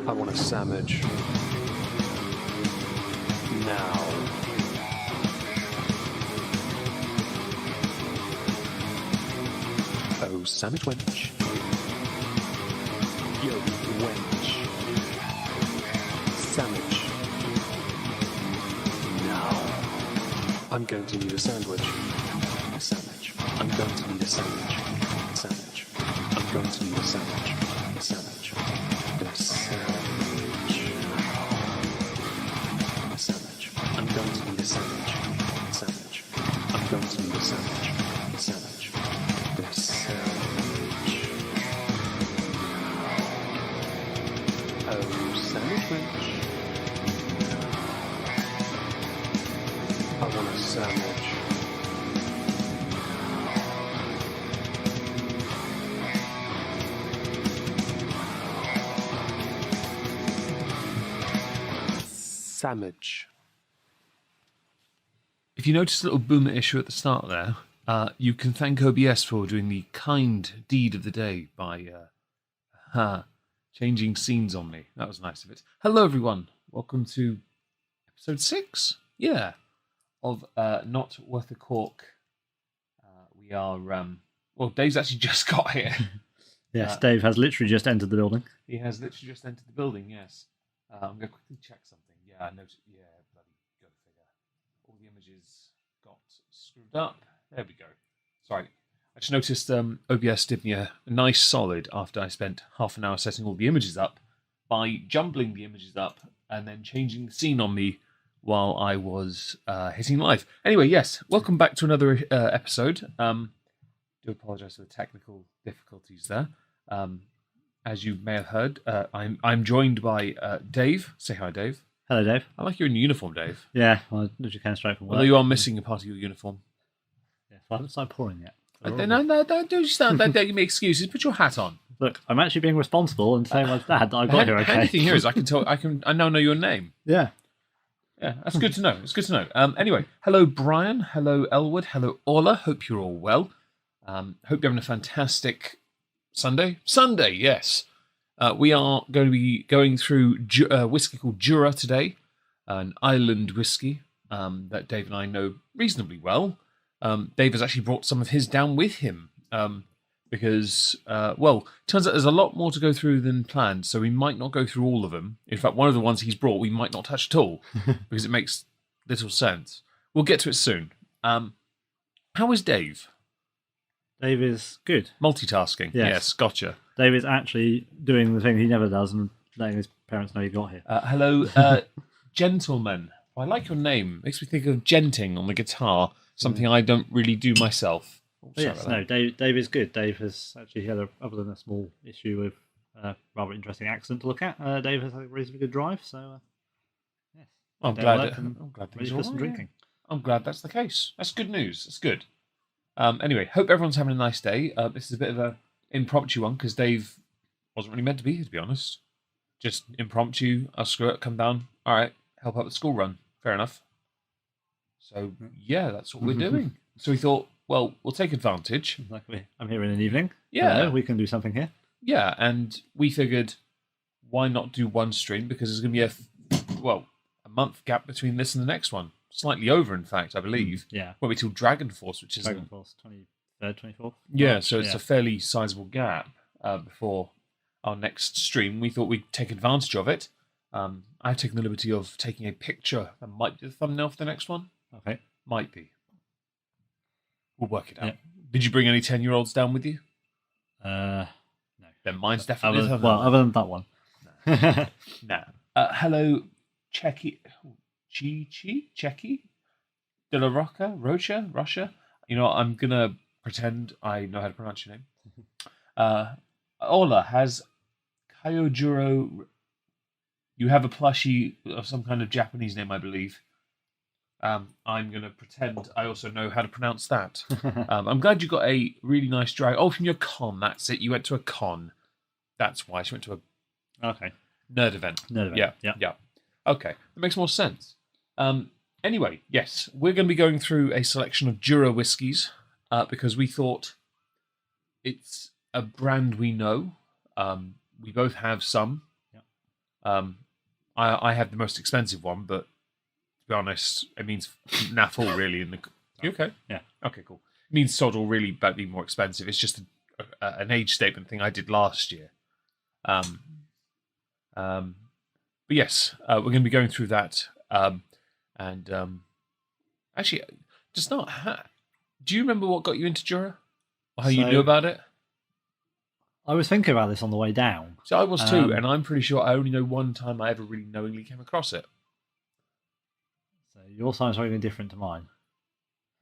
I want a sandwich. Now. Oh, sandwich wench. Yo, wench. Sandwich. Now. I'm going to need a sandwich. A sandwich. I'm going to need a sandwich. A sandwich. I'm going to need a sandwich. A sandwich. A sandwich. A sandwich. I'm going to need a sandwich. A sandwich. I'm going to need a sandwich. A sandwich. A sandwich. Oh, sandwich wench. I want a sandwich. Sandwich. If you notice a little boomer issue at the start there, you can thank OBS for doing the kind deed of the day by changing scenes on me. That was nice of it. Hello, everyone. Welcome to episode 6, of Not Worth a Cork. We are, well, Dave's actually just got here. Yes, Dave has literally just entered the building. He has literally just entered the building, yes. I'm going to quickly check something. Yeah, I noticed. Yeah, bloody go figure. All the images got screwed up. There we go. Sorry. I just noticed OBS did me a nice solid after I spent half an hour setting all the images up by jumbling the images up and then changing the scene on me while I was hitting live. Anyway, yes, welcome back to another episode. Do apologise for the technical difficulties there. As you may have heard, I'm joined by Dave. Say hi, Dave. Hello, Dave. I like you're in uniform, Dave. Yeah, I literally came straight from work. Although you are missing a part of your uniform. Yeah, I haven't started pouring yet. No, don't stand there. Don't give me excuses. Put your hat on. Look, I'm actually being responsible and saying my dad that I got here okay. The thing here is I now know your name. Yeah. Yeah, that's good to know. It's good to know. Anyway, hello, Brian. Hello, Elwood. Hello, Orla. Hope you're all well. Hope you're having a fantastic Sunday. Sunday, yes. We are going to be going through a whiskey called Jura today, an island whiskey that Dave and I know reasonably well. Dave has actually brought some of his down with him because, well, it turns out there's a lot more to go through than planned, so we might not go through all of them. In fact, one of the ones he's brought we might not touch at all because it makes little sense. We'll get to it soon. How is Dave? Dave is good. Multitasking. Yes, gotcha. Dave is actually doing the thing he never does and letting his parents know he got here. Hello, gentlemen. I like your name. Makes me think of genting on the guitar, something I don't really do myself. Yes, no, Dave is good. Dave has actually had, other than a small issue with a rather interesting accident to look at, Dave has had a reasonably good drive, so yes. I'm glad ready for some drinking. I'm glad that's the case. That's good news. That's good. Anyway, hope everyone's having a nice day. This is a bit of a impromptu one because Dave wasn't really meant to be here, to be honest. Just impromptu. I'll screw it, come down. All right, help out with the school run. Fair enough. So, yeah, that's what we're doing. So we thought, well, we'll take advantage. Exactly. I'm here in an evening. Yeah. We can do something here. Yeah, and we figured, why not do one stream? Because there's going to be a month gap between this and the next one. Slightly over, in fact, I believe. Yeah. Won't be till Dragon Force, which is... Dragon Force, 23rd, 24th. Yeah, so it's a fairly sizable gap before our next stream. We thought we'd take advantage of it. I've taken the liberty of taking a picture that might be the thumbnail for the next one. Okay. Might be. We'll work it out. Yeah. Did you bring any 10-year-olds down with you? No. Then mine's definitely... other than that one. No. Hello, Checky... Checky? De la Russia? You know, I'm going to pretend I know how to pronounce your name. Ola, has Kyojuro... You have a plushie of some kind of Japanese name, I believe. I'm going to pretend I also know how to pronounce that. I'm glad you got a really nice drag. Oh, from your con, that's it. You went to a con. That's why. She went to a nerd event. Yeah. Okay, that makes more sense. Anyway, yes, we're going to be going through a selection of Jura whiskies because we thought it's a brand we know. We both have some. I have the most expensive one, but to be honest, it means naff all really. You okay? Yeah. Okay, cool. It means sod all really about being more expensive. It's just an age statement thing I did last year. But yes, we're going to be going through that. Actually, just not. Do you remember what got you into Jura? Or how you knew about it? I was thinking about this on the way down. So I was too, and I'm pretty sure I only know one time I ever really knowingly came across it. So your sign's very different to mine.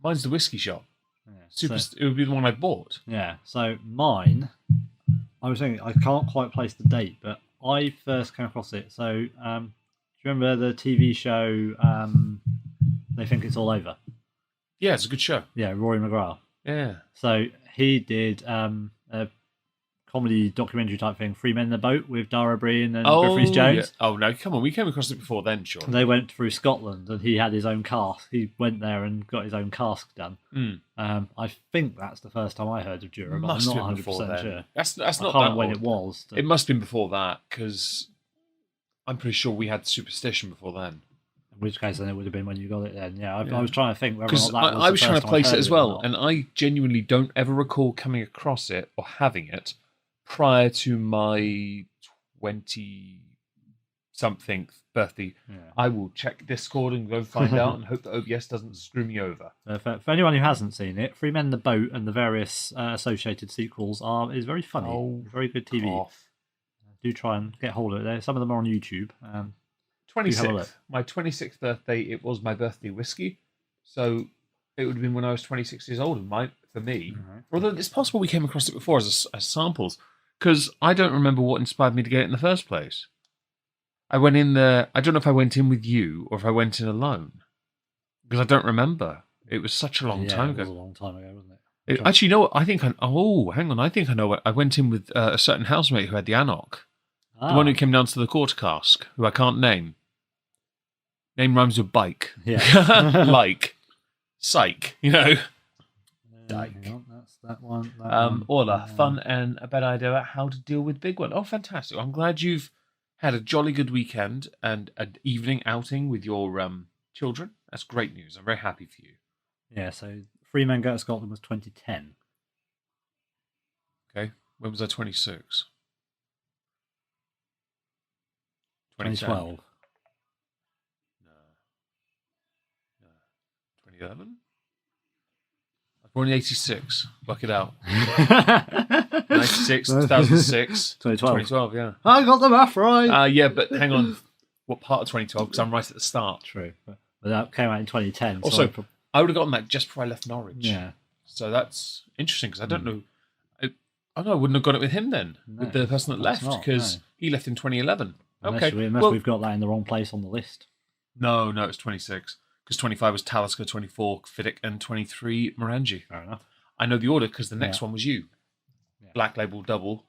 Mine's the whiskey shop. Yeah, It would be the one I bought. Yeah, so mine, I was thinking, I can't quite place the date, but I first came across it. So, do you remember the TV show, They Think It's All Over? Yeah, it's a good show. Yeah, Rory McGrath. Yeah. So he did a comedy documentary type thing, Three Men in the Boat with Dara Breen and Griffiths Jones. Yeah. Oh, no, come on. We came across it before then, sure. They went through Scotland and he had his own cask. He went there and got his own cask done. I think that's the first time I heard of Jura, but I'm not 100% sure. That's I not can't that remember when old. it was. It must have been before that, because I'm pretty sure we had Superstition before then. In which case, then it would have been when you got it then. Yeah, I was trying to think whether or Because not that was I was the trying first to time I'd place it heard as or well, not. and I genuinely don't ever recall coming across it or having it prior to my 20-something birthday. Yeah. I will check Discord and go find out and hope that OBS doesn't screw me over. For anyone who hasn't seen it, Three Men in the Boat and the various associated sequels is very funny. Oh, very good TV. Off. Do try and get hold of it there. Some of them are on YouTube. 26th. My 26th birthday, it was my birthday whiskey. So it would have been when I was 26 years old, for me. Mm-hmm. Although it's possible we came across it before as samples, because I don't remember what inspired me to get it in the first place. I went in there, I don't know if I went in with you or if I went in alone, because I don't remember. It was such a long time ago. It was a long time ago, wasn't it? Actually, you know what? I think hang on. I think I know what. I went in with a certain housemate who had the Anok. The one who came down to the quarter cask, who I can't name. Name rhymes with bike. Yeah. Like. Psych, Dyke. Hang on, that's that one. Orla, fun and a better idea about how to deal with big one. Oh, fantastic. I'm glad you've had a jolly good weekend and an evening outing with your children. That's great news. I'm very happy for you. Yeah, so Three Men Go to Scotland was 2010. Okay. When was I 26? 2012. No. 2011? I was born in 86. Work it out. 96, 2006. 2012, yeah. I got the math right. Yeah, but hang on. What part of 2012? Because I'm right at the start. True. But that came out in 2010. Also, I would have gotten that just before I left Norwich. Yeah. So that's interesting because I don't know. I wouldn't have got it with him then, with the person that left, because he left in 2011. Unless we've got that in the wrong place on the list. No, it's 26. Because 25 was Talisker, 24 Fiddick, and 23 Morangi. Fair enough. I know the order because the next one was you. Yeah. Black Label Double,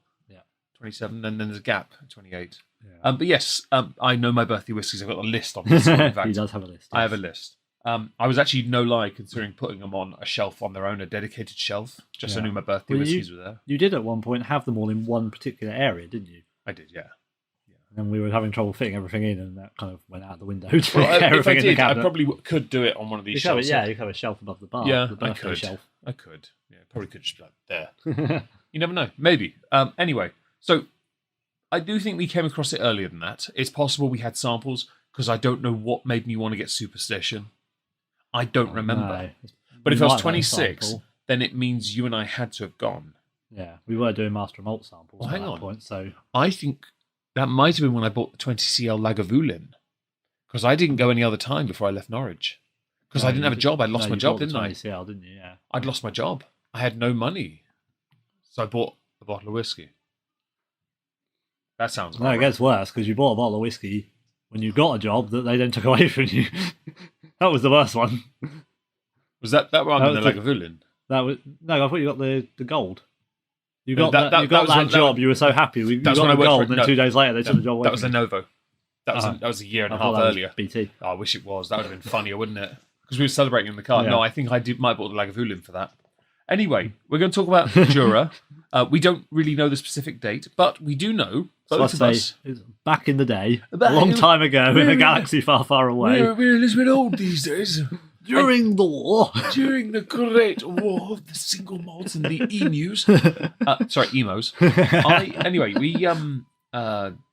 27, and then there's a gap, 28. Yeah. But yes, I know my birthday whiskies. I've got a list on this one, in fact. He does have a list. Yes. I have a list. I was actually, no lie, considering putting them on a shelf on their own, a dedicated shelf, just so I knew my birthday whiskies were there. You did at one point have them all in one particular area, didn't you? I did, yeah. And then we were having trouble fitting everything in, and that kind of went out the window. Well, if I did, I probably could do it on one of these shelves. You could have a shelf above the bar. Yeah, the birthday I could. Shelf. I could. Yeah, probably could just be like there. You never know. Maybe. Anyway, so I do think we came across it earlier than that. It's possible we had samples, because I don't know what made me want to get Superstition. I don't remember. No. But if I was 26, then it means you and I had to have gone. Yeah, we were doing Master Malt samples Well, at hang that on. point. So I think that might have been when I bought the 20cl Lagavulin, because I didn't go any other time before I left Norwich. Because I didn't have a job. I lost my job, didn't I? 20cl, didn't you? Yeah. I'd lost my job. I had no money. So I bought a bottle of whiskey. That sounds No, it gets worse, because you bought a bottle of whiskey when you got a job that they then took away from you. That was the worst one. Was that one in the was Lagavulin? I thought you got the gold. You got that that was job. You were so happy. You got when I the worked gold, for- and then no, 2 days later they took the job away. That was from a you. Novo. That was a year and a I half thought that was earlier. BT. Oh, I wish it was. That would have been funnier, wouldn't it? Because we were celebrating in the car. Yeah. No, I think I might have bought the Lagavulin for that. Anyway, we're going to talk about Jura. We don't really know the specific date, but we do know So both of I us. say, it's back in the day, Back a long in- time ago, in a galaxy far, far away, We're a little bit old these days. during the war. During the Great War of the Single Malt and the Emus. Sorry, emos. Anyway,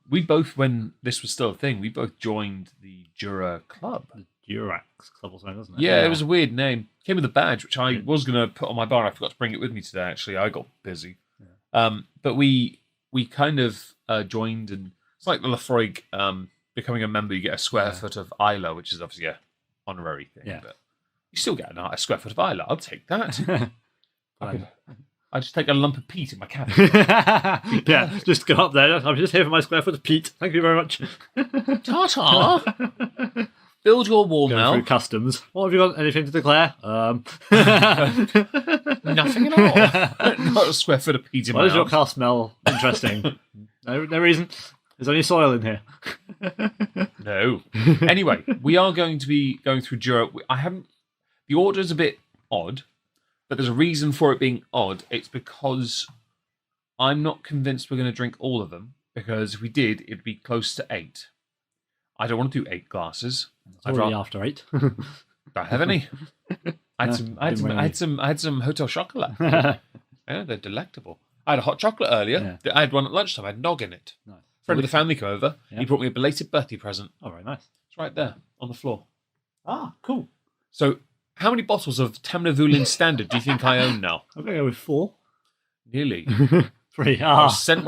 we both, when this was still a thing, we both joined the Jura Club. Durax Club or something, wasn't it? Yeah, it was a weird name. Came with a badge, which I was going to put on my bar. I forgot to bring it with me today, actually. I got busy. Yeah. But we kind of joined, and it's like the Lafroig becoming a member. You get a square foot of Isla, which is obviously a honorary thing. Yeah. But you still get a square foot of Isla. I'll take that. I just take a lump of peat in my cabin. Yeah, just go up there. I'm just here for my square foot of peat. Thank you very much. Ta-ta! Build your wall Going now. through customs. What have you got? Anything to declare? Nothing at all. Not a square foot of peat in Why my does your house. car smell interesting? No reason. There's only soil in here. No. Anyway, we are going to be going through Jura. The order's a bit odd, but there's a reason for it being odd. It's because I'm not convinced we're going to drink all of them, because if we did, it'd be close to 8. I don't want to do 8 glasses. It's already after 8. Don't have any. I had some Hotel Chocolat. Yeah, they're delectable. I had a hot chocolate earlier. Yeah. I had one at lunchtime. I had nog in it. Nice. Friend of the family came over. Yeah. He brought me a belated birthday present. Oh, very nice. It's right there on the floor. Ah, cool. So, how many bottles of Temnavulin Standard do you think I own now? I'm going to go with 4. Nearly. 3. I sent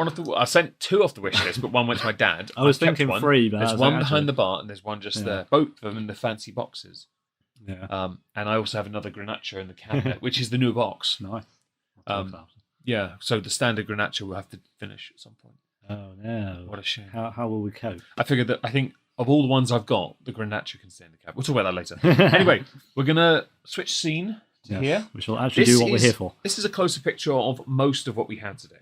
2 off the wish list, but one went to my dad. I was kept thinking one. 3, but There's one behind the bar, and there's one just there. Both of them in the fancy boxes. Yeah. And I also have another Grenache in the cabinet, which is the new box. Nice. Yeah, so the standard Grenache we'll have to finish at some point. Oh no! What a shame. How will we cope? I figured that I think of all the ones I've got, the Grenache can stay in the cabinet. We'll talk about that later. Anyway, we're gonna switch scene to here. We shall actually do what we're here for. This is a closer picture of most of what we have today.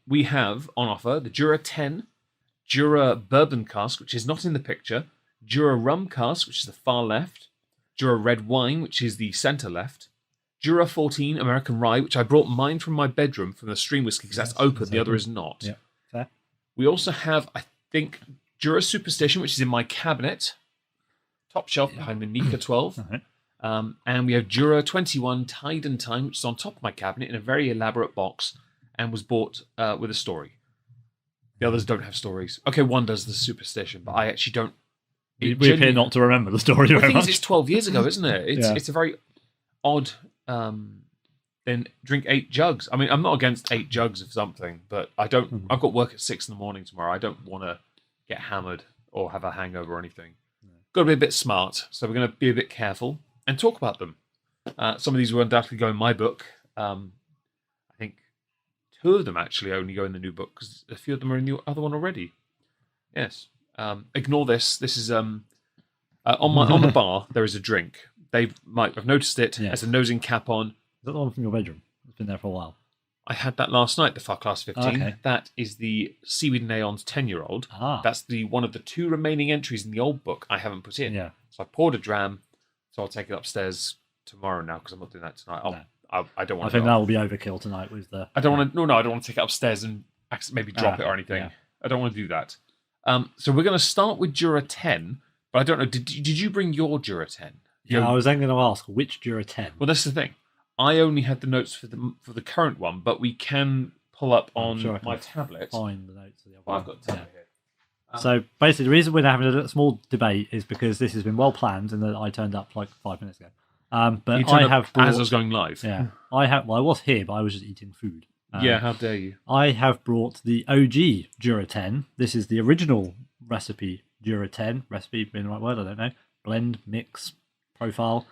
We have on offer the Jura 10, Jura Bourbon Cask, which is not in the picture, Jura Rum Cask, which is the far left, Jura Red Wine, which is the centre left, Jura 14 American Rye, which I brought mine from my bedroom from the stream whiskey because that's open, the other is not. Yeah, fair. We also have, I think, Jura Superstition, which is in my cabinet, top shelf behind the Nika 12. Okay. And we have Jura 21 Tide and Time, which is on top of my cabinet in a very elaborate box and was bought with a story. The others don't have stories. Okay, one does the Superstition, but I actually don't. We appear not to remember the story The very thing is, much. it's 12 years ago, isn't it? It's a very odd. Then drink 8 jugs. I mean, I'm not against 8 jugs of something, but I don't. Mm-hmm. I've got work at 6 in the morning tomorrow. I don't want to get hammered or have a hangover or anything. Got to be a bit smart, so we're going to be a bit careful and talk about them. Some of these will undoubtedly go in my book. I think 2 of them actually only go in the new book because a few of them are in the other one already. Yes. Ignore this. This is on the bar. There is a drink. They might have noticed it. Yeah. Has a nosing cap on. Is that the one from your bedroom? It's been there for a while. I had that last night. The Far Class 15. Okay. That is the Seaweed and Aeon's 10-year-old. Ah. That's the one of the 2 remaining entries in the old book I haven't put in. Yeah. So I poured a dram. So I'll take it upstairs tomorrow now because I'm not doing that tonight. I don't I want to. think that will be overkill tonight with the... I don't want to. No, I don't want to take it upstairs and maybe drop it or anything. Yeah. I don't want to do that. So we're going to start with Jura 10, but I don't know. Did you bring your Jura 10? Yeah, I was then going to ask, which Jura 10? Well, that's the thing. I only had the notes for the current one, but we can pull up on sure I can my tablet. Find the notes of the other Well, one. I've got the tablet here. So basically, the reason we're having a small debate is because this has been well planned, and that I turned up like 5 minutes ago. But You turned I up have brought, as I was going live. yeah, I have. Well, I was here, but I was just eating food. Yeah, how dare you? I have brought the OG Jura 10. This is the original recipe Jura 10. Recipe being the right word, I don't know. Blend, mix, profile.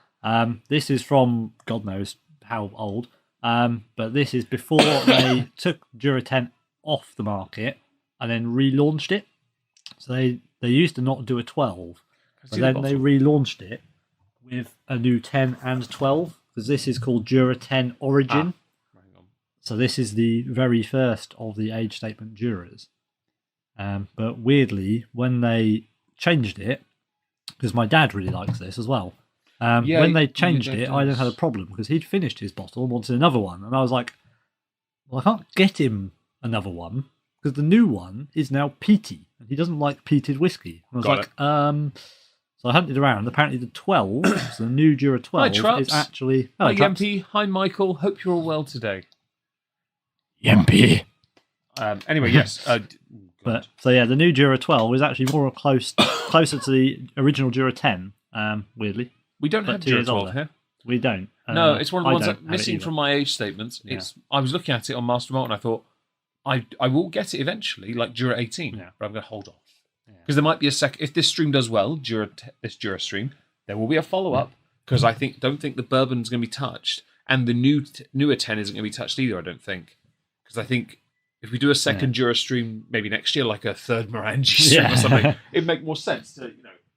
This is from God knows how old. But this is before they took Jura 10 off the market and then relaunched it. So they used to not do a 12, but then they relaunched it with a new 10 and 12 because this is called Jura 10 Origin. So this is the very first of the age statement Juras. But weirdly, when they changed it, because my dad really likes this as well, Yeah, When they yeah, changed that it, I then had a does. problem because he'd finished his bottle and wanted another one, and I was like, "Well, I can't get him another one because the new one is now peaty, and he doesn't like peated whiskey." And I was Got like, So I hunted around. Apparently, the 12, so the new Jura 12, Traps. is actually. Hi, Traps. Yempy. Hi, Michael. Hope you're all well today. Yempy. Anyway, yes. But so yeah, the new Jura 12 is actually closer to the original Jura 10. Weirdly, we don't but have 2 Jura years 12 older. here. We don't. No, it's one of the I ones don't that's have it missing either. from my age statements. Yeah. I was looking at it on Master Malt and I thought, I will get it eventually, like Jura 18, Yeah. but I'm going to hold off. Yeah. Because there might be a second, if this stream does well, this Jura stream, there will be a follow-up, because I don't think the bourbon's going to be touched, and the newer 10 isn't going to be touched either, I don't think. Because I think if we do a second Jura stream, maybe next year, like a third Morangi stream or something, it'd make more sense to,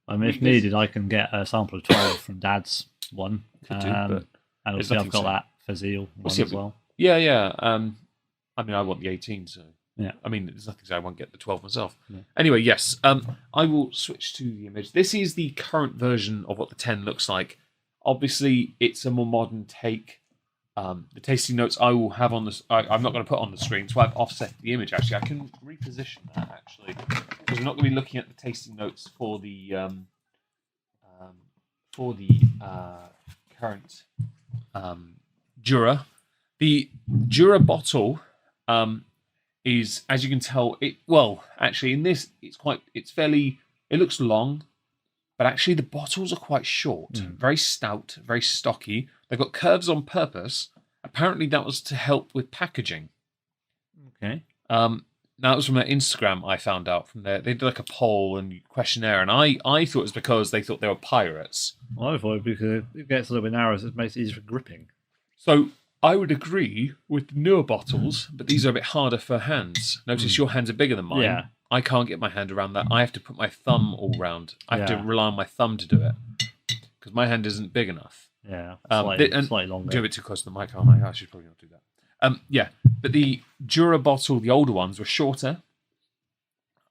I mean, if needed, I can get a sample of 12 from Dad's one. Could do, but and there's obviously I've nothing got that Fazil one see as well. Yeah. I mean, I want the 18, so... Yeah. I mean, there's nothing to say I won't get the 12 myself. Yeah. Anyway, yes. I will switch to the image. This is the current version of what the 10 looks like. Obviously, it's a more modern take. The tasting notes I will have on this. I'm not going to put on the screen, so I've offset the image. Actually, I can reposition that actually, because we're not going to be looking at the tasting notes for the current Jura. The Jura bottle is, as you can tell, actually in this it looks long, but actually the bottles are quite short, very stout, very stocky. They've got curves on purpose. Apparently that was to help with packaging. Okay. That was from their Instagram, I found out from there. They did like a poll and questionnaire, and I thought it was because they thought they were pirates. Well, I thought because it gets a little bit narrow, so it makes it easier for gripping. So I would agree with the newer bottles, but these are a bit harder for hands. Notice your hands are bigger than mine. Yeah. I can't get my hand around that. I have to put my thumb all round. I have to Yeah. rely on my thumb to do it because my hand isn't big enough. Yeah, Slightly longer. Do a bit too close to the mic, aren't I? I should probably not do that. Yeah, but the Jura bottle, the older ones, were shorter.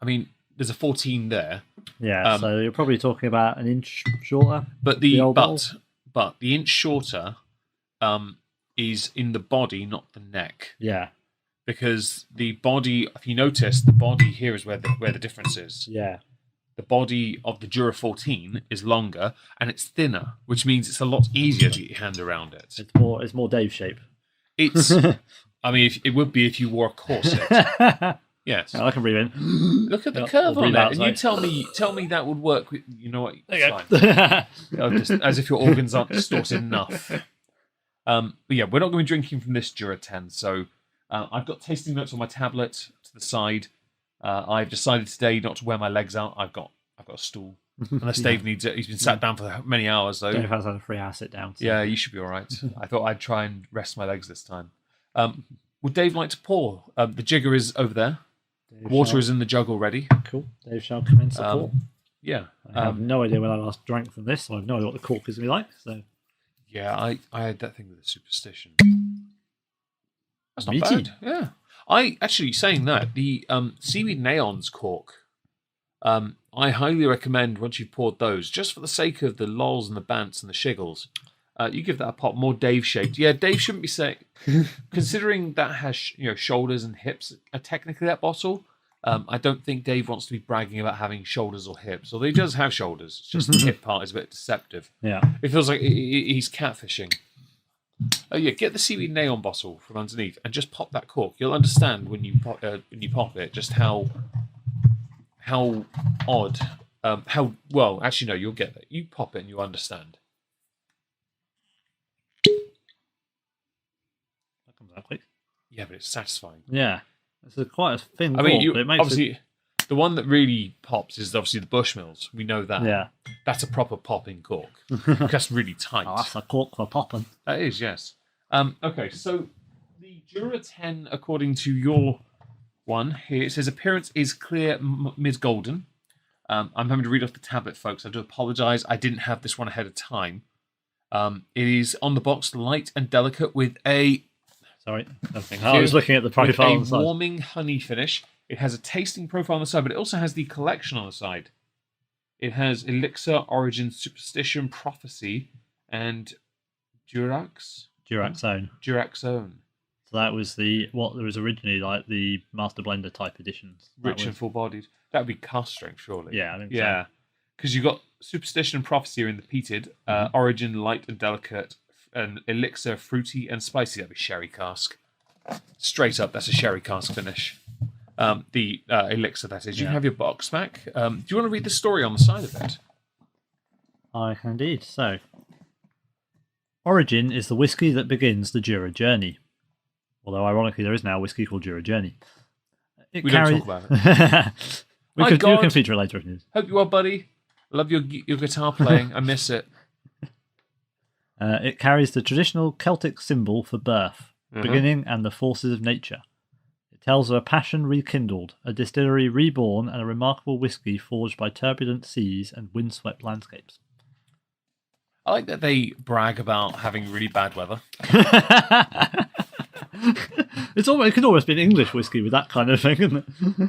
I mean, there's a 14 there. Yeah, so you're probably talking about an inch shorter. But the old but the inch shorter is in the body, not the neck. Yeah. Because the body, if you notice, the body here is where the difference is. Yeah. The body of the Jura 14 is longer and it's thinner, which means it's a lot easier to get your hand around it. It's more Dave shape. It's, I mean, it would be if you wore a corset. Yes. I can breathe in. Look at the curve I'll on breathe that, and you outside. tell me that would work. You know what? There you It's fine. go. Just, as if your organs aren't distorted enough. But yeah, we're not going to be drinking from this Jura 10. So I've got tasting notes on my tablet to the side. I've decided today not to wear my legs out. I've got a stool. Unless Dave needs it. He's been sat down for many hours though. Dave has had a free hour sit down. So. Yeah, you should be all right. I thought I'd try and rest my legs this time. Would Dave like to pour? The jigger is over there. Water is in the jug already. Cool. Dave shall commence the pour. Yeah. I have no idea when I last drank from this, so I have no idea what the cork is going to be like. So Yeah, I had that thing with the superstition. That's not Meaty. bad. Yeah. I actually, saying that, the seaweed neons cork, I highly recommend once you've poured those, just for the sake of the lols and the bants and the shiggles, you give that a pop, more Dave shaped. Yeah, Dave shouldn't be saying, considering that has shoulders and hips, technically that bottle. I don't think Dave wants to be bragging about having shoulders or hips, although he does have shoulders. It's just the hip part is a bit deceptive. yeah. It feels like he's catfishing. Oh yeah, get the seaweed neon bottle from underneath and just pop that cork. You'll understand when you pop it just how odd, how well. Actually, no, you'll get that. You pop it and you understand. That comes out quick. Yeah, but it's satisfying. Yeah. It's quite a thin I mean, cork, but it makes obviously the one that really pops is obviously the Bushmills. We know that. Yeah. That's a proper popping cork. That's really tight. Oh, that's a cork for popping. That is, yes. Okay, so the Jura 10, according to your one here, it says appearance is clear mid-golden. I'm having to read off the tablet, folks. I do apologise. I didn't have this one ahead of time. It is on the box, light and delicate with a... Sorry, nothing. I was looking at the profile on the a side. warming honey finish. It has a tasting profile on the side, but it also has the collection on the side. It has elixir, origin, superstition, prophecy, and Durax Own. Durax Own. So that was what there was originally like the Master Blender type editions. Rich and full-bodied. That would be cast strength, surely. Yeah, I think so. Because you got superstition and prophecy are in the peated, origin, light and delicate, and elixir, fruity and spicy. That'd be sherry cask. Straight up, that's a sherry cask finish. The elixir, that is. You can have your box back. Do you want to read the story on the side of it? I can indeed. So, Origin is the whiskey that begins the Jura journey. Although, ironically, there is now a whiskey called Jura Journey. Don't talk about it. You can feature it later if needed. Hope you are, buddy. Love your guitar playing. I miss it. It carries the traditional Celtic symbol for birth, beginning, and the forces of nature. It tells of a passion rekindled, a distillery reborn, and a remarkable whiskey forged by turbulent seas and windswept landscapes. I like that they brag about having really bad weather. It could almost be an English whiskey with that kind of thing, isn't it?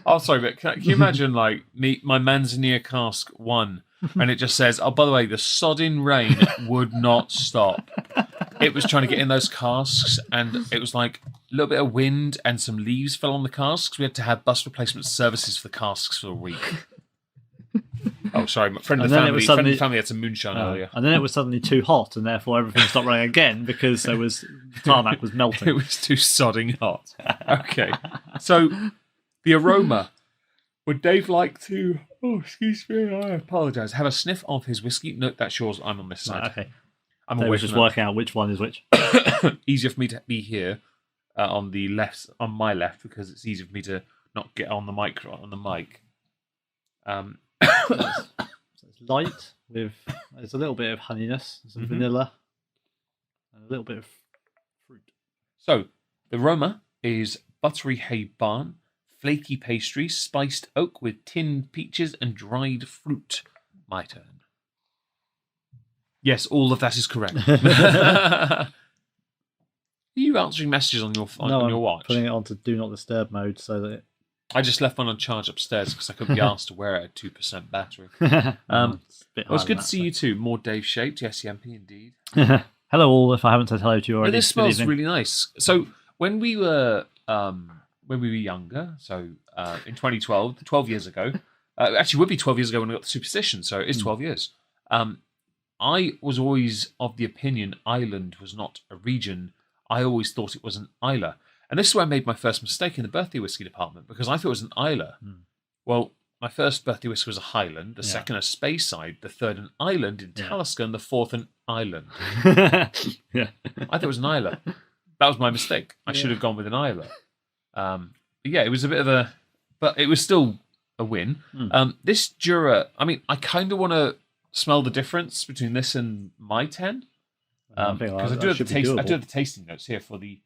Oh, sorry, but can you imagine, like, my Manzanilla cask 1, and it just says, oh, by the way, the sodding rain would not stop. It was trying to get in those casks, and it was like a little bit of wind and some leaves fell on the casks. We had to have bus replacement services for the casks for a week. Oh, sorry, friend of the family had some moonshine earlier. And then it was suddenly too hot, and therefore everything stopped running again because tarmac was melting. It was too sodding hot. Okay, so the aroma. Would Dave like to? Oh, excuse me, I apologise. Have a sniff of his whiskey. No, that's yours. I'm on this side. Right, okay. I'm They were just working out which one is which. Easier for me to be here on my left, because it's easier for me to not get on the mic. So it's light with there's a little bit of honeyness, some vanilla, and a little bit of fruit. So the aroma is buttery hay barn, flaky pastry, spiced oak with tinned peaches and dried fruit. My turn. Yes, all of that is correct. Are you answering messages on your watch? Putting it onto Do Not Disturb mode so that I just left one on charge upstairs because I couldn't be asked to wear it at 2% battery. It was good to see you too. More Dave shaped. Yes, Yampi, indeed. Hello all, if I haven't said hello to you already. This smells really nice. So when we were younger, so in 2012, 12 years ago, actually would be 12 years ago when I got the Superstition, so it is 12 years. I was always of the opinion Ireland was not a region. I always thought it was an Isla. And this is where I made my first mistake in the birthday whiskey department, because I thought it was an Isla. Well, my first birthday whiskey was a Highland, the second a Speyside, the third an Island in Talisker, and the fourth an Island. I thought it was an Isla. That was my mistake. I should have gone with an Isla. It was a bit of a... But it was still a win. This Jura... I mean, I kind of want to smell the difference between this and my 10. Because I do have the tasting notes here for the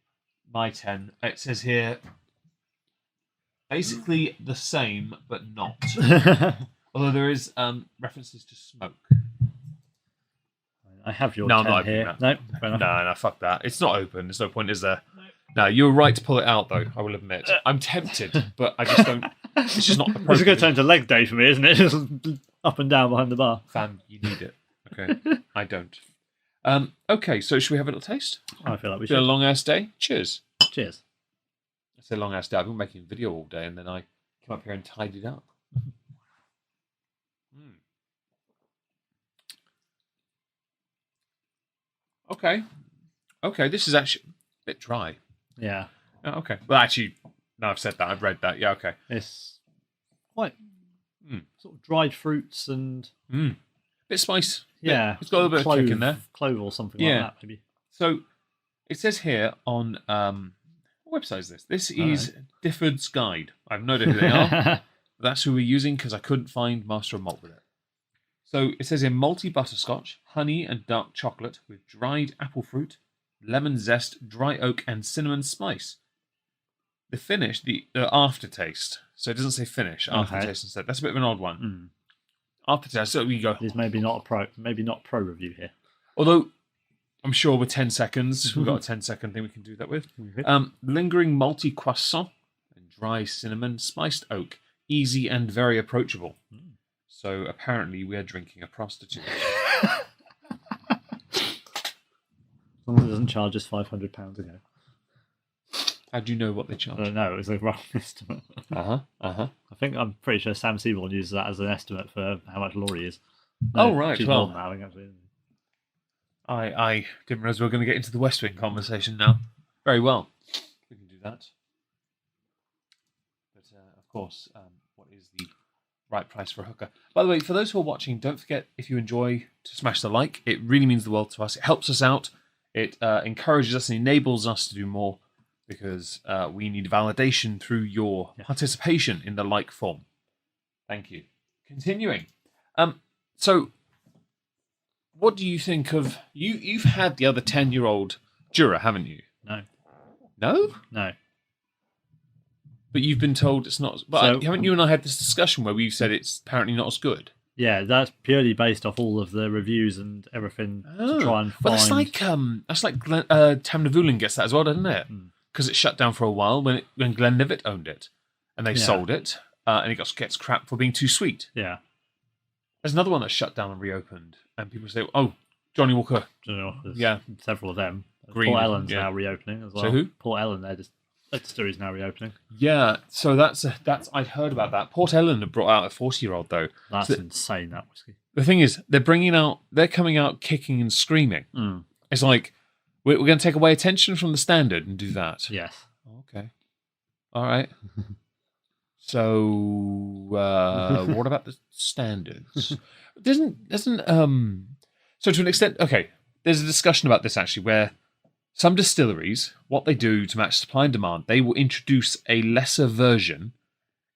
My 10. It says here, basically the same, but not. Although there is references to smoke. I have your 10 I'm not here. No, fuck that. It's not open. There's no point, is there? No, you were right to pull it out, though, I will admit. I'm tempted, but I just don't... It's just not appropriate. It's going to turn to leg day for me, isn't it? Just up and down behind the bar. Fam, you need it. Okay, I don't. Okay, so should we have a little taste? I feel like we It's been should. a long-ass day. Cheers. Cheers. It's a long-ass day. I've been making a video all day, and then I come up here and tidied up. Okay, this is actually a bit dry. Yeah. Oh, okay. Well, actually, no, I've said that. I've read that. Yeah, okay. It's quite sort of dried fruits and... Bit spice. Yeah. It's got a little bit of kick in there. Clove or something like that, maybe. So, it says here on... what website is this? This is Difford's Guide. I have no idea who they are. But that's who we're using because I couldn't find Master of Malt with it. So, it says here malty butterscotch, honey and dark chocolate with dried apple fruit, lemon zest, dry oak and cinnamon spice. The finish, the aftertaste. So it doesn't say finish, aftertaste instead. That's a bit of an odd one. Aftertaste, so we go. There's maybe not pro review here. Although I'm sure with 10 seconds, we've got a 10-second thing we can do that with. Lingering malty croissant and dry cinnamon, spiced oak, easy and very approachable. So apparently we are drinking a prostitute. As long as it doesn't charge us £500 a go. How do you know what they I charge? don't know. It was a rough estimate. I'm pretty sure Sam Seaborn uses that as an estimate for how much Laurie is. Oh, right, she's well. more than that, I think, actually. I didn't realise we were going to get into the West Wing conversation now. Very well. We can do that. But, of course, what is the right price for a hooker? By the way, for those who are watching, don't forget, if you enjoy, to smash the like. It really means the world to us. It helps us out. It encourages us and enables us to do more because we need validation through your participation in the like form. Thank you. Continuing. So, what do you think of... You've had the other 10-year-old Jura, haven't you? No. No? No. But you've been told it's not... But haven't you and I had this discussion where we've said it's apparently not as good? Yeah, that's purely based off all of the reviews and everything to try and find... Well, that's like Tamnavulin gets that as well, doesn't it? Because it shut down for a while when Glenlivet owned it. And they sold it, and it gets crap for being too sweet. Yeah. There's another one that shut down and reopened, and people say, "Oh, Johnny Walker." Several of them. Green, Port Ellen's now reopening as well. So who? Port Ellen, their distillery is now reopening. Yeah, so that's I'd heard about that. Port Ellen have brought out a 40-year-old though. That's insane. That whiskey. The thing is, they're coming out kicking and screaming. It's like we're going to take away attention from the standard and do that. Yes. Okay. All right. So, what about the standards? So to an extent, okay, there's a discussion about this actually, where some distilleries, what they do to match supply and demand, they will introduce a lesser version,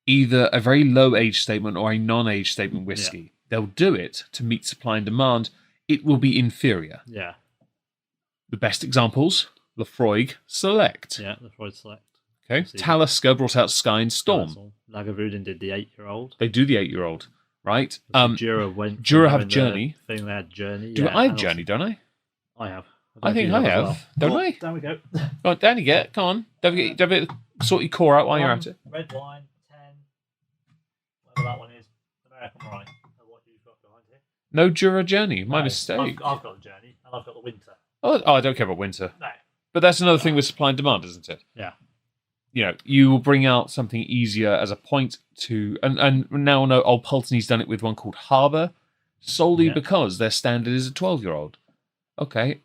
either a very low age statement or a non-age statement whiskey. Yeah. They'll do it to meet supply and demand. It will be inferior. Yeah. The best examples, Lafroig Select. Yeah, Lafroig Select. Okay. Talisker brought out Sky and Storm. Lagavulin did the 8-year-old. They do the 8-year-old, right? Jura have Journey. They had Journey. I have Journey, don't I? I have. I think I have. Well. Don't I? Down we go. Go on, down you get. Come on. Don't sort your core out while you're at it. Red wine, 10. Whatever that one is. American rye. What you've got behind here. No Jura Journey. My mistake. I've got the Journey, and I've got the Winter. Oh, I don't care about Winter. No. But that's another thing with supply and demand, isn't it? Yeah. You will bring out something easier as a point to... And now I know Old Pulteney's done it with one called Harbour, solely because their standard is a 12-year-old. Okay.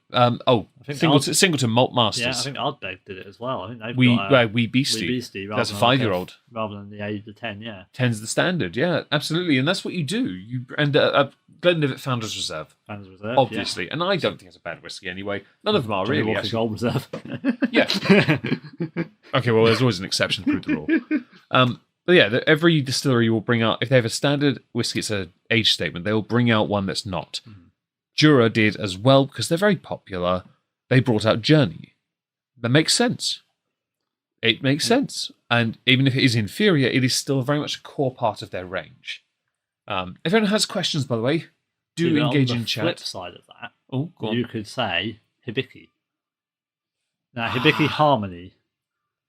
Singleton Malt Masters. Yeah, I think Ardbeg did it as well. I think they've got Wee Beastie. That's a 5-year-old. Rather than the age of 10, yeah. 10's the standard, yeah, absolutely. And that's what you do. Glenlivet Founders Reserve. Obviously. Yeah. And I don't think it's a bad whiskey anyway. None of them are really. Walker Gold Reserve. Yeah. Okay, well, there's always an exception to the rule. But yeah, every distillery will bring out, if they have a standard whiskey, it's an age statement, they will bring out one that's not. Jura did as well, because they're very popular. They brought out Journey. That makes sense. It makes sense. And even if it is inferior, it is still very much a core part of their range. If anyone has questions, by the way, do engage in chat. On the flip side of that, go on. You could say Hibiki. Now, Hibiki Harmony.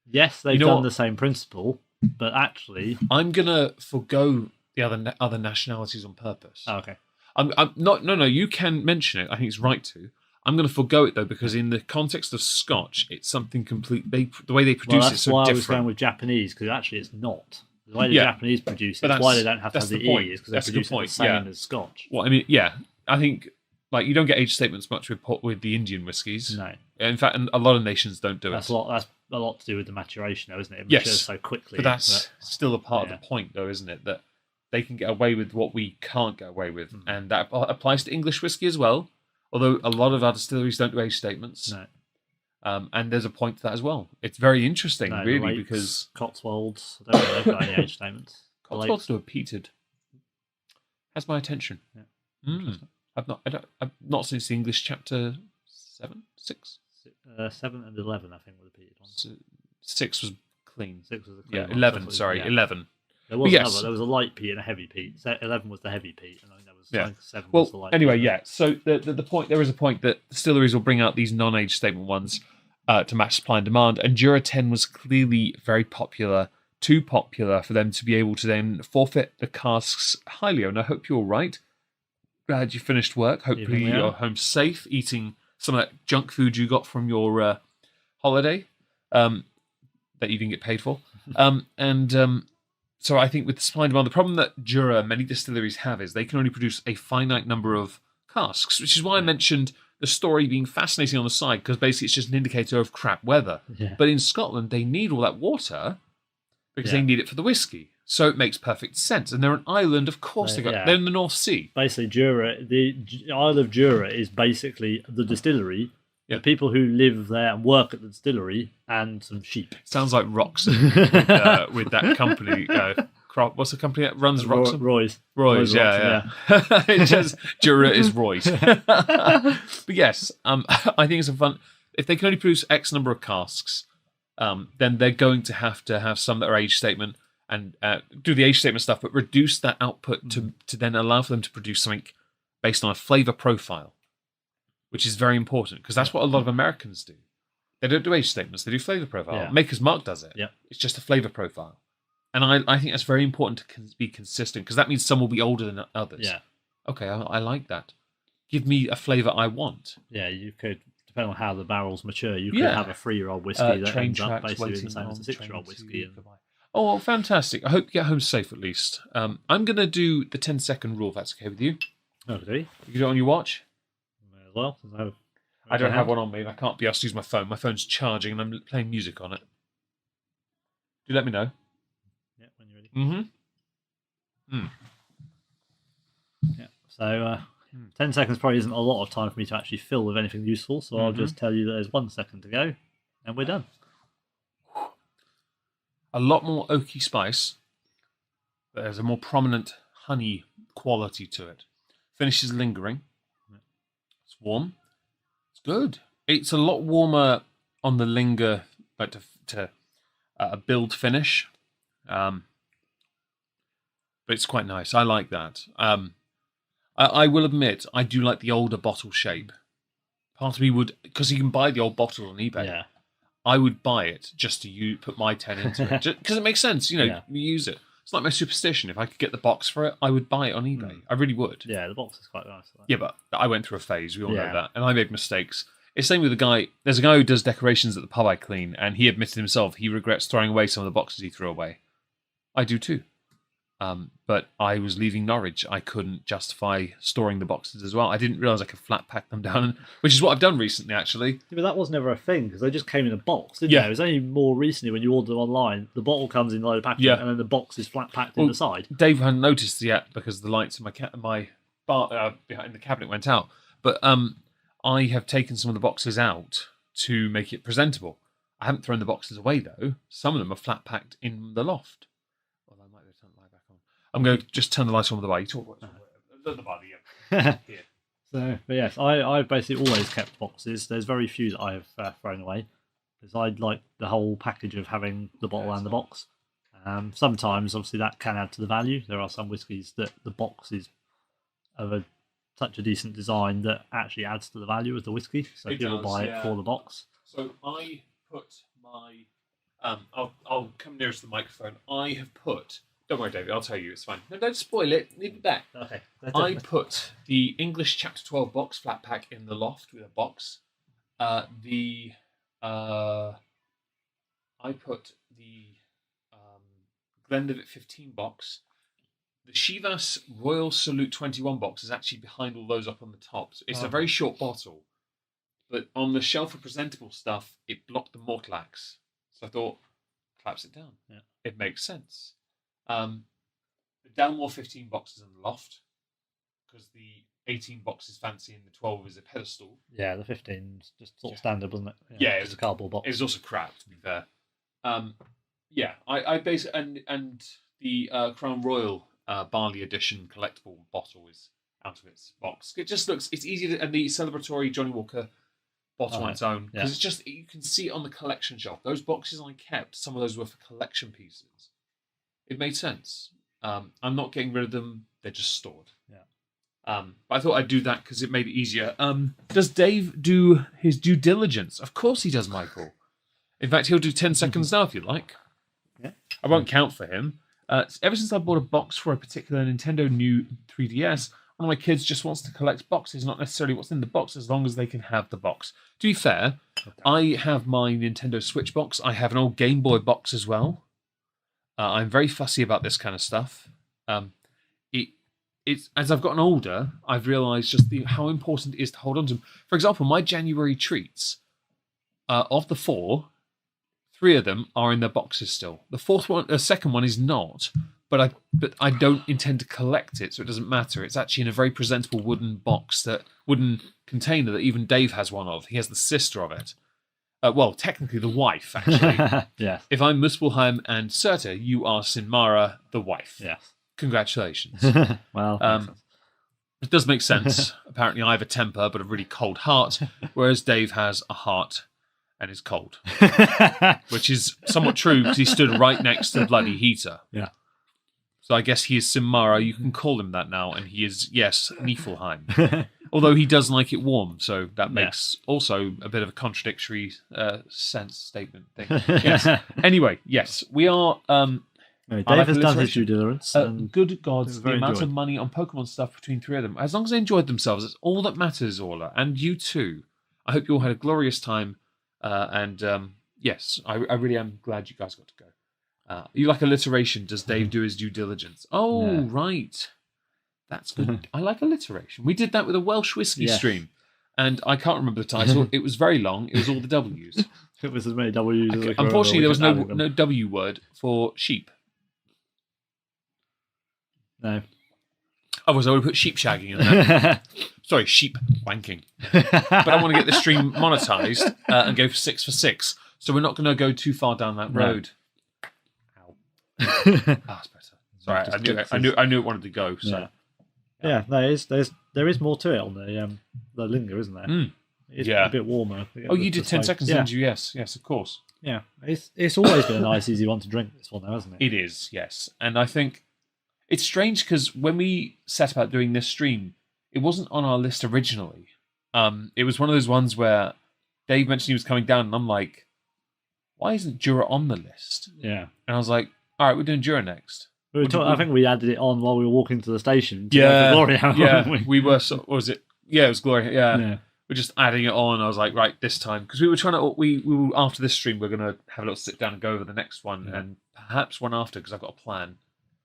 Yes, they've done the same principle, but actually... I'm going to forgo the other nationalities on purpose. Oh, okay. I'm not. No, you can mention it. I think it's right to. I'm going to forgo it though, because in the context of Scotch, it's something complete. The way they produce it's so different. That's why I was going with Japanese, because actually it's not. The way the Japanese produce it, that's why they don't have to have the E, is because they produce it the same as Scotch. Well, I mean, yeah, I think you don't get age statements much with the Indian whiskies. No. In fact, a lot of nations don't do it. That's a lot to do with the maturation, though, isn't it? It matures so quickly. But that's still a part of the point, though, isn't it? That they can get away with what we can't get away with. And that applies to English whiskey as well, although a lot of our distilleries don't do age statements. No. And there's a point to that as well. It's very interesting, really, because... Cotswolds, I don't know if they've got any age statements. Cotswolds do a peated. Has my attention. Yeah. I've not since the English chapter 7, 6? 7 and 11, I think, were the peated ones. 6 was clean. 6 was the clean. Yeah, 11, sorry, 11. There was another. There was a light peat and a heavy peat. 11 was the heavy peat, and I think there was 7 was the light anyway, peat. So the point, there is a point that distilleries will bring out these non-age statement ones to match supply and demand, and Jura 10 was clearly very popular too popular for them to be able to then forfeit the casks highly. And I hope you're right. Glad you finished work. Hopefully you're home safe, eating some of that junk food you got from your holiday that you didn't get paid for. So I think with the supply and demand, the problem that Jura, many distilleries have is they can only produce a finite number of casks, which is why I mentioned the story being fascinating on the side, because basically it's just an indicator of crap weather. Yeah. But in Scotland, they need all that water because they need it for the whiskey. So it makes perfect sense. And they're an island, of course. They're in the North Sea. Basically, Jura, the Isle of Jura is basically the distillery, Yeah. the people who live there and work at the distillery, and some sheep. Sounds like Roxon with that company. What's the company that runs Roxon? Roy's, yeah. It just Jura is Roy's. But yes, I think it's a fun. If they can only produce X number of casks, then they're going to have some that are age statement and do the age statement stuff, but reduce that output to then allow for them to produce something based on a flavour profile, which is very important because that's what a lot of Americans do. They don't do age statements; they do flavour profile. Yeah. Maker's Mark does it. Yeah. It's just a flavour profile. And I think that's very important to be consistent because that means some will be older than others. Yeah. Okay, I like that. Give me a flavour I want. Yeah, you could, depending on how the barrels mature, you could have a 3-year-old whiskey that ends up basically the same as a 6-year-old whiskey. Oh, well, fantastic. I hope you get home safe at least. I'm going to do the 10-second rule, if that's okay with you. Okay. You do it on your watch? May as well. I don't have one on me and I can't be asked to use my phone. My phone's charging and I'm playing music on it. Do let me know. Yeah, when you're ready. Mm-hmm. Yeah. So 10 seconds probably isn't a lot of time for me to actually fill with anything useful, so I'll just tell you that there's 1 second to go, and we're done. A lot more oaky spice. But there's a more prominent honey quality to it. Finish is lingering. It's warm. It's good. It's a lot warmer on the linger, but to build finish. But it's quite nice. I like that. I will admit, I do like the older bottle shape. Part of me would, because you can buy the old bottle on eBay. Yeah. I would buy it just to put my 10 into it. Because it makes sense, you use it. It's like my superstition. If I could get the box for it, I would buy it on eBay. I really would. Yeah, the box is quite nice. Yeah, but I went through a phase. We all know that. And I made mistakes. It's the same with the guy. There's a guy who does decorations at the pub I clean, and he admitted himself he regrets throwing away some of the boxes he threw away. I do too. But I was leaving Norwich. I couldn't justify storing the boxes as well. I didn't realise I could flat pack them down, which is what I've done recently, actually. Yeah, but that was never a thing, because they just came in a box, didn't they? It was only more recently when you order them online, the bottle comes in a load of packaging, and then the box is flat packed in the side. Dave hadn't noticed yet because the lights in my bar behind the cabinet went out. But I have taken some of the boxes out to make it presentable. I haven't thrown the boxes away, though. Some of them are flat packed in the loft. I'm going to just turn the lights on with the way. The body, yeah. So, but yes, I've basically always kept boxes. There's very few that I have thrown away because I like the whole package of having the bottle and the box. Sometimes, obviously, that can add to the value. There are some whiskies that the box is of such a decent design that actually adds to the value of the whiskey. So people buy it for the box. So I put my... I'll come nearest to the microphone. I have put... Don't worry, David, I'll tell you, it's fine. No, don't spoil it. Leave it back. Okay. I put the English Chapter 12 box flat pack in the loft with a box. I put the Glenlivet 15 box. The Chivas Royal Salute 21 box is actually behind all those up on the top. So it's a very short bottle. But on the shelf of presentable stuff, it blocked the Mortlax. So I thought, collapse it down. Yeah. It makes sense. The Dalmore 15 box is in the loft because the 18 box is fancy and the 12 is a pedestal. Yeah, the 15's just sort of standard, wasn't it? Yeah, it's a cardboard box. It was also crap, to be fair. I basically and the Crown Royal Barley Edition collectible bottle is out of its box. It just looks, it's easy to, and the celebratory Johnny Walker bottle on its own because it's just, you can see it on the collection shelf. Those boxes I kept, some of those were for collection pieces. It made sense. I'm not getting rid of them. They're just stored. Yeah. But I thought I'd do that because it made it easier. Does Dave do his due diligence? Of course he does, Michael. In fact, he'll do 10 seconds now if you like. Yeah. I won't count for him. Ever since I bought a box for a particular Nintendo new 3DS, one of my kids just wants to collect boxes, not necessarily what's in the box, as long as they can have the box. To be fair, I have my Nintendo Switch box. I have an old Game Boy box as well. I'm very fussy about this kind of stuff. It's as I've gotten older, I've realised just how important it is to hold on to them. For example, my January treats, of the 4, 3 of them are in their boxes still. The second one is not, but I don't intend to collect it, so it doesn't matter. It's actually in a very presentable wooden container that even Dave has one of. He has the sister of it. Well, technically the wife, actually. Yeah. If I'm Muspelheim and Surta, you are Sinmara, the wife. Yes. Congratulations. Well, it does make sense. Apparently I have a temper, but a really cold heart, whereas Dave has a heart and is cold. Which is somewhat true, because he stood right next to the bloody heater. Yeah. So I guess he is Sinmara. You can call him that now, and he is, yes, Niflheim. Although he does like it warm, so that makes also a bit of a contradictory sense statement thing. Yes. Anyway, yes, we are... Dave has done his due diligence. Good gods, the amount enjoyed. of money on Pokemon stuff between 3 of them. As long as they enjoyed themselves, it's all that matters, Orla. And you too. I hope you all had a glorious time. Yes, I really am glad you guys got to go. You like alliteration. Does Dave do his due diligence? Oh, Yeah. Right. That's good. I like alliteration. We did that with a Welsh whiskey Yes. stream. And I can't remember the title. It was very long. It was all the W's. It was as many W's as we could Unfortunately, there was remember. We kept no W word for sheep. adding I would put sheep shagging in there. them. Sorry, sheep wanking. But I want to get the stream monetized and go for 6 for 6. So we're not going to go too far down that road. Ow. That's better. Sorry, I knew it wanted to go. So Yeah, there is more to it on the linger, isn't there? It's Yeah. a bit warmer. Oh, you did 10 seconds, yeah. didn't you? Yes, of course. Yeah, it's always been a nice, easy one to drink. This one, though, hasn't it? It is, yes. And I think it's strange because when we set about doing this stream, it wasn't on our list originally. It was one of those ones where Dave mentioned he was coming down, and I'm like, why isn't Jura on the list? Yeah. And I was like, all right, we're doing Jura next. I think we added it on while we were walking to the station. To Yeah, go for Gloria, yeah. weren't We were. What was it? Yeah, it was Gloria. Yeah. Yeah. We're just adding it on. I was like, right, this time, because we were trying to. We were, after this stream, we're going to have a little sit down and go over the next one, and perhaps one after, because I've got a plan.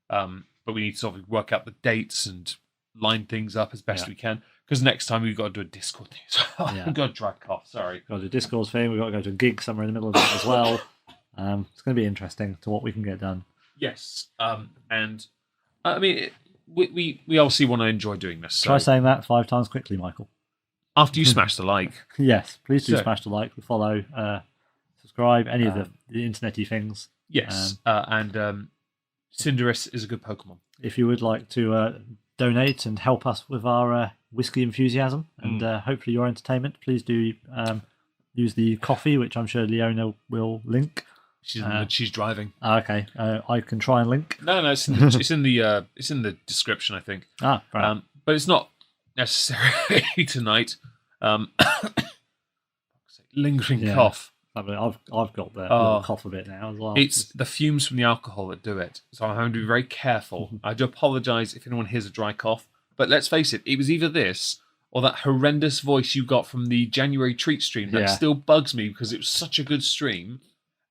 But we need to sort of work out the dates and line things up as best we can. Because next time we've got to do a Discord thing. So I've got a dry cough. Sorry. Got to do a Discord thing. We've got to go to a gig somewhere in the middle of that as well. It's going to be interesting to what we can get done. Yes. And I mean, we obviously want to enjoy doing this. So Try saying that 5 times quickly, Michael. after you smash the like. Yes, please do So- smash the like, follow, subscribe, any of the internet-y things. Yes. And Cinderace is a good Pokemon. If you would like to donate and help us with our whiskey enthusiasm and hopefully your entertainment, please do use the coffee, which I'm sure Leona will link. She's driving. Okay, I can try and link. No, it's in the description, I think. Right. But it's not necessary tonight. Lingering cough. I've got the little cough a bit now as well. It's the fumes from the alcohol that do it. So I'm having to be very careful. I do apologise if anyone hears a dry cough. But let's face it, it was either this or that horrendous voice you got from the January treat stream that still bugs me because it was such a good stream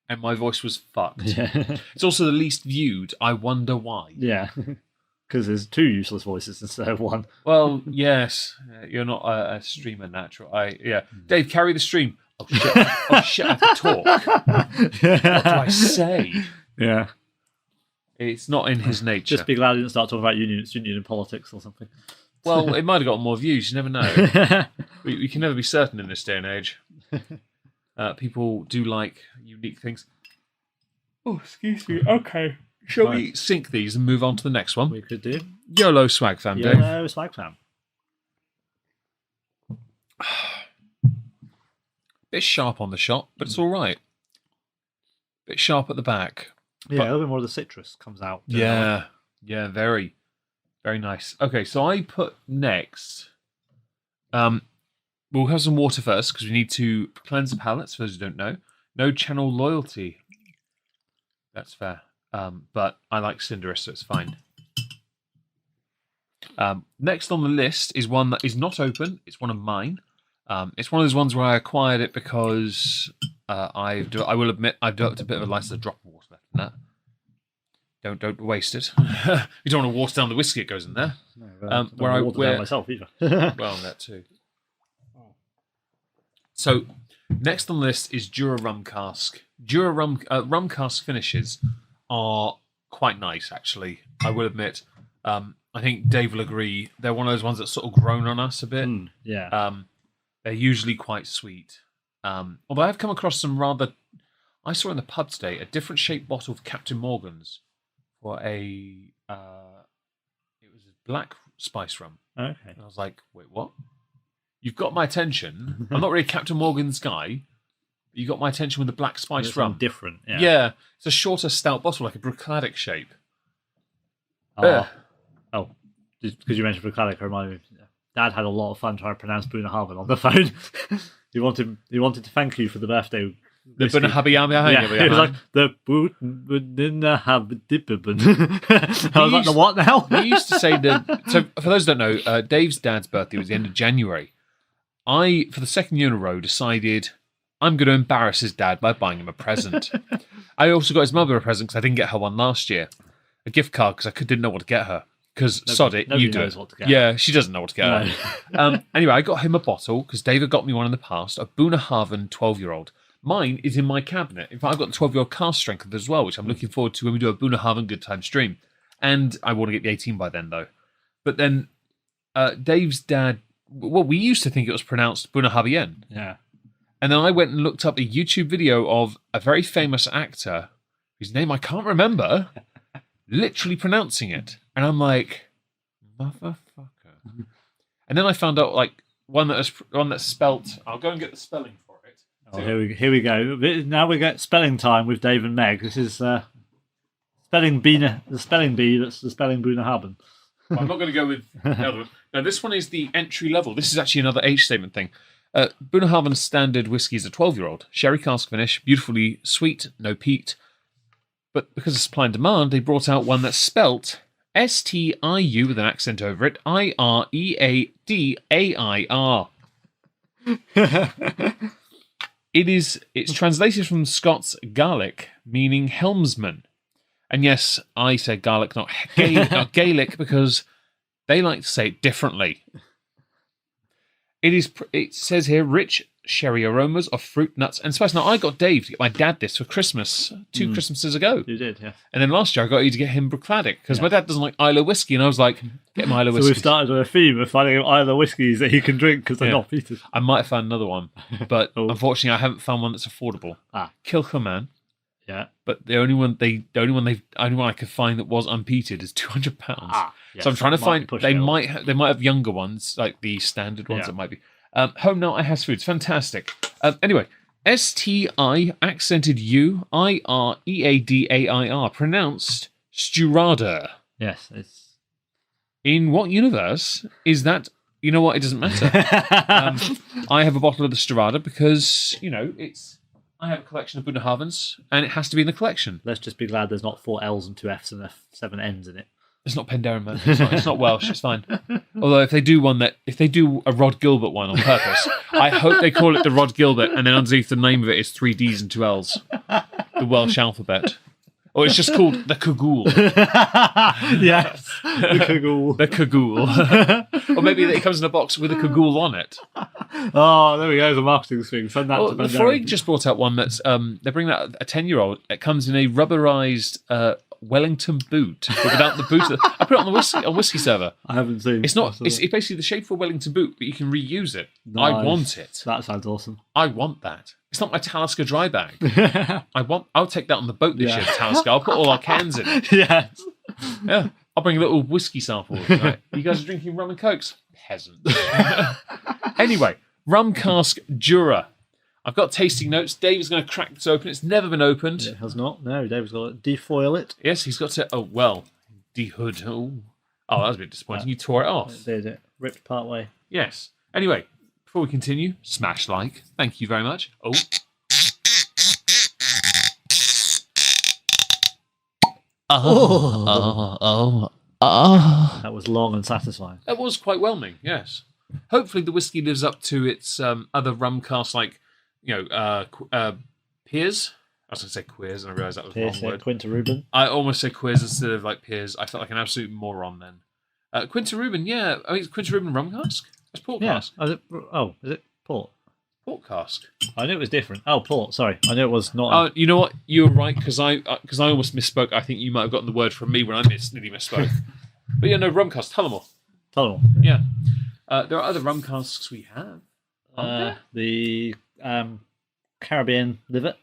and my voice was fucked. Yeah. It's also the least viewed. I wonder why. Yeah. Because there's 2 useless voices instead of 1. Well, yes. You're not a streamer natural. Dave, carry the stream. Oh shit, I have to talk. What do I say? Yeah. It's not in his nature. Just be glad I didn't start talking about union politics or something. Well, it might have got more views. You never know. we can never be certain in this day and age. People do like unique things. Oh, excuse me. Okay. Shall we sync these and move on to the next one? We could do. YOLO Swag Fam, Dave. YOLO Swag Fam. Bit sharp on the shot, but it's all right. Bit sharp at the back. Yeah, a little bit more of the citrus comes out. Yeah, very, very nice. Okay, so I put next. We'll have some water first because we need to cleanse the palates. For those who don't know, no channel loyalty. That's fair. but I like Cinderis, so it's fine. Next on the list is one that is not open. It's one of mine. It's one of those ones where I acquired it because I will admit I've developed a bit of a license of drop of water left in that. Don't waste it. You don't want to water down the whiskey that goes in there. No, where I water down myself either. Well, that too. So next on the list is Jura rum cask. Jura rum cask finishes are quite nice, actually. I will admit. I think Dave will agree. They're one of those ones that sort of grown on us a bit. Yeah. They're usually quite sweet. Although I've come across some rather... I saw in the pub today a different shaped bottle of Captain Morgan's for a... it was a black spice rum. Okay. And I was like, wait, what? You've got my attention. I'm not really a Captain Morgan's guy. But you got my attention with the black spice rum. Different, yeah. Yeah. It's a shorter, stout bottle, like a Bruichladdich shape. Oh, just because you mentioned Bruichladdich, reminded me. Dad had a lot of fun trying to pronounce Bunnahabhain on the phone. he wanted to thank you for the birthday. The Bunnahabhain. Yeah, it was like the Bunnahabhain. I was like, the what now? We used to say that. So, for those who don't know, Dave's dad's birthday was the end of January. I, for the second year in a row, decided I'm going to embarrass his dad by buying him a present. I also got his mother a present because I didn't get her one last year. A gift card because I didn't know what to get her. Because, sod it, you do it. What to get. Yeah, she doesn't know what to get her. Anyway, I got him a bottle, because David got me one in the past, a Bunnahabhain 12-year-old. Mine is in my cabinet. In fact, I've got the 12-year-old cask strength as well, which I'm looking forward to when we do a Bunnahabhain Good Time stream. And I want to get the 18 by then, though. But then, Dave's dad... Well, we used to think it was pronounced Bunnahabhain. Yeah. And then I went and looked up a YouTube video of a very famous actor, whose name I can't remember, literally pronouncing it. And I'm like, motherfucker. And then I found out, like, one that's spelt... I'll go and get the spelling for it. Oh, here we go. Now we get spelling time with Dave and Meg. This is spelling bee, the spelling bee that's the spelling Bunnahabhain. Well, I'm not going to go with the other one. Now, this one is the entry level. This is actually another age statement thing. Bunnahabhain standard whiskey is a 12-year-old. Sherry cask finish, beautifully sweet, no peat. But because of supply and demand, they brought out one that's spelt STIU with an accent over it, IREADAIR. It's translated from Scots Gaelic, meaning helmsman. And yes, I said Gaelic, not Gaelic, because they like to say it differently. It says here, rich sherry aromas of fruit, nuts, and spice. Now, I got Dave to get my dad this for Christmas 2 Christmases ago. You did, yeah. And then last year I got you to get him Bruichladdich, because my dad doesn't like Isla whiskey, and I was like, get him Isla whiskey. So we've started with a theme of finding him Isla whiskies that he can drink because they're not peated. I might have found another one, but unfortunately I haven't found one that's affordable. Kilchoman. Yeah. But the only one I could find that was unpeated is £200. Yes, so I'm trying to find. They might have younger ones, like the standard ones. Yeah. It might be. Home Now I Has Foods, fantastic. Anyway, STI accented U IREADAIR, pronounced Sturada. Yes, it's. In what universe is that? You know what? It doesn't matter. I have a bottle of the Sturada because it's. I have a collection of Bunnahabhains, and it has to be in the collection. Let's just be glad there's not 4 L's and 2 F's and 7 N's in it. It's not Penderyn, it's not Welsh. It's fine. Although if they do a Rod Gilbert one on purpose, I hope they call it the Rod Gilbert, and then underneath the name of it is 3 D's and 2 L's, the Welsh alphabet. Or it's just called the Cagoule. Yes, the Cagoule. The Cagoule. Or maybe it comes in a box with a Cagoule on it. Oh, there we go, the marketing thing. Send that to Penderyn. Freud just brought out one that's, they bring out a 10-year-old. It comes in a rubberized Wellington boot, but without the boot. I put it on whiskey server. I haven't seen. It's not. It's basically the shape of a Wellington boot, but you can reuse it. Nice. I want it. That sounds awesome. I want that. It's not my Talisker dry bag. I'll take that on the boat this year, Talisker. I'll put all our cans in it. Yes. Yeah. I'll bring a little whiskey sample. Right. You guys are drinking rum and cokes? Peasants. Anyway, rum cask Jura. I've got tasting notes. Dave is going to crack this open. It's never been opened. It has not. No, Dave's got to defoil it. Yes, he's got to. Oh, well. De-hood. Oh, that was a bit disappointing. You tore it off. It did. It ripped part way. Yes. Anyway, before we continue, smash like. Thank you very much. Oh. That was long and satisfying. That was quite whelming, yes. Hopefully the whiskey lives up to its other rum casks, like, Piers. I was going to say queers, and I realised that was the wrong word. Quinta Ruben. I almost said queers instead of like Piers. I felt like an absolute moron then. Quinta Ruben, yeah. I mean, it's Quinta Ruben rum cask? It's port cask. Is it port? Port cask. I knew it was different. Oh, port. Sorry, I knew it was not. You know what? You were right, because I almost misspoke. I think you might have gotten the word from me when I nearly misspoke. But yeah, no, rum cask. Tullamore. Yeah. There are other rum casks we have. The Caribbean liver.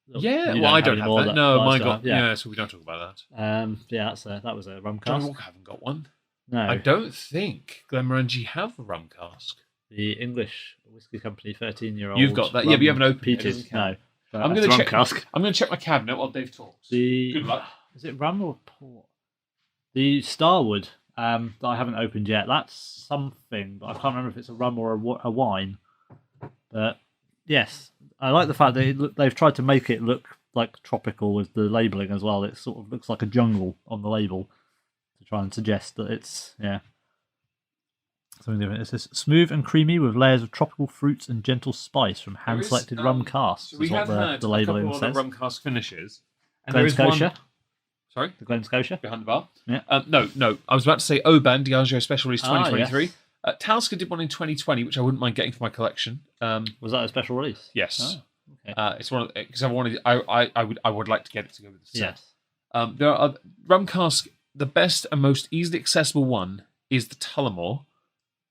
Yeah, You well, I don't anymore, have that. No, mine lifestyle. got. Yeah, so we don't talk about that. Yeah, that was a rum John cask. Walker haven't got one. No, I don't think Glenmorangie have a rum cask. the English whiskey company 13-year-old. You've got that, yeah, but you haven't opened it. It peated. doesn't count. No, I'm that's going rum to check. cask. I'm going to check my cabinet while Dave talks. Good luck. Is it rum or port? The Starwood that I haven't opened yet. That's something, but I can't remember if it's a rum or a wine. But yes, I like the fact that they've tried to make it look like tropical with the labelling as well. It sort of looks like a jungle on the label to try and suggest that it's something different. It says smooth and creamy with layers of tropical fruits and gentle spice from hand-selected rum casks. So we is what have had the a labelling couple of says. rum cask finishes. And Glen there is Scotia. one. Sorry, The Glen Scotia. behind the bar. Yeah. No. I was about to say Oban Diageo Special Release Ah, 2023. yes. Talisker did one in 2020, which I wouldn't mind getting for my collection. Was that a special release? Yes. Oh, okay. It's one of because I would like to get it to go with the set. Yes. There are rum cask. The best and most easily accessible one is the Tullamore,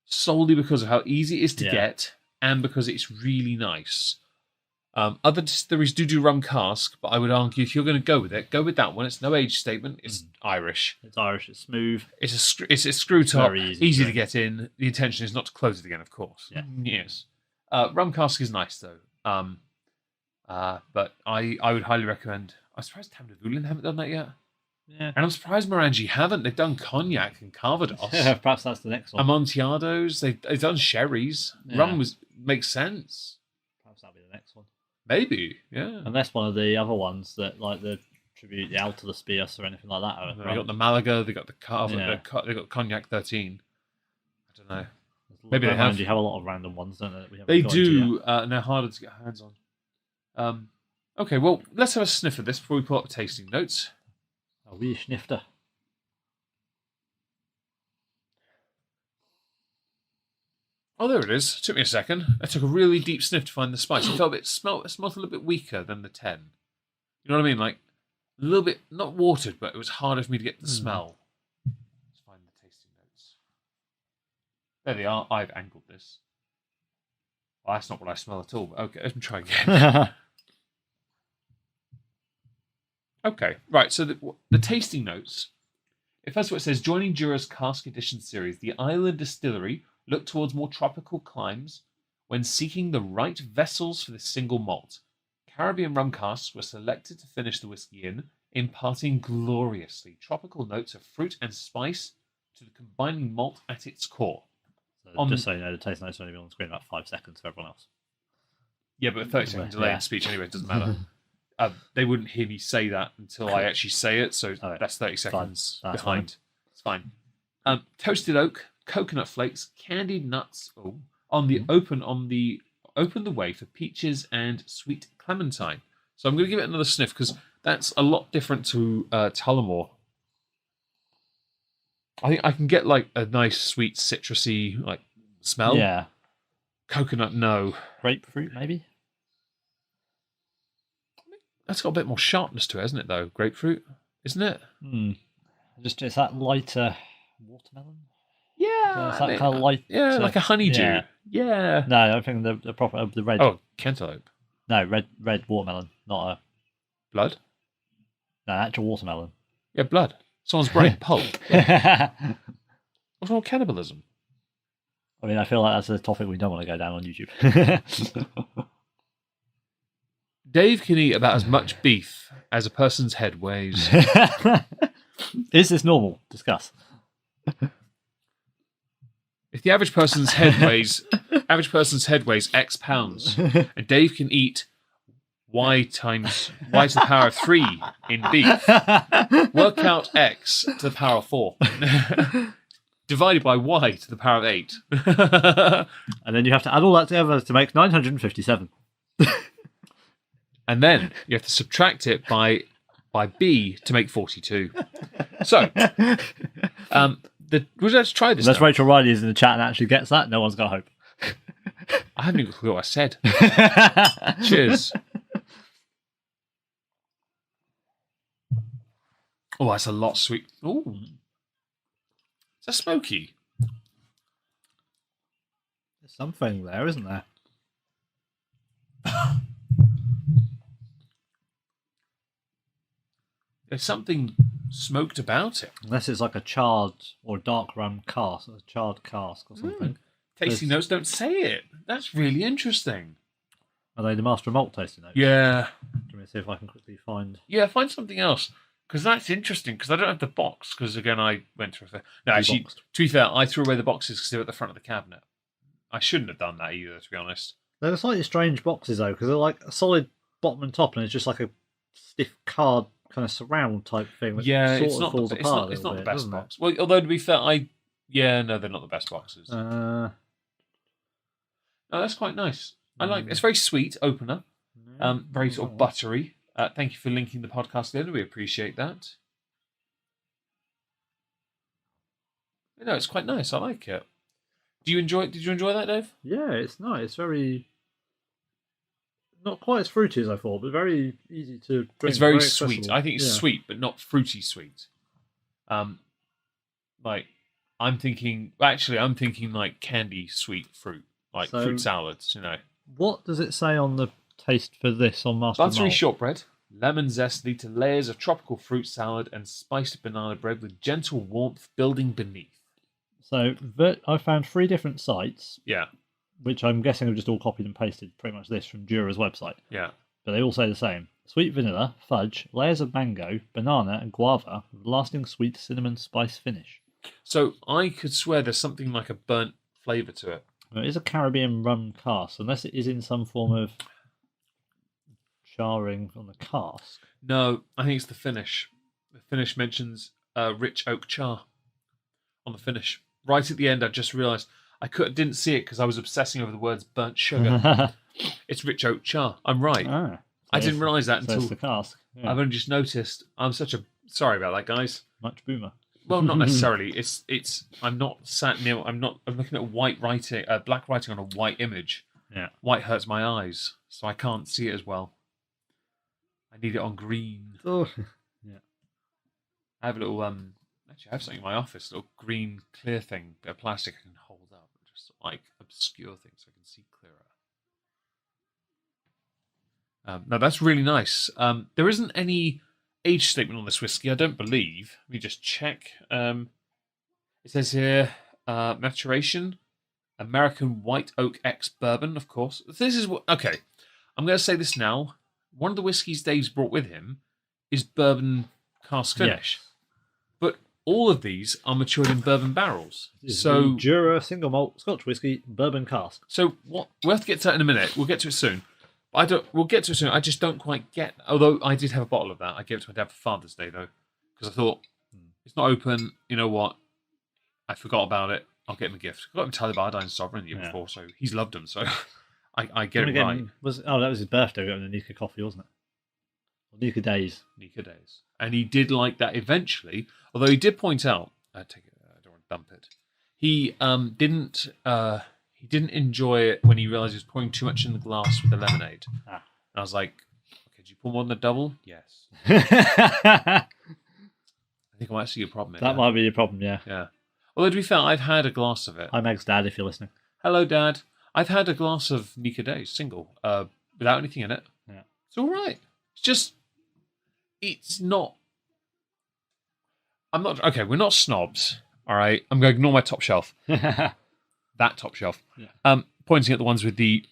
solely because of how easy it is to get and because it's really nice. Other distilleries do rum cask, but I would argue if you're going to go with it, go with that one. It's no age statement. It's Irish. It's Irish. It's smooth. It's a screw top. Very Easy to to get in. The intention is not to close it again, of course. Yeah. Yes. Rum cask is nice though. But I would highly recommend. I'm surprised Tam de Voulin haven't done that yet. Yeah. And I'm surprised Morangi haven't. They've done cognac and Calvados. Perhaps that's the next one. Amontillado. They've done sherries. Yeah. Rum makes sense. Perhaps that'll be the next one. Maybe, yeah. Unless one of the other ones that like the tribute the Alta de Spios or anything like that. They got the Malaga. They got the Carver. Yeah. They got Cognac 13. I don't know. Maybe they have. You have a lot of random ones, don't they? That we haven't They got into do, yet. and they're harder to get hands on. Okay, well, let's have a sniff of this before we pull up the tasting notes. A wee snifter. Oh, there it is. It took me a second. I took a really deep sniff to find the spice. It smelled a little bit weaker than the 10. You know what I mean? Like, a little bit, not watered, but it was harder for me to get the smell. Let's find the tasting notes. There they are. I've angled this. Well, that's not what I smell at all. But okay, let me try again. Okay, right. So the tasting notes. First of all, it says, joining Jura's Cask Edition series, the Island Distillery looked towards more tropical climes when seeking the right vessels for this single malt. Caribbean rum casks were selected to finish the whiskey in, imparting gloriously tropical notes of fruit and spice to the combining malt at its core. So just so you know, the taste notes are only on the screen about 5 seconds for everyone else. Yeah, but a 30-second delay in speech anyway, it doesn't matter. They wouldn't hear me say that until I actually say it, so that's 30 seconds behind. It's fine. Toasted oak, coconut flakes, candied nuts on the open the way for peaches and sweet clementine. So I'm going to give it another sniff because that's a lot different to Tullamore. I think I can get like a nice sweet citrusy like smell. Yeah. Coconut, no. Grapefruit, maybe? That's got a bit more sharpness to it, hasn't it, though? Grapefruit, isn't it? Just it's that lighter watermelon? Yeah. It's that kind of light. Yeah, like a honeydew. Yeah. No, I don't think the proper the red. Oh, cantaloupe. No, red watermelon, not a Blood? no actual watermelon. Yeah, blood. Someone's brain pulp. I What's wrong with cannibalism? mean, I feel like that's a topic we don't want to go down on YouTube. Dave can eat about as much beef as a person's head weighs. Is this normal? Discuss. If the average person's head weighs X pounds, and Dave can eat y to the power of 3 in beef. Work out x to the power of 4. Divided by y to the power of 8. And then you have to add all that together to make 957. And then you have to subtract it by b to make 42. So, let's try this. Unless now. Rachel Riley is in the chat and actually gets that, no one's got hope. I haven't even clue what I said. Cheers. Oh, that's a lot sweet. Oh, is that smoky? There's something there, isn't there? There's something smoked about it. Unless it's like a charred or dark rum cask, a charred cask or something. Tasting notes don't say it. That's really interesting. Are they the Master of Malt tasting notes? Yeah. Let me see if I can quickly find. Yeah, find something else. Because that's interesting, because I don't have the box, because again, I went through a... No, actually, Boxed. to be fair, I threw away the boxes because they were at the front of the cabinet. I shouldn't have done that either, to be honest. They're slightly strange boxes though, because they're like a solid bottom and top, and it's just like a stiff card kind of surround type thing. That Yeah, sort it's of not, falls the, it's apart not, it's a not little the bit, best doesn't it? box. Well, although to be fair, yeah, no, they're not the best boxes. No, that's quite nice. I like it's very sweet opener. Very sort of buttery. Thank you for linking the podcast in. We appreciate that. No, it's quite nice. I like it. Did you enjoy that, Dave? Yeah, it's nice. It's very not quite as fruity as I thought, but very easy to drink. It's very accessible. sweet. I think it's sweet, but not fruity sweet. Like I'm thinking like candy sweet fruit, like fruit salads. What does it say on the taste for this on Master Buttery Malt? shortbread, lemon zest lead to layers of tropical fruit salad and spiced banana bread with gentle warmth building beneath. So I found 3 different sites, Yeah, which I'm guessing have just all copied and pasted pretty much this from Jura's website. yeah. But they all say the same. Sweet vanilla, fudge, layers of mango, banana and guava with lasting sweet cinnamon spice finish. So I could swear there's something like a burnt flavour to it. Well, it is a Caribbean rum cask, unless it is in some form of charring on the cask. No, I think it's the finish. The finish mentions rich oak char on the finish. Right at the end, I just realised didn't see it because I was obsessing over the words burnt sugar. It's rich oak char. I'm right. Ah, I didn't realise that so until it's the cask. Yeah. I've only just noticed. Sorry about that, guys. Much boomer. Well, not necessarily. It's. I'm not sat near. I'm looking at white writing, black writing on a white image. Yeah. White hurts my eyes, so I can't see it as well. I need it on green. Oh, yeah. I have a little Actually, I have something in my office, a little green clear thing, bit of plastic I can hold up, just like obscure things so I can see clearer. No, that's really nice. There isn't any age statement on this whiskey, I don't believe. Let me just check. It says here, maturation, American White Oak X Bourbon, of course. This is okay. I'm going to say this now. One of the whiskies Dave's brought with him is bourbon cask finish, but all of these are matured in bourbon barrels. So the Jura single malt Scotch whiskey bourbon cask. So what we'll have to get to that in a minute. We'll get to it soon. We'll get to it soon. I just don't quite get. Although I did have a bottle of that, I gave it to my dad for Father's Day though, because I thought it's not open. You know what? I forgot about it. I'll get him a gift. I got him Tyler Bardine's Sovereign the year before, so he's loved them. So I get it right. That was his birthday. We got him the Nika coffee, wasn't it? Or Nika Days. Nika Days, and he did like that eventually. Although he did point out, I don't want to dump it. He didn't enjoy it when he realised he was pouring too much in the glass with the lemonade. And I was like, okay, did you pour more than a double? Yes. I think I might see your problem. That might be your problem, yeah. Yeah. Although to be fair, I've had a glass of it. Hi, Meg's dad, if you're listening. Hello, Dad. I've had a glass of Nika Days single, without anything in it. Yeah. It's all right. It's not. I'm not okay. We're not snobs. All right. I'm going to ignore my top shelf. That top shelf. Yeah. Pointing at the ones with the.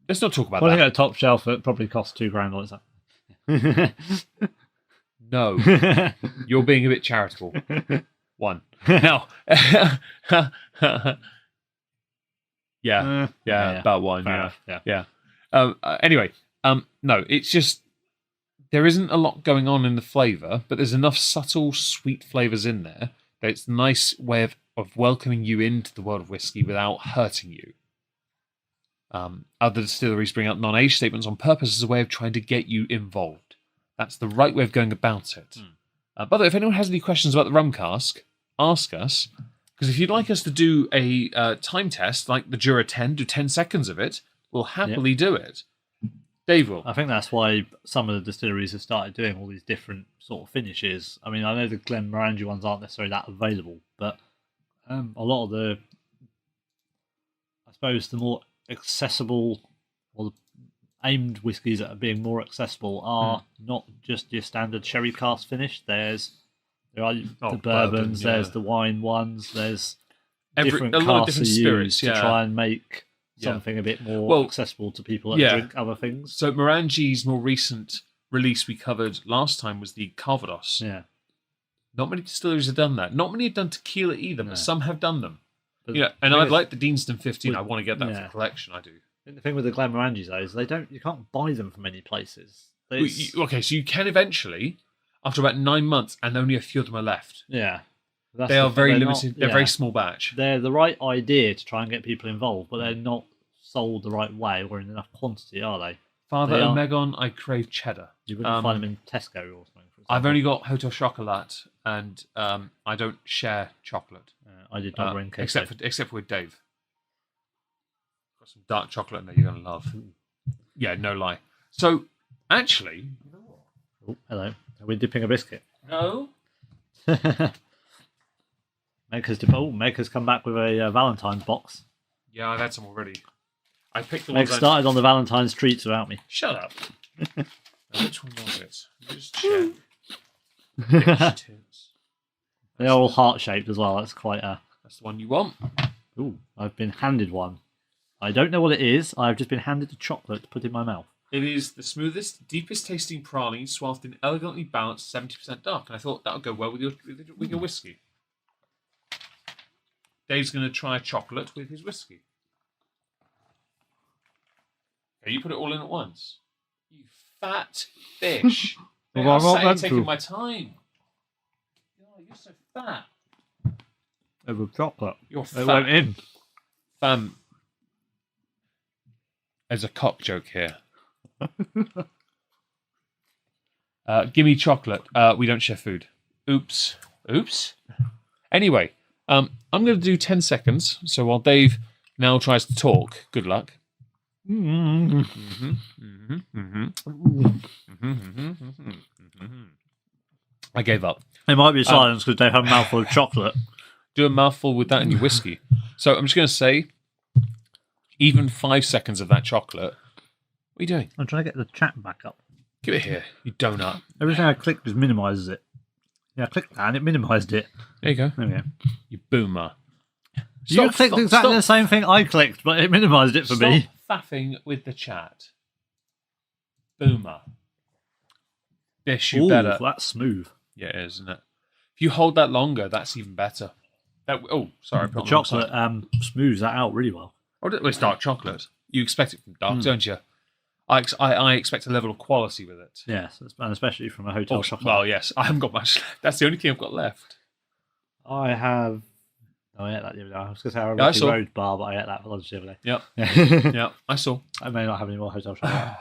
Let's not talk about Pointing that. at a top shelf, it probably costs $2,000. What is that? No, you're being a bit charitable. One. Now. Yeah, about one. Fair Yeah. Anyway, No, it's just there isn't a lot going on in the flavour, but there's enough subtle sweet flavours in there that it's a nice way of welcoming you into the world of whiskey without hurting you. Other distilleries bring out non-age statements on purpose as a way of trying to get you involved. That's the right way of going about it. By the way, if anyone has any questions about the rum cask, ask us. Because if you'd like us to do a time test, like the Jura 10, do 10 seconds of it, we'll happily do it. Dave will. I think that's why some of the distilleries have started doing all these different sort of finishes. I mean, I know the Glenmorangie ones aren't necessarily that available, but a lot of the, I suppose, the more accessible or the aimed whiskies that are being more accessible are not just your standard sherry cask finish. There are the bourbons, there's the wine ones, there's different casks are used to try and make something a bit more accessible to people that drink other things. So Morangie's more recent release we covered last time was the Calvados. Yeah. Not many distilleries have done that. Not many have done tequila either, but some have done them. But and I'd like the Deanston 15. I want to get that for collection. I do. The thing with the Glenmorangies though is you can't buy them from many places. Okay, so you can eventually, after about 9 months, and only a few of them are left. Yeah. They are very limited. They're very small batch. They're the right idea to try and get people involved, but they're not sold the right way or in enough quantity, are they? Father Omegon, I crave cheddar. You wouldn't find them in Tesco or something. For example. I've only got Hotel Chocolat, and I don't share chocolate. I did not bring except for with Dave. Got some dark chocolate in there you're going to love. Yeah, no lie. So, actually... Oh, hello. Are we dipping a biscuit? No. Maker's come back with a Valentine's box. Yeah, I've had some already. I picked the ones. Meg started on the Valentine's treats without me. Shut up. Which one was it? Just check. They're all heart-shaped as well. That's quite a... That's the one you want. Ooh, I've been handed one. I don't know what it is. I've just been handed a chocolate to put in my mouth. It is the smoothest, deepest tasting praline swathed in elegantly balanced 70% dark. And I thought that would go well with your whiskey. Dave's going to try chocolate with his whiskey. Okay, you put it all in at once. You fat fish. I'm taking my time. Oh, you're so fat. It was chocolate. You're fat. It went in. There's a cock joke here. Gimme chocolate. We don't share food. Oops. Anyway, I'm going to do 10 seconds. So while Dave now tries to talk, good luck. I gave up. It might be silence because Dave had a mouthful of chocolate. Do a mouthful with that in your whiskey. So I'm just going to say, even 5 seconds of that chocolate. What are you doing? I'm trying to get the chat back up. Give it here, you donut. Everything I click just minimises it. Yeah, I clicked that and it minimised it. There you go. There we go. You boomer. You clicked exactly the same thing I clicked, but it minimised it for me. Stop faffing with the chat. Boomer. Bish, you better. That's smooth. Yeah, it is, isn't it? If you hold that longer, that's even better. Sorry. The chocolate smooths that out really well. It's dark chocolate. You expect it from dark, don't you? I expect a level of quality with it. Yes, and especially from a hotel chocolate. Well, yes, I haven't got much left. That's the only thing I've got left. I have... I ate that the other day. I was going to say I had a road bar, but I ate that for lunch the other day. Yep. Yeah, I saw. I may not have any more hotel chocolate.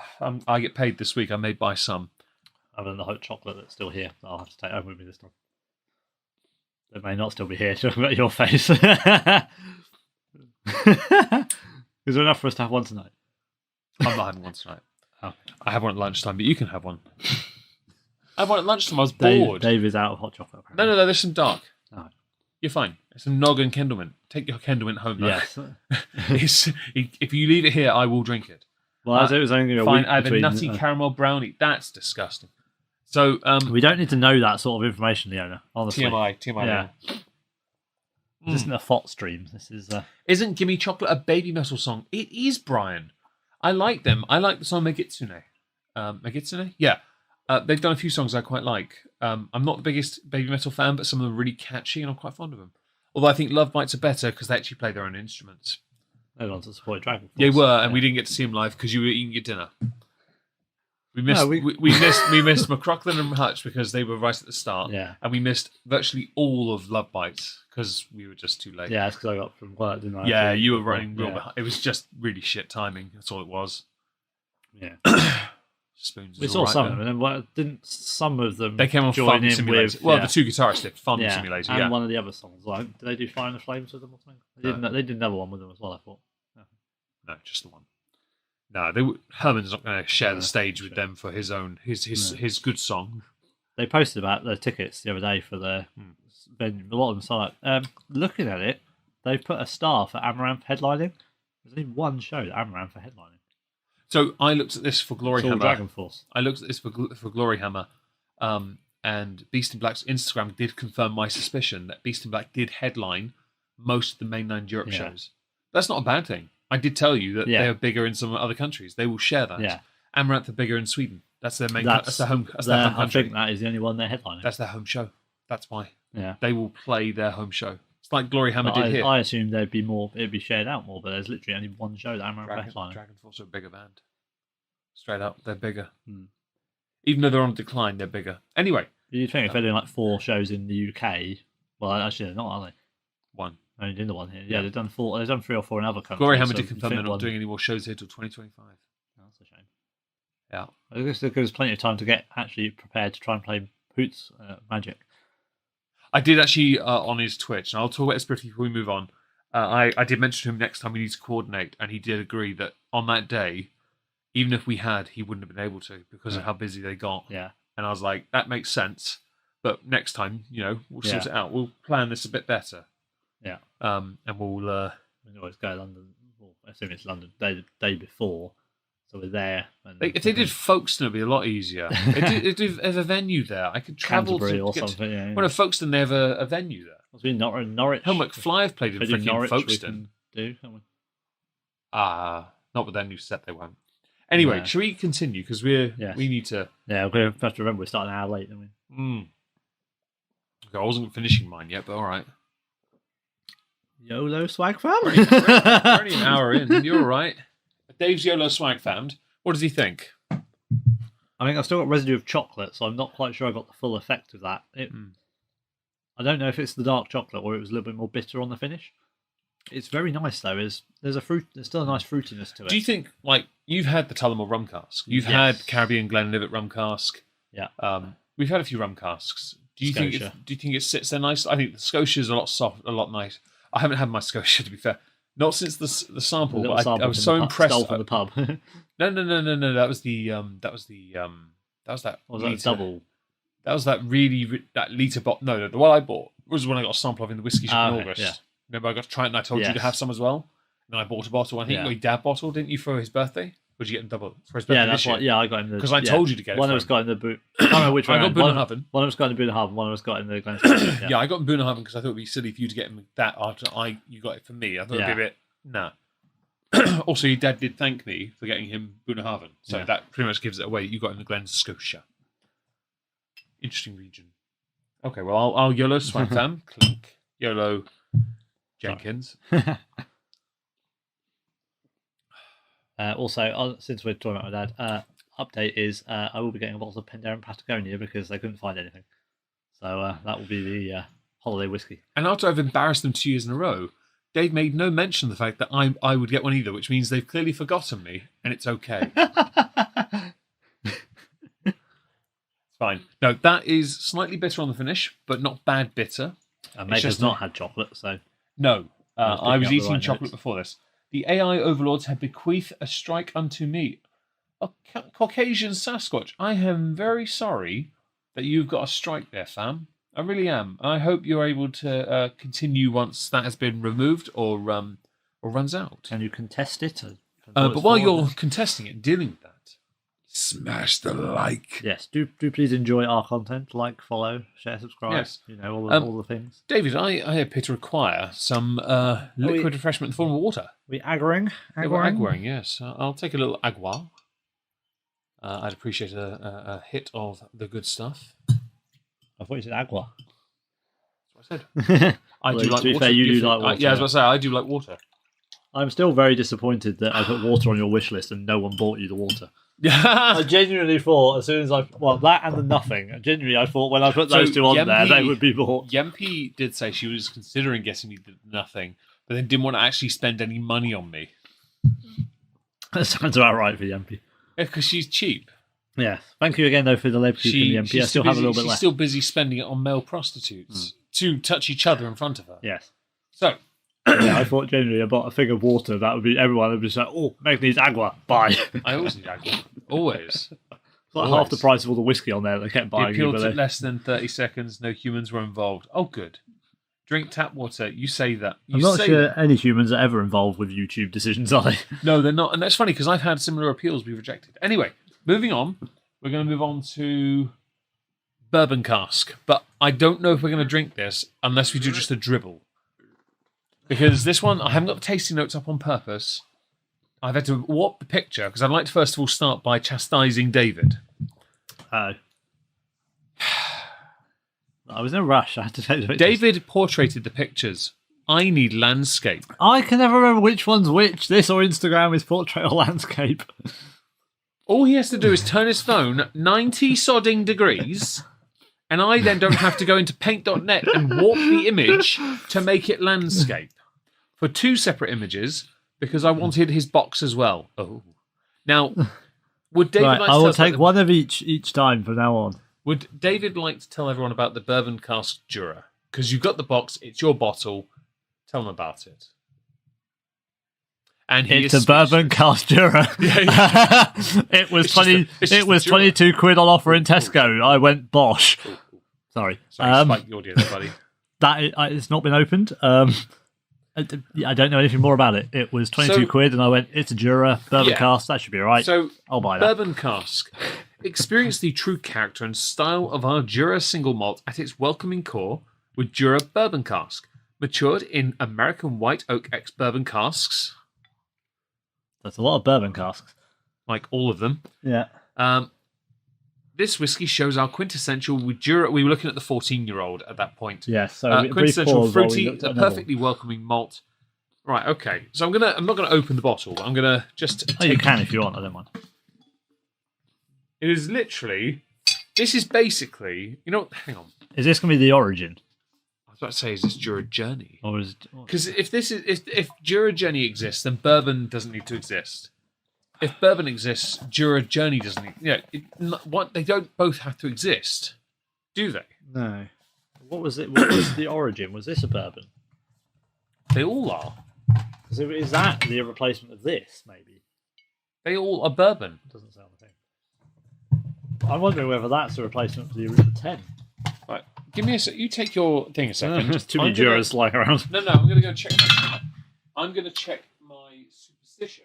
I get paid this week. I may buy some. Other than the hot chocolate that's still here, I'll have to take home with me this time. It may not still be here, talking about your face. Is there enough for us to have one tonight? I'm not having one tonight. Oh. I have one at lunchtime, but you can have one. I have one at lunchtime. I was bored. Dave is out of hot chocolate. Apparently. No, there's some dark. Oh. You're fine. It's a Noggin Kindlement. Take your Kindlement home. Though. Yes. If you leave it here, I will drink it. Well, as it was only a week I have a nutty caramel brownie. That's disgusting. So we don't need to know that sort of information, Leona. Honestly, TMI. Yeah. This isn't a FOT stream. This is. Isn't "Gimme Chocolate" a baby metal song? It is, Brian. I like them. I like the song Megitsune. Megitsune? Yeah. They've done a few songs I quite like. I'm not the biggest baby metal fan, but some of them are really catchy, and I'm quite fond of them. Although I think Love Bites are better because they actually play their own instruments. They want to support Dragon Force. They were, and we didn't get to see them live because you were eating your dinner. We missed No, we missed McCrocklin and Hutch because they were right at the start. Yeah. And we missed virtually all of Love Bites because we were just too late. Yeah, it's because I got from work, didn't I? Yeah, you were running real Yeah. behind. It was just really shit timing. That's all it was. Yeah. Spoons. We is saw all right, some though. of them, and then didn't some of them They came on join Fun in Simulator. with... Well, yeah. the two guitarists did Fun Yeah, Simulator, and yeah. one of the other songs. Like, did they do Fire in the Flames with them or something? They did another one with them as well, I thought. No, just the one. No, Herman's not going to share the No, stage with sure. them for his own his good song. They posted about their tickets the other day for the venue. A lot of them saw it. Looking at it, they put a star for Amaranth headlining. There's only one show that Amaranth are headlining. So I looked at this for Glory It's all Hammer. Dragon Force. I looked at this for Glory Hammer, and Beast in Black's Instagram did confirm my suspicion that Beast in Black did headline most of the mainland Europe Yeah. shows. That's not a bad thing. I did tell you that Yeah. they are bigger in some other countries. They will share that. Yeah. Amaranth are bigger in Sweden. That's their main. That's their home. That's their home I country. think that is the only one they're headlining. That's their home show. That's why Yeah. they will play their home show. It's like Glory Hammer But did here. I assumed there'd be more. It'd be shared out more, but there's literally only one show that Amaranth are headlining. Dragon Force are a bigger band. Straight up, they're bigger. Hmm. Even though they're on decline, they're bigger. Anyway, You'd think if they're doing like 4 shows in the UK, well, actually they're not, are they? one. Only doing the one here. Yeah, they've done 4. They've done 3 or 4 in other countries. Glory Hammer so did you'd confirm think they're not one- doing any more shows here till 2025. Oh, that's a shame. Yeah. I guess there's plenty of time to get actually prepared to try and play Hoots Magic. I did actually on his Twitch, and I'll talk about this briefly before we move on. I did mention to him next time we need to coordinate, and he did agree that on that day, even if we had, he wouldn't have been able to because of how busy they got. Yeah. And I was like, that makes sense. But next time, we'll sort Yeah. it out. We'll plan this a bit better. Yeah. And we'll. We always go to London. Well, I assume it's London the day before, so we're there. And If they did Folkestone, it'd be a lot easier. If they have a venue there, I could travel Canterbury to or get something. Yeah, Well, no, Folkestone, they have a venue there. Must be Norwich. Hell, McFly have played in If they do freaking Norwich, we Folkestone. can do, can't we? Not with their new set, they won't. Anyway, No. shall we continue? Because Yes. we need to. Yeah, we have to remember we're starting an hour late, don't we? Okay, I wasn't finishing mine yet, but all right. YOLO swag fam. We're only an hour in. You're all right. Dave's YOLO swag found. What does he think? I think I've still got residue of chocolate, so I'm not quite sure I got the full effect of that. I don't know if it's the dark chocolate or it was a little bit more bitter on the finish. It's very nice though. There's still a nice fruitiness to it. Do you think, like, you've had the Tullamore rum cask? You've Yes. had Caribbean Glenlivet rum cask. Yeah. We've had a few rum casks. Do you think Scotia. it sits there nice? I think the Scotia's a lot soft, a lot nice. I haven't had my Scotia, to be fair. Not since the sample, Little but I sample was from so the pub- impressed. stole from the pub. No. That was that. Or was that a liter- double? That was that that liter bottle. No, the one I bought was one I got a sample of in the whiskey shop in Okay, August. yeah. Remember, I got to try it and I told you to Yes. have some as well. And then I bought a bottle. I think Yeah. you got your dad bottle, didn't you, for his birthday? Or did you get a double for his birthday? Yeah, that's this year? what. Yeah, I got in the. Because I told you to get it One for of us him. got in the boot. I don't know which I one. got Boonhaven. One of us got in the Boonhaven. One of us got in the Glen. Yeah, I got Boonhaven because I thought it'd be silly for you to get him that after you got it for me. I thought it'd be a bit nah. Also, your dad did thank me for getting him Boonhaven, so Yeah. that pretty much gives it away. You got in the Glen Scotia. Interesting region. Okay, well, I'll YOLO Swag Fam. Clink. YOLO Jenkins. Also, since we're talking about my dad, update is I will be getting a bottle of Penderyn Patagonia because they couldn't find anything. So that will be the holiday whiskey. And after I've embarrassed them 2 years in a row, Dave made no mention of the fact that I would get one either, which means they've clearly forgotten me, and it's okay. It's fine. No, that is slightly bitter on the finish, but not bad bitter. Meg just has not had chocolate, so No, I was picking up the eating right chocolate notes. before this. The AI overlords have bequeathed a strike unto me. A Caucasian Sasquatch, I am very sorry that you've got a strike there, fam. I really am. I hope you're able to continue once that has been removed or runs out. can you contest it? But while you're contesting it and dealing with that, smash the like. yes, do please enjoy our content. Like, follow, share, subscribe. Yes. You know all the things. David, I appear to require some liquid refreshment in the form of water. We agwaring? Agwaring, yes. I'll take a little agua. I'd appreciate a hit of the good stuff. I thought you said agua. That's what I said. I Well, do to like be water. fair, you do like water, Yeah, I was yeah. about to say, I do like water. I'm still very disappointed that I put water on your wish list and no one bought you the water. Yeah. I genuinely thought as soon as that and the nothing. Genuinely, I thought when I put those two on there, they would be bought. Yempi did say she was considering getting me the nothing, but then didn't want to actually spend any money on me. That sounds about right for Yempi. Yeah, because she's cheap. Yeah. Thank you again, though, for the lead from Yempi. I still have a little bit left. She's still busy spending it on male prostitutes to touch each other in front of her. Yes. So. Yeah, I thought generally about a fig of water, that would be everyone would be like, oh, Meg needs agua, buy. I always need agua. Always. It's like half the price of all the whiskey on there they kept buying. The appeal took less than 30 seconds, no humans were involved. Oh, good. Drink tap water, you say that. I'm not sure any humans are ever involved with YouTube decisions, are they? No, they're not. And that's funny because I've had similar appeals be rejected. Anyway, moving on. We're going to move on to bourbon cask. But I don't know if we're going to drink this unless we do just a dribble. Because this one, I haven't got the tasting notes up on purpose. I've had to warp the picture because I'd like to first of all start by chastising David. Oh. I was in a rush. I had to take the pictures. David portraited the pictures. I need landscape. I can never remember which one's which. This or Instagram is portrait or landscape. All he has to do is turn his phone 90 sodding degrees, and I then don't have to go into paint.net and warp the image to make it landscape. For two separate images, because I wanted his box as well. Oh. Now, would David like to I tell will us take about one of each time from now on. Would David like to tell everyone about the bourbon cask Jura? Because you've got the box, it's your bottle. Tell them about it. And it's a bourbon cask Jura. It was 22 quid on offer in Tesco. I went bosh. Sorry, spike the audience, buddy. It's not been opened. I don't know anything more about it. It was 22 quid, and I went, it's a Jura bourbon cask. That should be all right. So I'll buy that. Bourbon cask. Experience the true character and style of our Jura single malt at its welcoming core with Jura bourbon cask, matured in American white oak ex-bourbon casks. That's a lot of bourbon casks. Like all of them. Yeah. This whiskey shows our quintessential with Jura. We were looking at the 14-year-old at that point. Yes. So quintessential fruity, a perfectly welcoming malt. Right. Okay. So I'm not gonna open the bottle. I'm gonna just. You can if you want. I don't mind. It is literally. This is basically. You know. Hang on. Is this gonna be the origin? I was about to say, is this Jura Journey? Or is it? Because if Jura Journey exists, then bourbon doesn't need to exist. If bourbon exists, Jura Journey doesn't. They don't both have to exist, do they? No. What was it? What was the origin? Was this a bourbon? They all are. Is that the replacement of this? Maybe. They all are bourbon. Doesn't sound the thing. I'm wondering whether that's a replacement for the original 10. Right. Give me a sec. You take your thing a second. Too many Juras lying around. No. I'm going to go check. I'm going to check my superstition.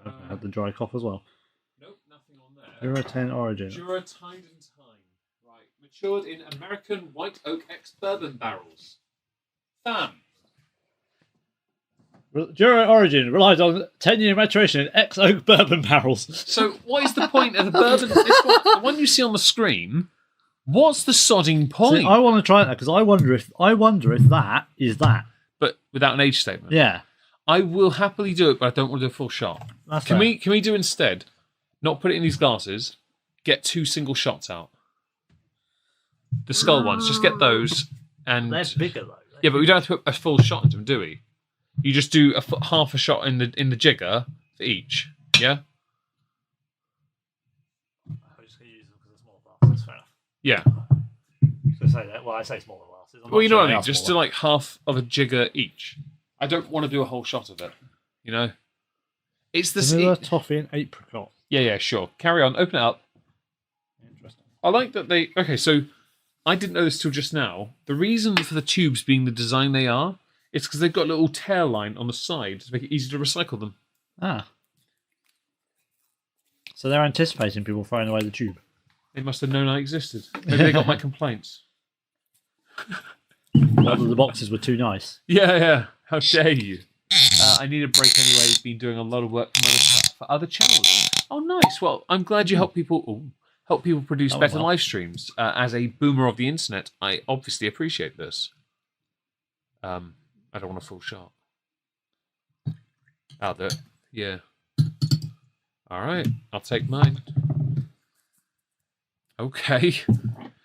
I had the dry cough as well. Nope, nothing on there. Jura 10 origin. Jura Tide and Time. Right. Matured in American white oak ex-bourbon barrels. Fam. Jura origin relies on 10-year maturation in ex-oak bourbon barrels. So what is the point of the bourbon? The one you see on the screen, what's the sodding point? See, I want to try that because I wonder if that is that. But without an age statement. Yeah. I will happily do it, but I don't want to do a full shot. Can we do instead, not put it in these glasses, get 2 single shots out? The skull ones, just get those. And they're bigger though. Yeah, but we don't have to put a full shot into them, do we? You just do half a shot in the jigger for each, yeah? I'm just going to use them because they're small glasses, fair enough. Yeah. So say that. Well, I say smaller glasses. Well, you know what I mean? Just do like half of a jigger each. I don't want to do a whole shot of it, you know? It's the vanilla, toffee, and apricot. Yeah, sure. Carry on. Open it up. Interesting. I like that they... Okay, so I didn't know this till just now. The reason for the tubes being the design they are, it's because they've got a little tail line on the side to make it easy to recycle them. Ah. So they're anticipating people throwing away the tube. They must have known I existed. Maybe they got my complaints. Although the boxes were too nice. Yeah. How dare you? I need a break anyway. Been doing a lot of work for other channels. Oh, nice. Well, I'm glad you help people produce better live streams. As a boomer of the internet, I obviously appreciate this. I don't want a full shot. I'll do it. Yeah. All right, I'll take mine. Okay.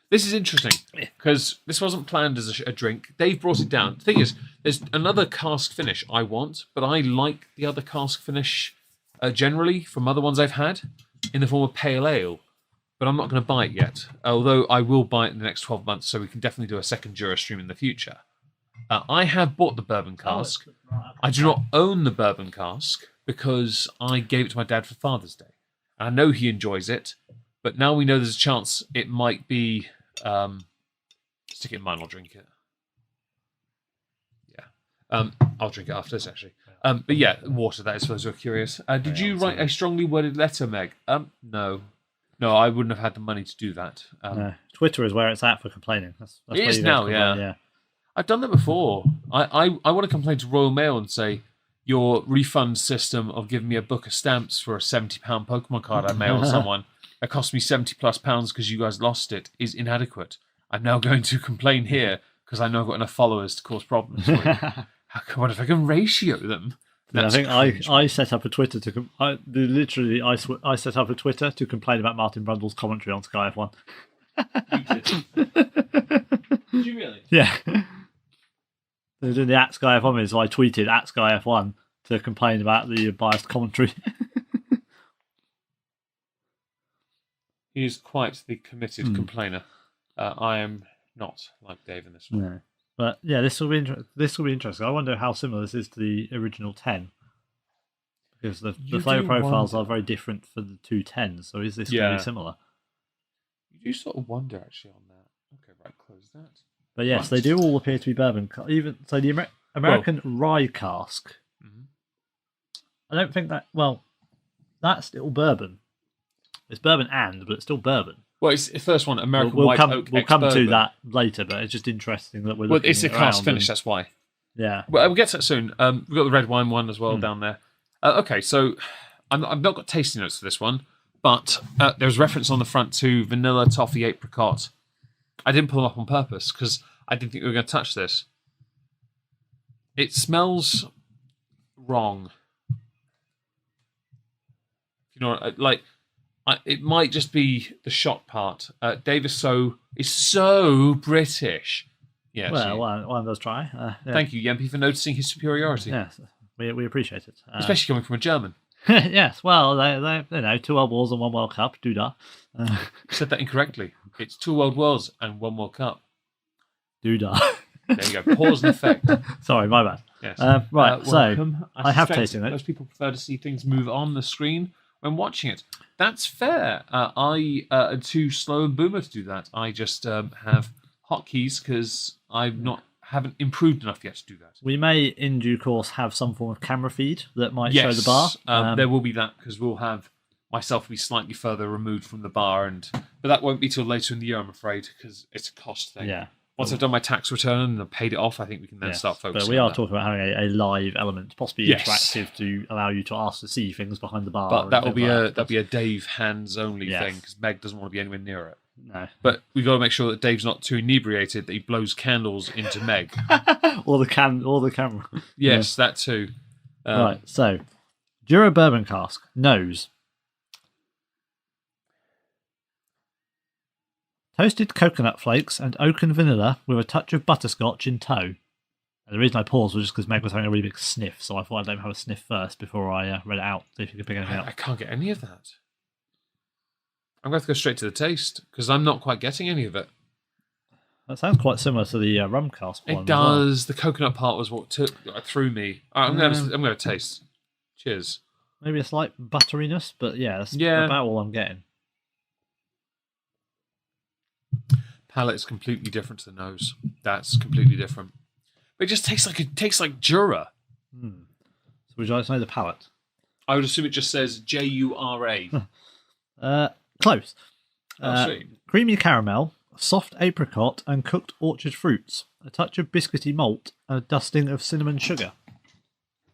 This is interesting because this wasn't planned as a drink. Dave brought it down. The thing is, there's another cask finish I want, but I like the other cask finish generally from other ones I've had in the form of pale ale. But I'm not going to buy it yet, although I will buy it in the next 12 months, so we can definitely do a second Jura stream in the future. I have bought the bourbon cask. I do not own the bourbon cask because I gave it to my dad for Father's Day. I know he enjoys it, but now we know there's a chance it might be... stick it in mine, I'll drink it. Yeah. I'll drink it after this, actually. But yeah, water, that is for those who are curious. Did you write a strongly worded letter, Meg? No. No, I wouldn't have had the money to do that. No. Twitter is where it's at for complaining. That's it is now, yeah. I've done that before. I want to complain to Royal Mail and say, your refund system of giving me a book of stamps for a £70 Pokemon card I mailed someone that cost me £70+ because you guys lost it is inadequate. I'm now going to complain here because I know I've got enough followers to cause problems for you. What if I can ratio them? Yeah, I think I set up a Twitter to I set up a Twitter to complain about Martin Brundle's commentary on Sky F1. Did you really? Yeah. They're doing the at Sky F1, so I tweeted at Sky F1 to complain about the biased commentary. He is quite the committed complainer. I am not like Dave in this one. No. But yeah, this will be interesting. I wonder how similar this is to the original 10. Because the flavour profiles are very different for the two 10s, so is this going to be similar? You do sort of wonder actually on that. Okay, right, close that. But yes, they do all appear to be bourbon. Even so, the American rye cask. Mm-hmm. I don't think that. Well, that's still bourbon. It's bourbon but it's still bourbon. Well, it's the first one, American White Oak. We'll come to that later, but it's just interesting that we're. Well, it's a cask finish. That's why. Yeah. Well, we'll get to that soon. We've got the red wine one as well down there. Okay, so I've not got tasting notes for this one, but there's reference on the front to vanilla, toffee, apricot. I didn't pull them up on purpose because I didn't think we were going to touch this. It smells wrong. You know, like it might just be the shot part. Dave is so British. Yeah. Well, one does try. Yeah. Thank you, Yempi, for noticing his superiority. Yes, we appreciate it, especially coming from a German. Yes, well, they 2 World Wars and 1 World Cup. Do that. You said that incorrectly. It's 2 World Wars and 1 World Cup. Do that. There you go. Pause and effect. Sorry, my bad. Yes. Right, welcome. So I have tasted it. Most people prefer to see things move on the screen when watching it. That's fair. I too slow and boomer to do that. I just have hotkeys because haven't improved enough yet to do that. We may, in due course, have some form of camera feed that might show the bar. There will be that because we'll have myself be slightly further removed from the bar, but that won't be till later in the year, I'm afraid, because it's a cost thing. Yeah. Once I've done my tax return and I've paid it off, I think we can then start focusing. But we are talking about having a live element, possibly interactive, to allow you to ask to see things behind the bar. But that'll be a Dave hands only thing because Meg doesn't want to be anywhere near it. No. But we've got to make sure that Dave's not too inebriated that he blows candles into Meg. or the camera. Yes, that too. Right, so Jura bourbon cask, nose. Toasted coconut flakes and oaken vanilla with a touch of butterscotch in tow. And the reason I paused was just because Meg was having a really big sniff, so I thought I'd let him have a sniff first before I read it out, see if you could pick anything up. I can't get any of that. I'm going to have to go straight to the taste because I'm not quite getting any of it. That sounds quite similar to the rum cask one. It does. Well. The coconut part was what threw me. Right, I'm going to taste. Cheers. Maybe a slight butteriness, but that's about all I'm getting. Palate is completely different to the nose. That's completely different. But it just tastes like Jura. So would you like to know the palate? I would assume it just says Jura. Close. Sweet. Creamy caramel, soft apricot, and cooked orchard fruits. A touch of biscuity malt, and a dusting of cinnamon sugar.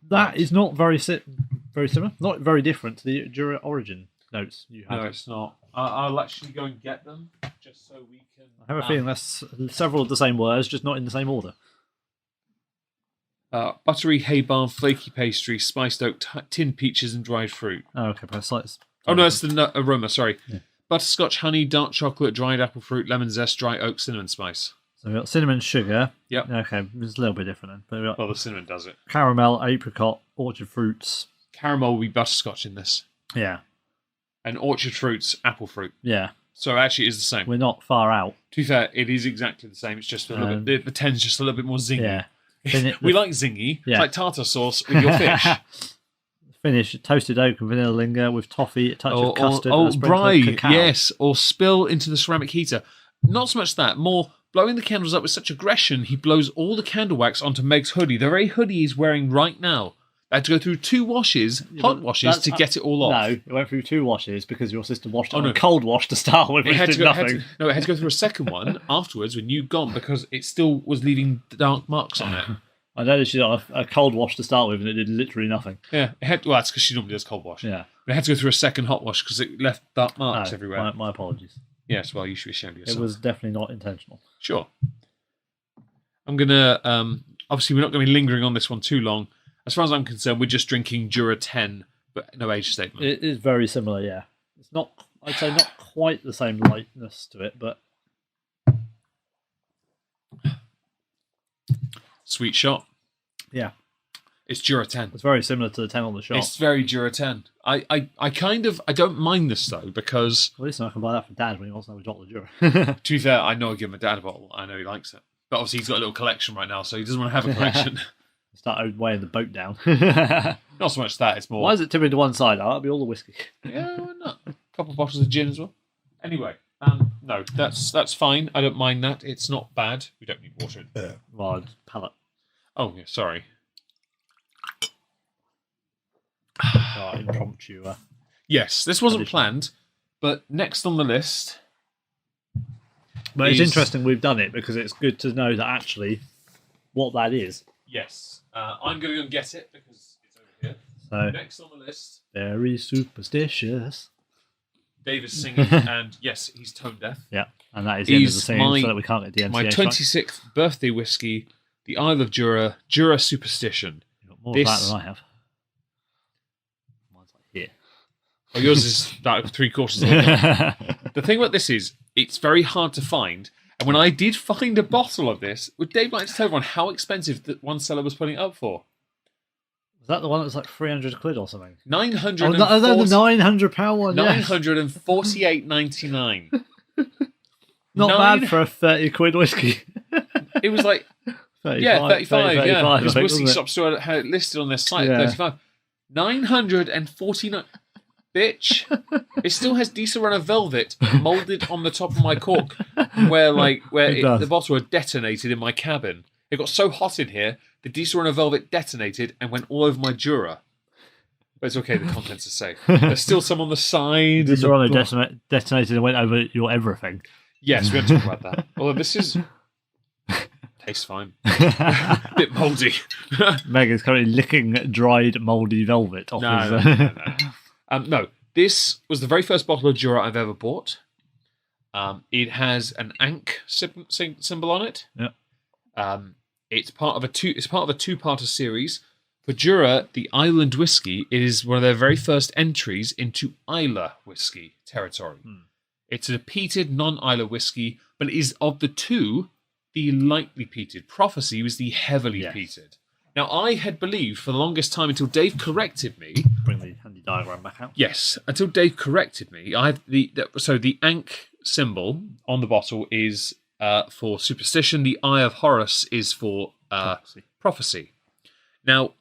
That is not very similar. Not very different to the Jura origin notes you have. No, it's not. I'll actually go and get them just so we can. I have a feeling that's several of the same words, just not in the same order. Buttery hay barn, flaky pastry, spiced oak, tinned peaches, and dried fruit. Oh, okay, but it's Oh no, it's the nut aroma. Sorry. Yeah. Butterscotch, honey, dark chocolate, dried apple fruit, lemon zest, dry oak, cinnamon spice. So we've got cinnamon sugar. Yep. Okay, it's a little bit different then. But we've got Well, the cinnamon does it. caramel, apricot, orchard fruits. Caramel will be butterscotch in this, Yeah, and orchard fruits, apple fruit. yeah. So actually, it is the same. We're not far out. To be fair, it is exactly the same. It's just a little bit. The 10's just a little bit more zingy. Yeah. We like zingy. Yeah. It's like tartar sauce with your fish. Finish toasted oak and vanilla linger with toffee, a touch of custard, and Oh, a sprinkle bry, of cacao. yes, or spill into the ceramic heater. Not so much that, more blowing the candles up with such aggression, he blows all the candle wax onto Meg's hoodie, the very hoodie he's wearing right now. I had to go through 2 washes, hot washes, to get it all off. No, it went through 2 washes because your sister washed it on no. a cold wash to start with, which did nothing. It had to go through a second one afterwards when you'd gone because it still was leaving dark marks on it. I noticed she got a cold wash to start with and it did literally nothing. Yeah, well, that's because she normally does cold wash. Yeah. But it had to go through a second hot wash because it left dark marks everywhere. My apologies. Yes, well, you should be ashamed of yourself. It was definitely not intentional. Sure. I'm going to... obviously, we're not going to be lingering on this one too long. As far as I'm concerned, we're just drinking Jura 10, but no age statement. It is very similar, yeah. It's not, I'd say not quite the same lightness to it, but... Sweet shot. Yeah. It's Jura 10. It's very similar to the 10 on the shop. It's very Jura 10. I don't mind this, though, because... Well, listen, I can buy that for Dad when he wants to have a bottle of Jura. To be fair, I know I give my dad a bottle. I know he likes it. But obviously he's got a little collection right now, so he doesn't want to have a collection. Start weighing the boat down. Not so much that, it's more... Why is it tipping to one side? That'll be all the whiskey. Yeah, why not? A couple of bottles of gin as well. Anyway, no, that's fine. I don't mind that. It's not bad. We don't need water. Well, it's palate. Oh, yeah, sorry. Impromptu. Yes, this wasn't Additional. planned, but next on the list... But it's is- interesting we've done it because it's good to know that actually what that is. Yes. I'm going to go and get it because it's over here. So, Next on the list, very superstitious. Dave is singing, and yes, he's tone deaf. Yeah, and that is the end of the He's singing so that we can't get the My NCH 26th birthday whiskey, the Isle of Jura, Jura Superstition. You've got more this- of that than I have. Mine's like here. Oh, yours is about 3/4 of the way down. The thing about this is, it's very hard to find. And when I did find a bottle of this, would Dave like to tell everyone how expensive that one seller was putting it up for? Was that the one that was like 300 quid or something? £940. Oh, the £900 one, yes. $948.99. Not Nine- bad for a 30 quid whiskey. It was like 35, yeah, 35. Yeah, I because think, whiskey wasn't it? shops still had it listed on their site. Yeah. 35. 949. Bitch, it still has decent run of velvet molded on the top of my cork, where It does. the bottle had detonated in my cabin. It got so hot in here, the decent run of velvet detonated and went all over my Jura. But it's okay, the contents are safe. There's still some on the side. This and one the- detonated and went over your everything. Yes, we have to talk about that. Although this is tastes fine. Bit mouldy. Meg is currently licking dried mouldy velvet off his... No, this was the very first bottle of Jura I've ever bought. It has an Ankh symbol on it. Yeah. It's part of a two-parter series. For Jura, the Island whiskey, it is one of their very first entries into Isla whiskey territory. It's a peated non-Isla whiskey, but it is of the two the lightly peated. Prophecy was the heavily peated. Now, I had believed for the longest time until Dave corrected me. Bring the handy diagram back out. Yes, until Dave corrected me. I had the Ankh symbol on the bottle is for superstition. The Eye of Horus is for prophecy. Now,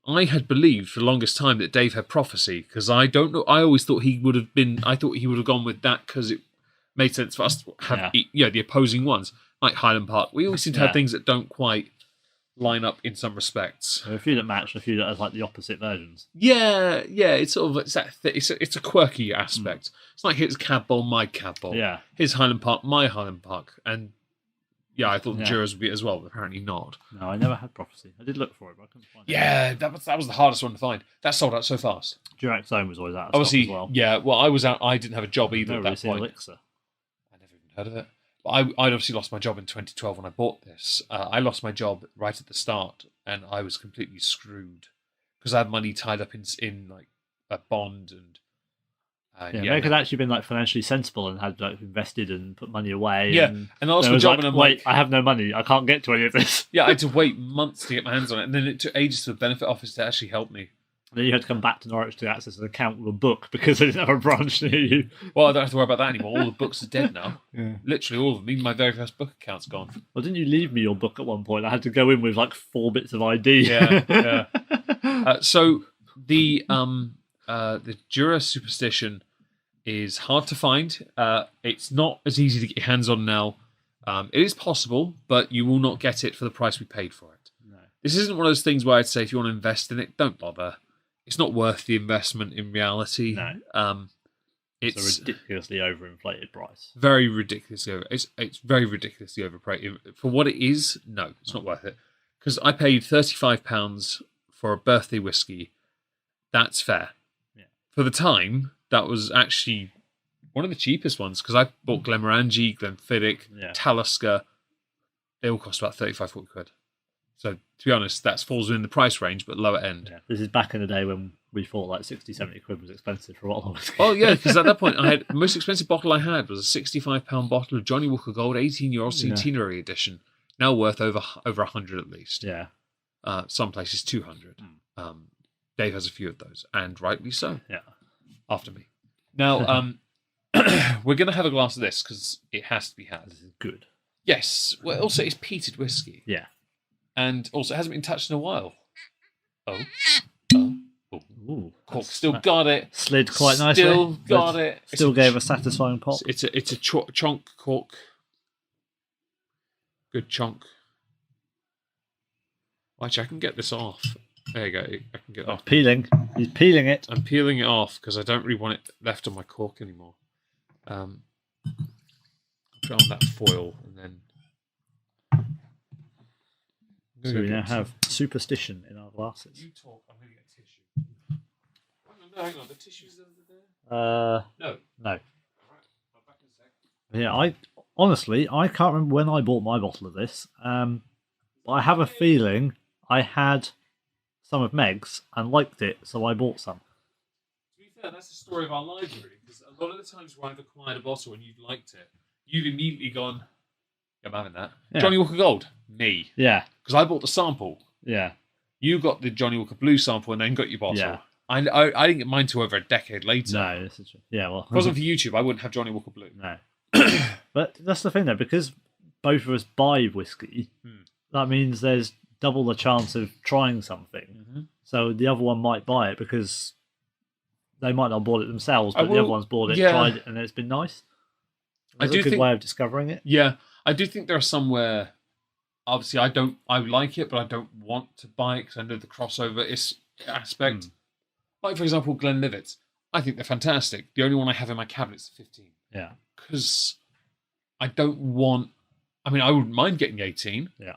I had believed for the longest time that Dave had prophecy because I don't know. I always thought he would have been. I thought he would have gone with that because it made sense for us to have the opposing ones like Highland Park. We always seem to have things that don't quite line up in some respects. There are a few that match, and a few that are like the opposite versions. Yeah. It's sort of it's a quirky aspect. It's like his Cab Bowl, my Cab Bowl. Yeah. His Highland Park, my Highland Park, and yeah, I thought the Jura's would be it as well, but apparently not. No, I never had prophecy. I did look for it, but I couldn't find it. Yeah, that was the hardest one to find. That sold out so fast. Durac Zone was always out of Obviously, stock as well. yeah. Well, I was out. I didn't have a job either Never at really that seen point. Elixir. I never even heard of it. But I'd obviously lost my job in 2012 when I bought this. I lost my job right at the start, and I was completely screwed because I had money tied up in like a bond and. Meg had actually been like financially sensible and had like invested and put money away. Yeah, and I lost my job, and I'm wait, like, I have no money. I can't get to any of this. Yeah, I had to wait months to get my hands on it, and then it took ages for the benefit office to actually help me. And then you had to come back to Norwich to access an account with a book because they didn't have a branch near you. Well, I don't have to worry about that anymore. All the books are dead now. Yeah. Literally all of them. Even my very first book account's gone. Well, didn't you leave me your book at one point? I had to go in with like 4 bits of ID. Yeah. So the Jura superstition is hard to find. It's not as easy to get your hands on now. It is possible, but you will not get it for the price we paid for it. No. This isn't one of those things where I'd say if you want to invest in it, don't bother. It's not worth the investment in reality. No. It's a ridiculously overinflated price. Very ridiculously over. It's very ridiculously overpriced for what it is. No, it's not worth it. Because I paid £35 for a birthday whiskey. That's fair. Yeah. For the time, that was actually one of the cheapest ones because I bought Glenmorangie, Glenfiddich, Talisker. They all cost about 35-40 quid. So, to be honest, that falls within the price range, but lower end. Yeah. This is back in the day when we thought like 60-70 quid was expensive for a bottle of whiskey. Oh, yeah, because at that point, the most expensive bottle I had was a £65 bottle of Johnny Walker Gold 18-year-old Centenary edition, now worth over 100 at least. Yeah. Some places 200. Dave has a few of those, and rightly so. Yeah. After me. Now, we're going to have a glass of this because it has to be had. This is good. Yes. Well, also, it's peated whiskey. Yeah. And also, it hasn't been touched in a while. Oh. Ooh, Cork still got it. Slid quite nicely. Still got it. Still gave a satisfying pop. It's a chunk cork. Good chunk. Actually, I can get this off. There you go. I can get it off. Peeling. He's peeling it. I'm peeling it off because I don't really want it left on my cork anymore. Put on that foil and then. So we now have superstition in our glasses. You talk. I'm going to get tissue. Hang on. The tissue's over there. No. Yeah, I can't remember when I bought my bottle of this. But I have a feeling I had some of Meg's and liked it, so I bought some. To be fair, that's the story of our lives, really, because a lot of the times where I've acquired a bottle and you've liked it, you've immediately gone, I'm having that. Yeah. Johnny Walker Gold? Me. Yeah. Because I bought the sample. Yeah. You got the Johnny Walker Blue sample and then got your bottle. Yeah. I didn't get mine till over a decade later. No, this is true. Yeah, well. If it wasn't for YouTube, I wouldn't have Johnny Walker Blue. No. But that's the thing, though, because both of us buy whiskey, that means there's double the chance of trying something. Mm-hmm. So the other one might buy it because they might not have bought it themselves, but the other one's bought it, tried it, and it's been nice. It's a good way of discovering it. Yeah, I do think there are some where, obviously, I like it, but I don't want to buy it because I know the crossover aspect. Like, for example, Glenlivet's. I think they're fantastic. The only one I have in my cabinet is 15. Yeah. Because I don't want... I mean, I wouldn't mind getting 18. Yeah.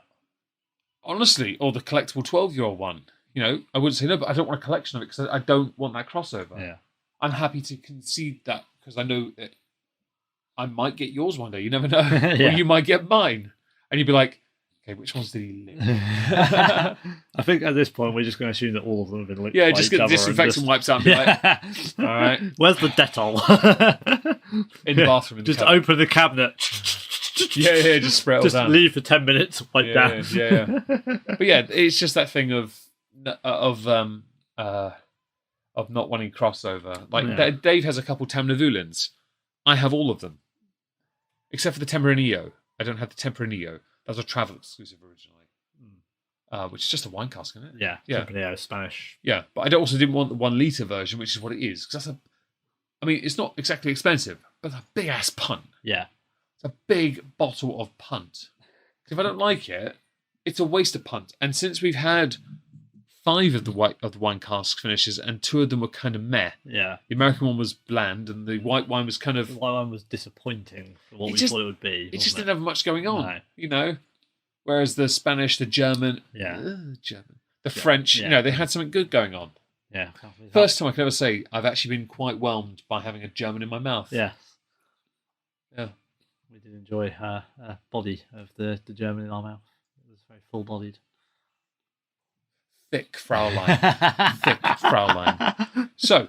Honestly, or the collectible 12-year-old one. You know, I wouldn't say no, but I don't want a collection of it because I don't want that crossover. Yeah. I'm happy to concede that because I know that I might get yours one day. You never know. Yeah. Or you might get mine. And you'd be like, okay, which ones did he lick? I think at this point we're just going to assume that all of them have been licked. Yeah, just get the disinfectant wipes out and be like, all right. Where's the Dettol? In the bathroom. Just open the cabinet. Yeah, just spray it all just down. Leave for 10 minutes, wipe down. Yeah. But yeah, it's just that thing of not wanting crossover. Like Dave has a couple Tamnavulins. I have all of them. Except for the Tempranillo. I don't have the Tempranillo. That was a travel exclusive originally. Which is just a wine cask, isn't it? Yeah. Tempranillo, Spanish. Yeah, but I also didn't want the 1 litre version, which is what it is. Because it's not exactly expensive, but a big ass punt. Yeah. It's a big bottle of punt. If I don't like it, it's a waste of punt. And since we've had 5 of the wine cask finishes and 2 of them were kind of meh. Yeah. The American one was bland and the white wine was kind of... The white wine was disappointing for what we thought it would be. It just didn't have much going on, no. you know? Whereas the Spanish, the German... the French, they had something good going on. Yeah. First time I can ever say I've actually been quite whelmed by having a German in my mouth. Yeah. Yeah. We did enjoy body of the German in our mouth. It was very full-bodied. Thick Fraulein. Thick Fraulein. So,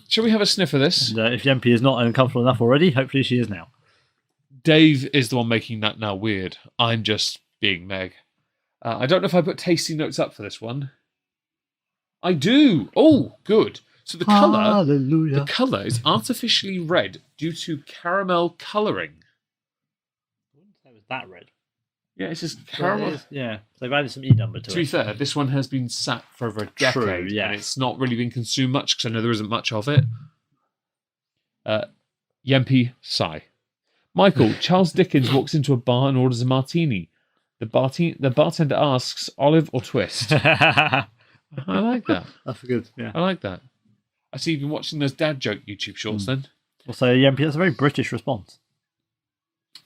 shall we have a sniff of this? And, if Yempi is not uncomfortable enough already, hopefully she is now. Dave is the one making that now weird. I'm just being Meg. I don't know if I put tasting notes up for this one. I do. Oh, good. So the colour is artificially red due to caramel colouring. I wouldn't say it was that red. Yeah, it's just caramel. Yeah, they've added some E number to it. To be fair, this one has been sat for over a decade, True, yes. and it's not really been consumed much because I know there isn't much of it. Yempi, sigh. Michael, Charles Dickens walks into a bar and orders a martini. The bartender asks, olive or twist? I like that. That's good, yeah. I like that. I see you've been watching those dad joke YouTube shorts then. Also, Yempi, that's a very British response.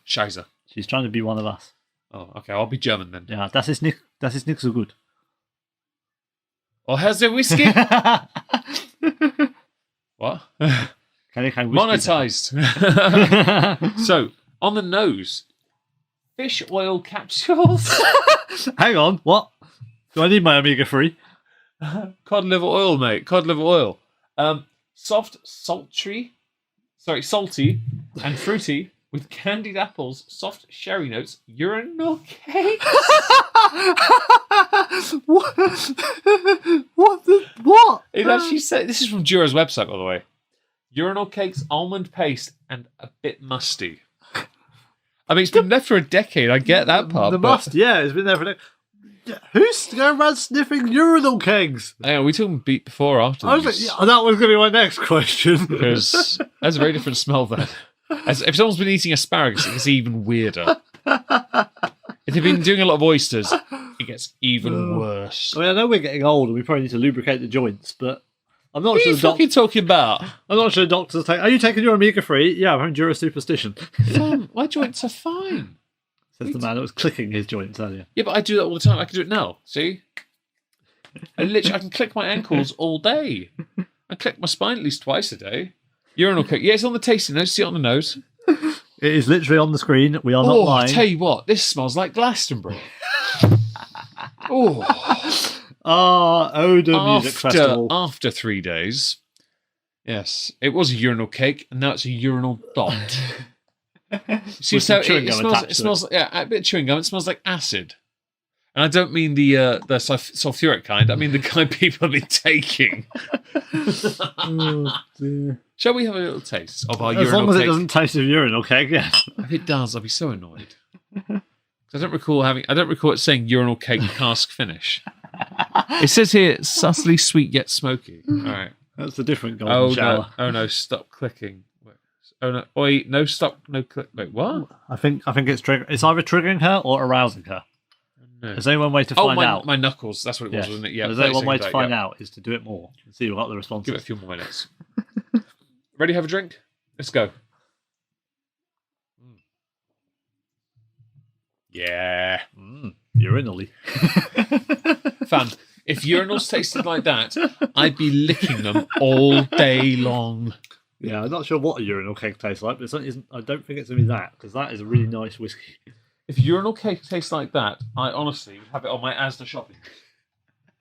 Scheiße. She's trying to be one of us. Oh, okay, I'll be German then. Yeah, das ist nicht so gut. Oh, how's the whiskey? What? Can I have whiskey? Monetized. So, on the nose, fish oil capsules. Hang on, what? Do I need my omega-3? Cod liver oil, mate. Cod liver oil. Salty and fruity with candied apples, soft sherry notes, urinal cakes. What? It actually said, this is from Jura's website, by the way. Urinal cakes, almond paste, and a bit musty. I mean, it's been there for a decade. I get that part. Yeah, it's been there for a decade. Who's going around sniffing urinal kegs? Hang on, we talking beat before or after? I was like, yeah, that was going to be my next question. Because that's a very different smell then. If someone's been eating asparagus, it gets even weirder. If they've been doing a lot of oysters, it gets even worse. I mean, I know we're getting old and we probably need to lubricate the joints, but I'm not What sure are you fucking talking about? I'm not sure the doctors take. Are you taking your omega-3? Yeah, I'm having Jura superstition. My joints are fine. Says the man that was clicking his joints earlier. Yeah, but I do that all the time. I can do it now. See? I can click my ankles all day. I click my spine at least twice a day. Urinal cake. Yeah, it's on the tasting notes. See it on the nose. It is literally on the screen. We are not lying. I tell you what, this smells like Glastonbury. Oda Music Festival. After 3 days. Yes, it was a urinal cake, and now it's a urinal dot. See, so it smells like, yeah, a bit of chewing gum. It smells like acid. And I don't mean the sulfuric kind. I mean the kind people have been taking. Oh, dear. Shall we have a little taste of our As urinal long as cake? it doesn't taste of urinal cake, yeah. If it does, I'll be so annoyed. I don't recall it saying urinal cake cask finish. It says here, subtly sweet yet smoky. All right. That's a different golden shower. No. Oh no! Stop clicking. Wait. Oh no! Wait, no! Stop! No click! Wait, what? I think it's it's either triggering her or arousing her. No. There's only one way to find out. My knuckles. That's what it was, wasn't it? Yeah. There's only one way to find out is to do it more and see what the response Give it is. a few more minutes. Ready? Have a drink. Let's go. Yeah. Urinally. Fun. If urinals tasted like that, I'd be licking them all day long. Yeah, I'm not sure what a urinal cake tastes like, but I don't think it's going to be that, because that is a really nice whiskey. If urinal cake tastes like that, I honestly would have it on my Asda shopping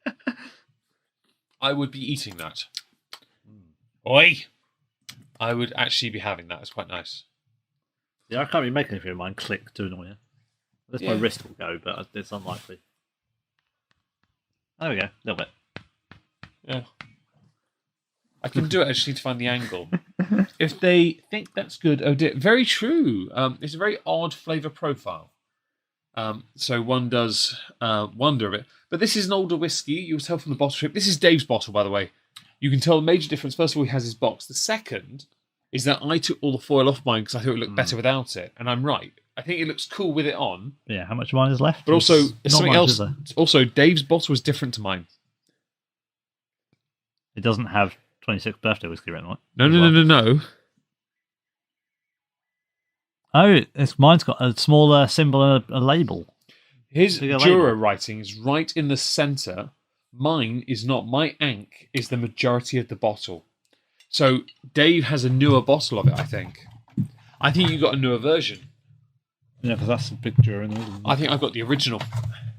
list. I would be eating that. Oi! I would actually be having that. It's quite nice. Yeah, I can't really make anything of mine click to annoy you. Unless my wrist will go, but it's unlikely. There we go, a little bit. Yeah. I can do it, I just need to find the angle. If they think that's good, oh dear. Very true. It's a very odd flavour profile. So one does wonder a bit. But this is an older whiskey. You'll tell from the bottle shape. This is Dave's bottle, by the way. You can tell the major difference. First of all, he has his box. The second is that I took all the foil off mine because I thought it looked better without it. And I'm right. I think it looks cool with it on. Yeah, how much of mine is left? But also, Not something much, else. is there? Also, Dave's bottle is different to mine. It doesn't have 26th birthday whiskey written on it. No. Oh, mine's got a smaller symbol and a label. His Bigger Jura label. writing is right in the centre. Mine is not. My Ankh is the majority of the bottle. So Dave has a newer bottle of it, I think. I think you got a newer version. Yeah, because that's a big Jura, isn't it? I think I've got the original.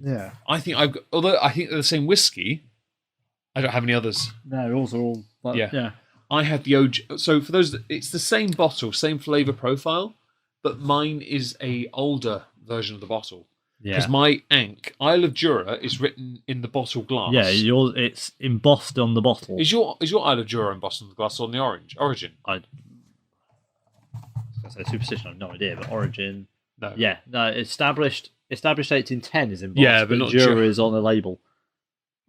Yeah. I think I've got, although I think they're the same whiskey, I don't have any others. No, yours are all like, Yeah. I had the OG. So for those, it's the same bottle, same flavour profile, but mine is a older version of the bottle. Because Yeah. my Ankh, Isle of Jura, is written in the bottle glass. Yeah, yours it's embossed on the bottle. Is your Isle of Jura embossed on the glass on the origin? I was going to say superstition, I have no idea, but origin. No. Yeah, no, established 1810 is embossed. Yeah, but not Jura Jura. is on the label.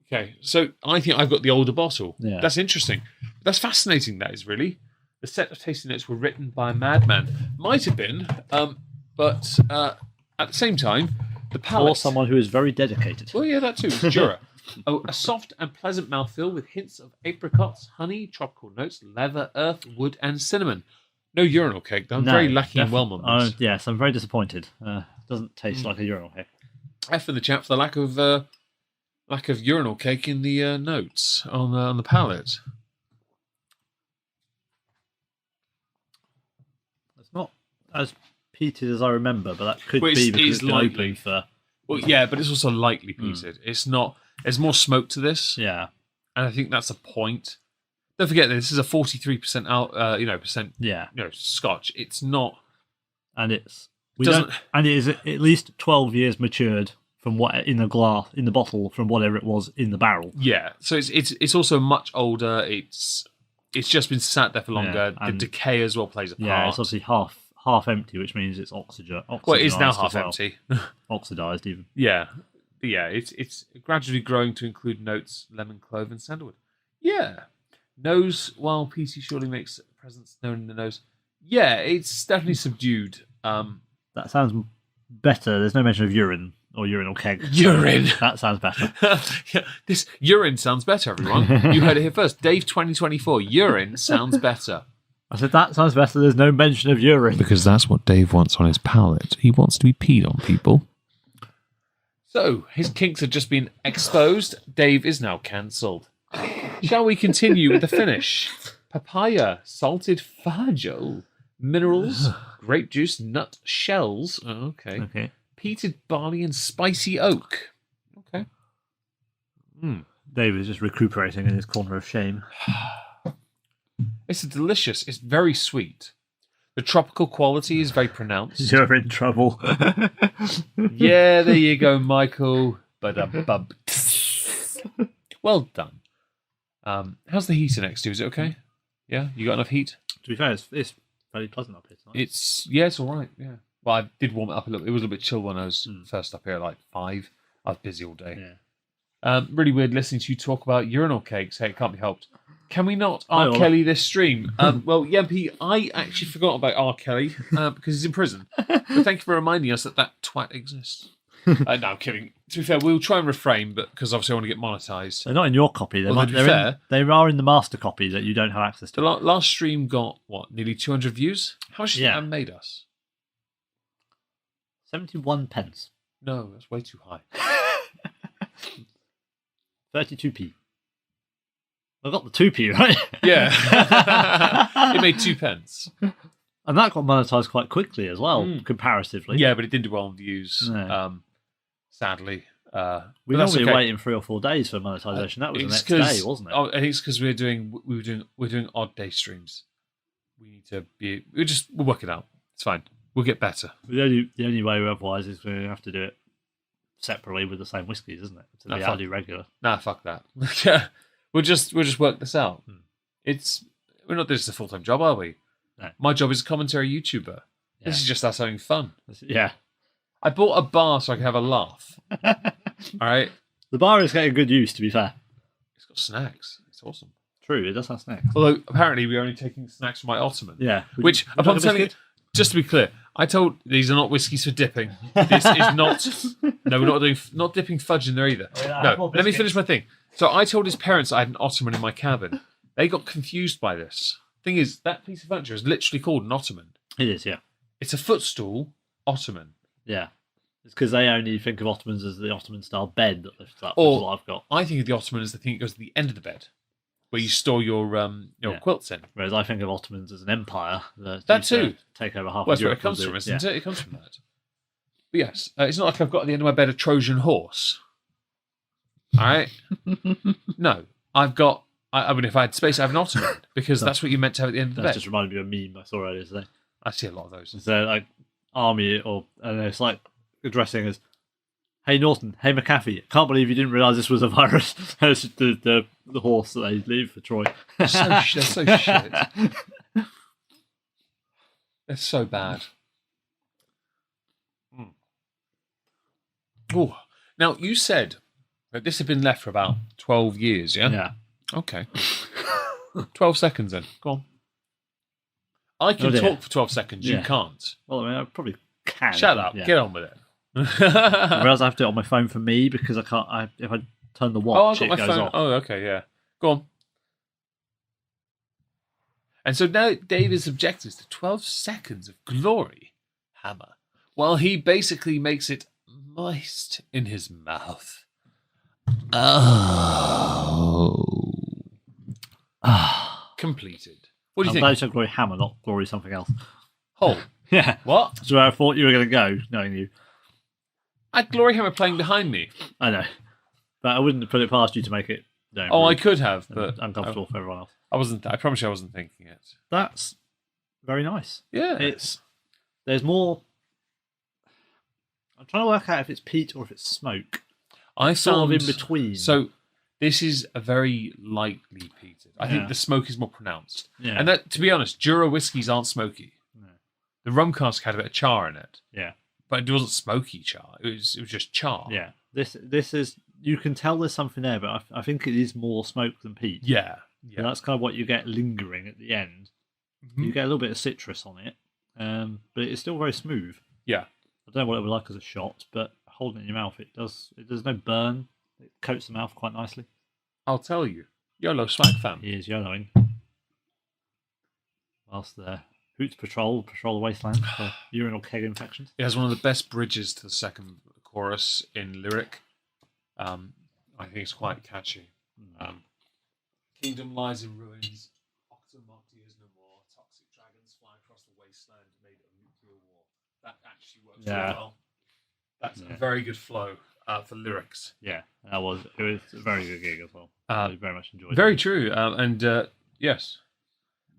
Okay, so I think I've got the older bottle. Yeah. That's interesting. That's fascinating, that is really. The set of tasting notes were written by a madman. Might have been, but at the same time, the palate... Or someone who is very dedicated. Well, yeah, that too. It's Jura. A soft and pleasant mouthfeel with hints of apricots, honey, tropical notes, leather, earth, wood, and cinnamon. No urinal cake, though. I'm very lacking in well moments. Yes, I'm very disappointed. Doesn't taste like a urinal cake. F in the chat for the lack of urinal cake in the notes on the palate. It's not as peated as I remember, but that could Well, be because it's been lightly open for... Well, yeah, but it's also lightly peated. It's not. There's more smoke to this, Yeah, and I think that's a point. Don't forget this is a 43% percent yeah. Scotch. It's not. And it is at least 12 years matured from what in the bottle from whatever it was in the barrel. Yeah, so it's also much older. It's just been sat there for longer. Yeah, the decay as well plays a part. Yeah, it's obviously half empty, which means it's oxidized. Well, it is now as half well. empty. Oxidized even. Yeah. It's gradually growing to include notes, lemon, clove, and sandalwood. Yeah. Nose, while peaty surely makes a presence known in the nose. Yeah, it's definitely subdued. That sounds better. There's no mention of urine or urinal keg. Urine. That sounds better. Yeah, this urine sounds better, everyone. You heard it here first. Dave 2024. Urine sounds better. I said that sounds better. There's no mention of urine. Because that's what Dave wants on his palate. He wants to be peed on, people. So, his kinks have just been exposed. Dave is now cancelled. Shall we continue with the finish? Papaya, salted fajol, minerals, grape juice, nut shells. Oh, okay. Peated barley and spicy oak. Okay. Dave is just recuperating in his corner of shame. It's delicious. It's very sweet. The tropical quality is very pronounced. You're in trouble. Yeah, there you go, Michael. Ba-da-bub. Well done. How's the heater next to you? Is it okay? Yeah, you got enough heat? To be fair, it's fairly pleasant up here tonight. It's all right. Yeah. Well, I did warm it up a little. It was a little bit chill when I was first up here at like 5. I was busy all day. Yeah. Really weird listening to you talk about urinal cakes. Hey, it can't be helped. Can we not R. Oh. Kelly this stream? Well, Yempy, I actually forgot about R. Kelly because he's in prison. But thank you for reminding us that twat exists. No, I'm kidding. To be fair, we'll try and refrain, but because obviously I want to get monetized. They're not in your copy. Well, to be fair, they are in the master copy that you don't have access the to. last stream got, nearly 200 views? How much did Yeah. that made us? 71 pence. No, that's way too high. 32p. I got the 2p, right? Yeah. It made 2 pence. And that got monetized quite quickly as well, comparatively. Yeah, but it didn't do well on views, No. sadly. We but were that's normally okay. waiting 3 or 4 days for monetization. That was the It's next day, wasn't it? I think it's because we're doing odd day streams. We need to be. We'll work it out. It's fine. We'll get better. The only way otherwise is we have to do it separately with the same whiskies, isn't it? To be highly regular. Nah, fuck that. We'll just work this out. We're not doing this as a full-time job, are we? No. My job is a commentary YouTuber. Yeah. This is just us having fun. Yeah. I bought a bar so I can have a laugh. All right. The bar is getting good use, to be fair. It's got snacks. It's awesome. True, it does have snacks. Although apparently we're only taking snacks from my ottoman. Yeah. Which, Would you upon like a telling biscuit? just to be clear, I told these are not whiskies for dipping. This is not. No, we're not dipping fudge in there either. No, let me finish my thing. So I told his parents I had an ottoman in my cabin. They got confused by this. Thing is, that piece of furniture is literally called an ottoman. It is, yeah. It's a footstool ottoman. Yeah. It's because they only think of ottomans as the Ottoman style bed that lifts up, Or- which is what I've got. I think of the ottoman as the thing that goes to the end of the bed. where you store your Yeah. quilts in. Whereas I think of Ottomans as an empire that That used to too. take over half Well, of that's where Europe. it comes from, Yeah. isn't it? It comes from that. But yes, it's not like I've got at the end of my bed a Trojan horse. All right? No, I've got. I mean, if I had space, I have an Ottoman because that's what you meant to have at the end of the That bed. just reminded me of a meme I saw earlier today. I see a lot of those. It's like army, or and it's like addressing as, "Hey Norton, hey McAfee, can't believe you didn't realise this was a virus." It's just the horse that they leave for Troy. They're so shit. They're so bad. Oh, now you said that this had been left for about 12 years, yeah? Yeah. Okay. 12 seconds then. Go on. I can dear. talk for 12 seconds. You Yeah. can't. Well, I mean, I probably can. Shut up. Yeah. Get on with it. I realise I have to do it on my phone for me because I can't. If I turn the watch, I've got it my goes phone. off. Oh, okay, yeah. Go on. And so now David's objective is to 12 seconds of glory hammer, while he basically makes it moist in his mouth. Oh. Completed. What do you I'm think? glad you said glory hammer, not glory something else. Hole. Yeah. What? That's where I thought you were going to go, knowing you. I had Glory Hammer playing behind me. I know. But I wouldn't put it past you to make it Oh, I rude could have, and but uncomfortable for everyone else. I wasn't. I promise you, I wasn't thinking it. That's very nice. Yeah. There's more. I'm trying to work out if it's peat or if it's smoke. I Sort of found in between. So this is a very lightly peated. I think Yeah. the smoke is more pronounced. Yeah. And that, to be honest, Jura whiskies aren't smoky. No. The rum cask had a bit of char in it, Yeah. but it wasn't smoky char. It was just char. Yeah. This is, you can tell there's something there, but I think it is more smoke than peat. Yeah. So that's kind of what you get lingering at the end. Mhm. You get a little bit of citrus on it, but it's still very smooth. Yeah. I don't know what it would like as a shot, but holding it in your mouth, there's no burn. It coats the mouth quite nicely. I'll tell you. YOLO swag fam. He is YOLOing. Whilst the Hoots patrol the wasteland for urinal keg infections. It has one of the best bridges to the second chorus in lyric. I think it's quite catchy. Kingdom lies in ruins. Octomocty is no more. Toxic dragons fly across the wasteland made of nuclear war. That actually works really well. That's a very good flow for lyrics. Yeah, it was a very good gig as well. I very much enjoyed it. Very true. Yes.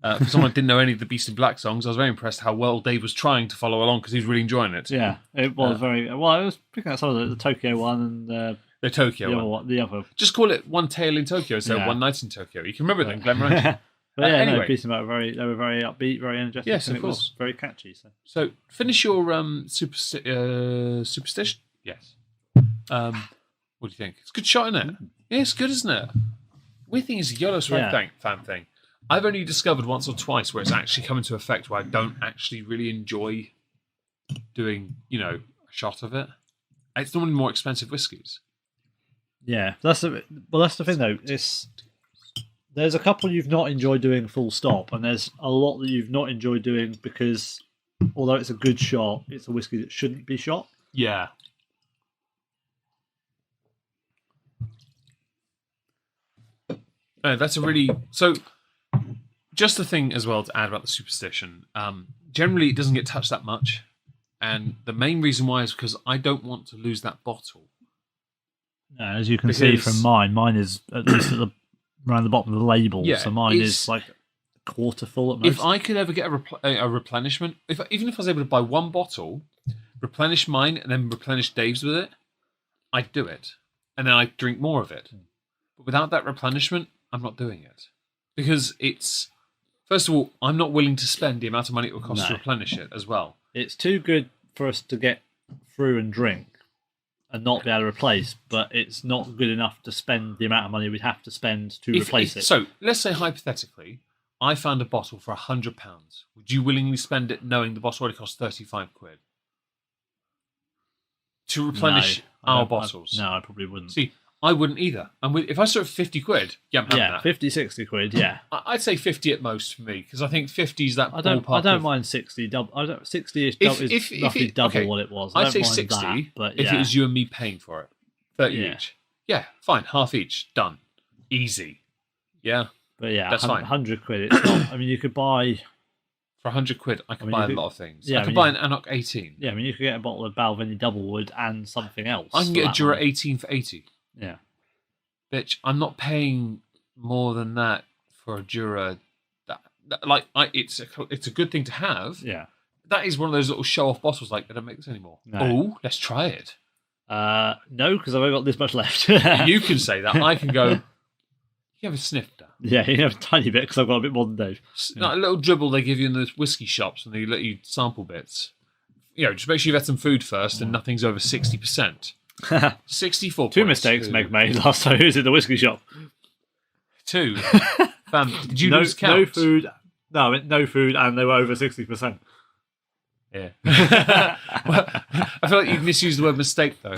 For someone that didn't know any of the Beast in Black songs, I was very impressed how well Dave was trying to follow along because he was really enjoying it. Yeah, it was very well. I was picking out some of the Tokyo one and The Tokyo one. The other. Just call it One Tale in Tokyo, so One Night in Tokyo. You can remember them, Glen Morangi. But yeah, anyway. no, Beast in Black they were very upbeat, very energetic. Yes, and of it was course. very catchy. So finish your superstition. Yes. What do you think? It's a good shot, isn't it? Yeah, it's good, isn't it? Weird thing is the YOLO swag fan thing. I've only discovered once or twice where it's actually come into effect where I don't actually really enjoy doing, a shot of it. It's normally more expensive whiskies. Yeah, that's the thing though. There's a couple you've not enjoyed doing full stop, and there's a lot that you've not enjoyed doing because although it's a good shot, it's a whiskey that shouldn't be shot. Yeah. That's a really... So, just the thing as well to add about the superstition. Generally, it doesn't get touched that much. And the main reason why is because I don't want to lose that bottle. No, as you can see from mine is at least around the bottom of the label. Yeah, so mine is like a quarter full at most. If I could ever get a replenishment, even if I was able to buy one bottle, replenish mine, and then replenish Dave's with it, I'd do it. And then I'd drink more of it. But without that replenishment, I'm not doing it. Because it's... First of all, I'm not willing to spend the amount of money it would cost to replenish it as well. It's too good for us to get through and drink and not be able to replace, but it's not good enough to spend the amount of money we'd have to spend to replace it. So, let's say hypothetically, I found a bottle for £100. Would you willingly spend it knowing the bottle already cost 35 quid? To replenish our bottles? No, I probably wouldn't. See, I wouldn't either. And if I saw 50 quid, I'm having that. 50, 60 quid, yeah. I'd say 50 at most for me, because I think 50 is that I don't mind 60. 60 is roughly double what it was. I'd say 60, that, but if it was you and me paying for it. 30 each. Yeah, fine, half each, done. Easy. Yeah. But yeah, That's fine. 100 quid. It's not. I mean, you could buy. For 100 quid, I can mean, buy you a could- lot of things. yeah, I I could mean, buy you- an Anok 18. Yeah, I mean, you could get a bottle of Balvenie Doublewood and something else. I can for get a that Jura money. 18 for 80. Yeah. Bitch, I'm not paying more than that for a Jura. It's a good thing to have. Yeah. That is one of those little show-off bottles. Like they don't make this anymore. No. Oh, let's try it. No, because I've only got this much left. You can say that. I can go. You have a sniff down. Yeah, you have a tiny bit because I've got a bit more than Dave. Like a little dribble they give you in the whiskey shops, and they let you sample bits. Just make sure you've had some food first, and nothing's over 60%. 64. Two mistakes Meg made last time he was in the whiskey shop. 2. Fam, did you no, lose count? No food. No, I meant no food, and they were over 60%. Yeah. Well, I feel like you've misused the word mistake, though.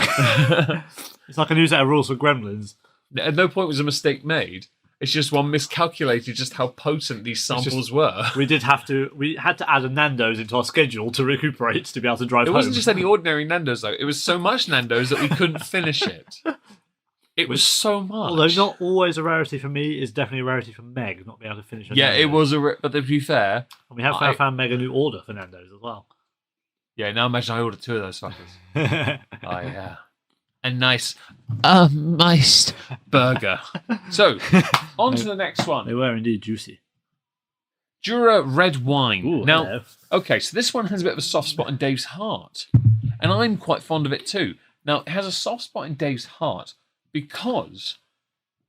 It's like a new set of rules for gremlins. At no point was a mistake made. It's just one miscalculated just how potent these samples were. We had to add a Nando's into our schedule to recuperate to be able to drive It home. wasn't just any ordinary Nando's, though. It was so much Nando's that we couldn't finish it. It was so much. Although not always a rarity for me, it's definitely a rarity for Meg not being able to finish a Yeah, Nando's. it was but to be fair... And we have now found Meg a new order for Nando's as well. Yeah, now imagine I ordered 2 of those fuckers. Oh, yeah. A nice, moist burger. So, on to the next one. They were indeed juicy. Jura red wine. Ooh, now, hello. okay, so this one has a bit of a soft spot in Dave's heart. And I'm quite fond of it too. Now, it has a soft spot in Dave's heart because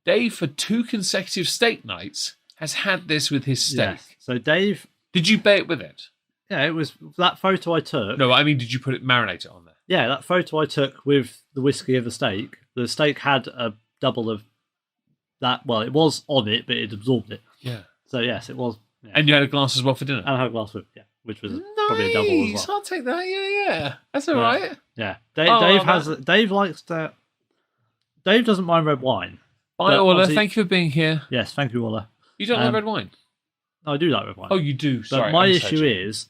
Dave, for 2 consecutive steak nights, has had this with his steak. Yes. So Dave... Did you bait it with it? Yeah, it was that photo I took. No, I mean, did you marinate it on there? Yeah, that photo I took with the whiskey of the steak. The steak had a double of that. Well, it was on it, but it absorbed it. Yeah. So yes, it was. Yeah. And you had a glass as well for dinner? And I had a glass with, which was probably a double as well. I'll take that. Yeah. That's all right. Yeah, Oh, Dave likes to. Dave doesn't mind red wine. Bye, But Orla. obviously- Thank you for being here. Yes, thank you, Ola. You don't like red wine? No, I do like red wine. Oh, you do. Sorry. But my I'm issue sorry. is,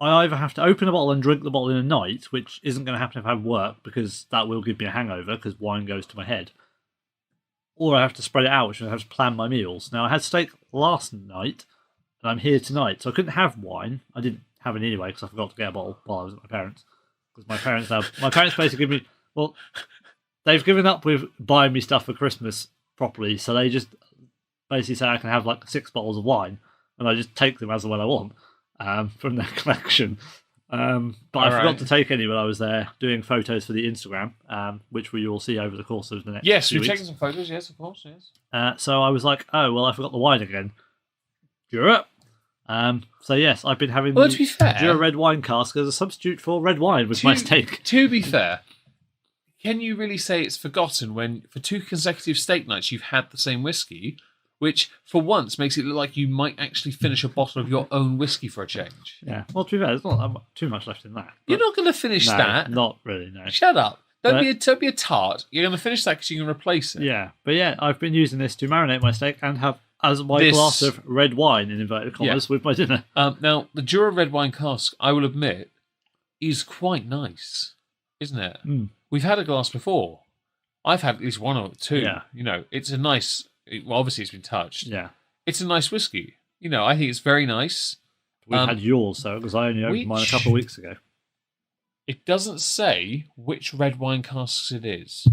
I either have to open a bottle and drink the bottle in a night, which isn't going to happen if I have work because that will give me a hangover because wine goes to my head, or I have to spread it out, which I have to plan my meals. Now, I had steak last night, and I'm here tonight, so I couldn't have wine. I didn't have any anyway because I forgot to get a bottle while I was at my parents. Because my parents basically give me, well, they've given up with buying me stuff for Christmas properly, so they just basically say I can have like 6 bottles of wine, and I just take them as and when I want from their collection. But I forgot to take any when I was there doing photos for the Instagram, which we will see over the course of the next Yes, few we're weeks. taking some photos. Yes, of course. Yes. So I was like, oh, well, I forgot the wine again. Jura. So yes, I've been having Well, the to be fair- Jura red wine cask as a substitute for red wine with my steak. To be fair, can you really say it's forgotten when for 2 consecutive steak nights you've had the same whiskey, which for once makes it look like you might actually finish a bottle of your own whiskey for a change? Yeah. Well, to be fair, there's not too much left in that. You're not going to finish No, that. not really, no. Shut up. Don't But- be a tart. You're going to finish that because you can replace it. Yeah, but yeah, I've been using this to marinate my steak and have as my This- glass of red wine in inverted commas with my dinner. Now, the Jura red wine cask, I will admit, is quite nice, isn't it? Mm. We've had a glass before. I've had at least 1 or 2. Yeah. It's a nice. Well, obviously, it's been touched. Yeah, It's a nice whiskey. I think it's very nice. we've had yours, so because I only opened mine a couple of weeks ago. It doesn't say which red wine casks it is,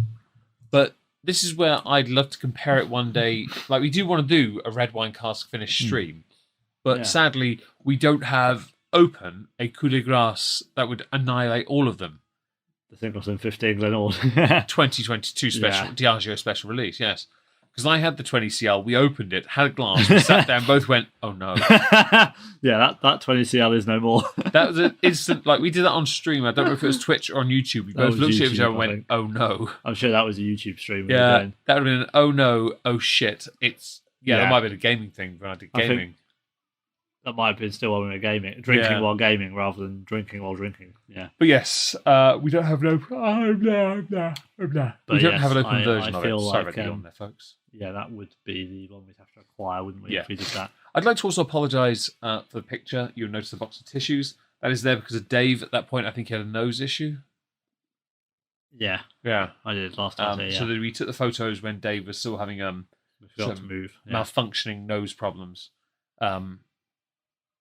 but this is where I'd love to compare it one day. Like, we do want to do a red wine cask finish stream, but Yeah. sadly, we don't have open a coup de grace that would annihilate all of them. The Singleton 15 Glenord. 2022 special Yeah. Diageo special release, yes. Because I had the 20CL, we opened it, had a glass, we sat down, both went, oh no. Yeah, that 20CL is no more. That was an instant, like, we did that on stream. I don't know if it was Twitch or on YouTube. We That both was looked at each YouTube, other and I went, think. oh no. I'm sure that was a YouTube stream. we were Yeah, doing. that would have been an oh no, oh shit. That Yeah. might have been a gaming thing when I did I think- gaming. That might have been still when we were drinking Yeah. while gaming rather than drinking while drinking. Yeah. But yes, we don't have no. We don't yes, have an open I version of it. feel Sorry like, about the on there, folks. Yeah, that would be the one we'd have to acquire, wouldn't we, Yeah. if we did that? I'd like to also apologise for the picture. You'll notice the box of tissues. That is there because of Dave. At that point, I think he had a nose issue. Yeah, Yeah. I did last time. So that we took the photos when Dave was still having We forgot to some move. Yeah. malfunctioning nose problems. But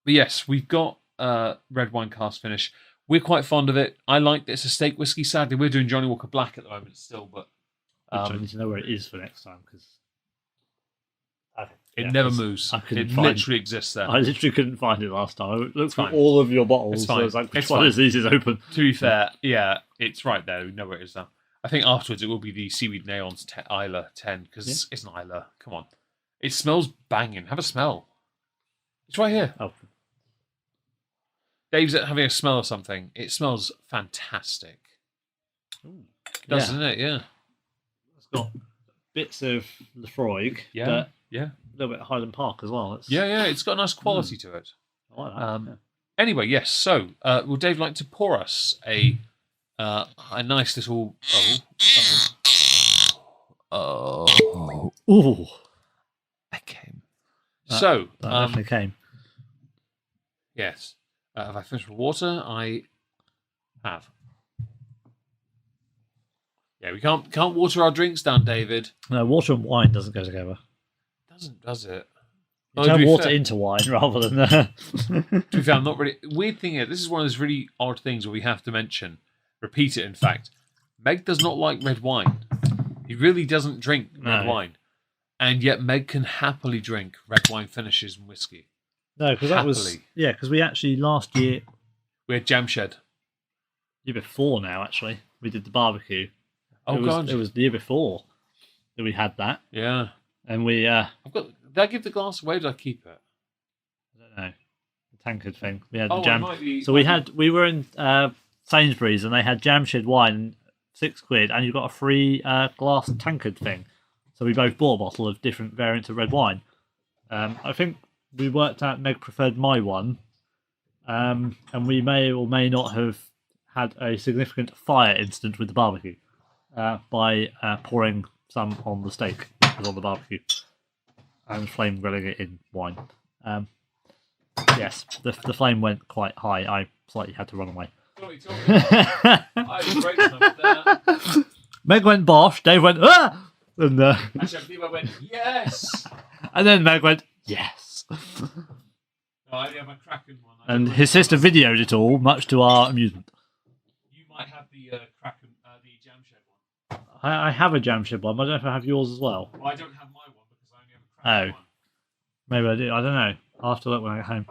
yes, we've got red wine cask finish. We're quite fond of it. I like that it's a steak whiskey. Sadly, we're doing Johnny Walker Black at the moment still, but Which I need to know where it is for next time because it never moves. It literally exists there. I literally couldn't find it last time. I looked for fine. all of your bottles. It's fine. So I was like, which It's one fine. is these is open? To be fair, yeah, it's right there. We know where it is now. I think afterwards it will be the Seaweed Neon's Isla 10 because it's an Isla. Come on. It smells banging. Have a smell. It's right here. Oh, Dave's having a smell of something. It smells fantastic. It does, doesn't it? Yeah. It's got bits of Lefroy, Yeah. but Yeah. a little bit of Highland Park as well. Yeah. It's got a nice quality to it. I like that. yeah. Anyway, yes. So, would Dave like to pour us a nice little Ooh, that came. That definitely came. Yes. Have I finished with water? I have. Yeah, we can't water our drinks down, David. No, water and wine doesn't go together. Doesn't, does it? You turn water into wine rather than. To be fair, I'm not really. Weird thing is, this is one of those really odd things where we have to mention, repeat it. In fact, Meg does not like red wine. He really doesn't drink red wine, and yet Meg can happily drink red wine finishes and whiskey. No, because that was because we actually last year we had Jam Shed. Year before now, actually, we did the barbecue. God! It was the year before that we had that. Yeah, and we. I've got. Did I give the glass away? Or did I keep it? I don't know. The tankard thing. We had the jam. We were in Sainsbury's and they had Jam Shed wine, £6, and you got a free glass tankard thing. So we both bought a bottle of different variants of red wine. I think we worked out Meg preferred my one, and we may or may not have had a significant fire incident with the barbecue by pouring some on the steak that was on the barbecue and flame grilling it in wine. Yes, the flame went quite high. I slightly had to run away. Meg went bosh, Dave went, ah! And, actually, I believe I went, yes! And then Meg went, yes! No, I only have a Kraken one. And his sister videoed it all, much to our amusement. You might have the Kraken, the Jam Shed one. I have a Jam Shed one, but I don't know if I have yours as well. Well, I don't have my one because I only have a Kraken one. Maybe I do. I don't know. I'll have to look when I get home.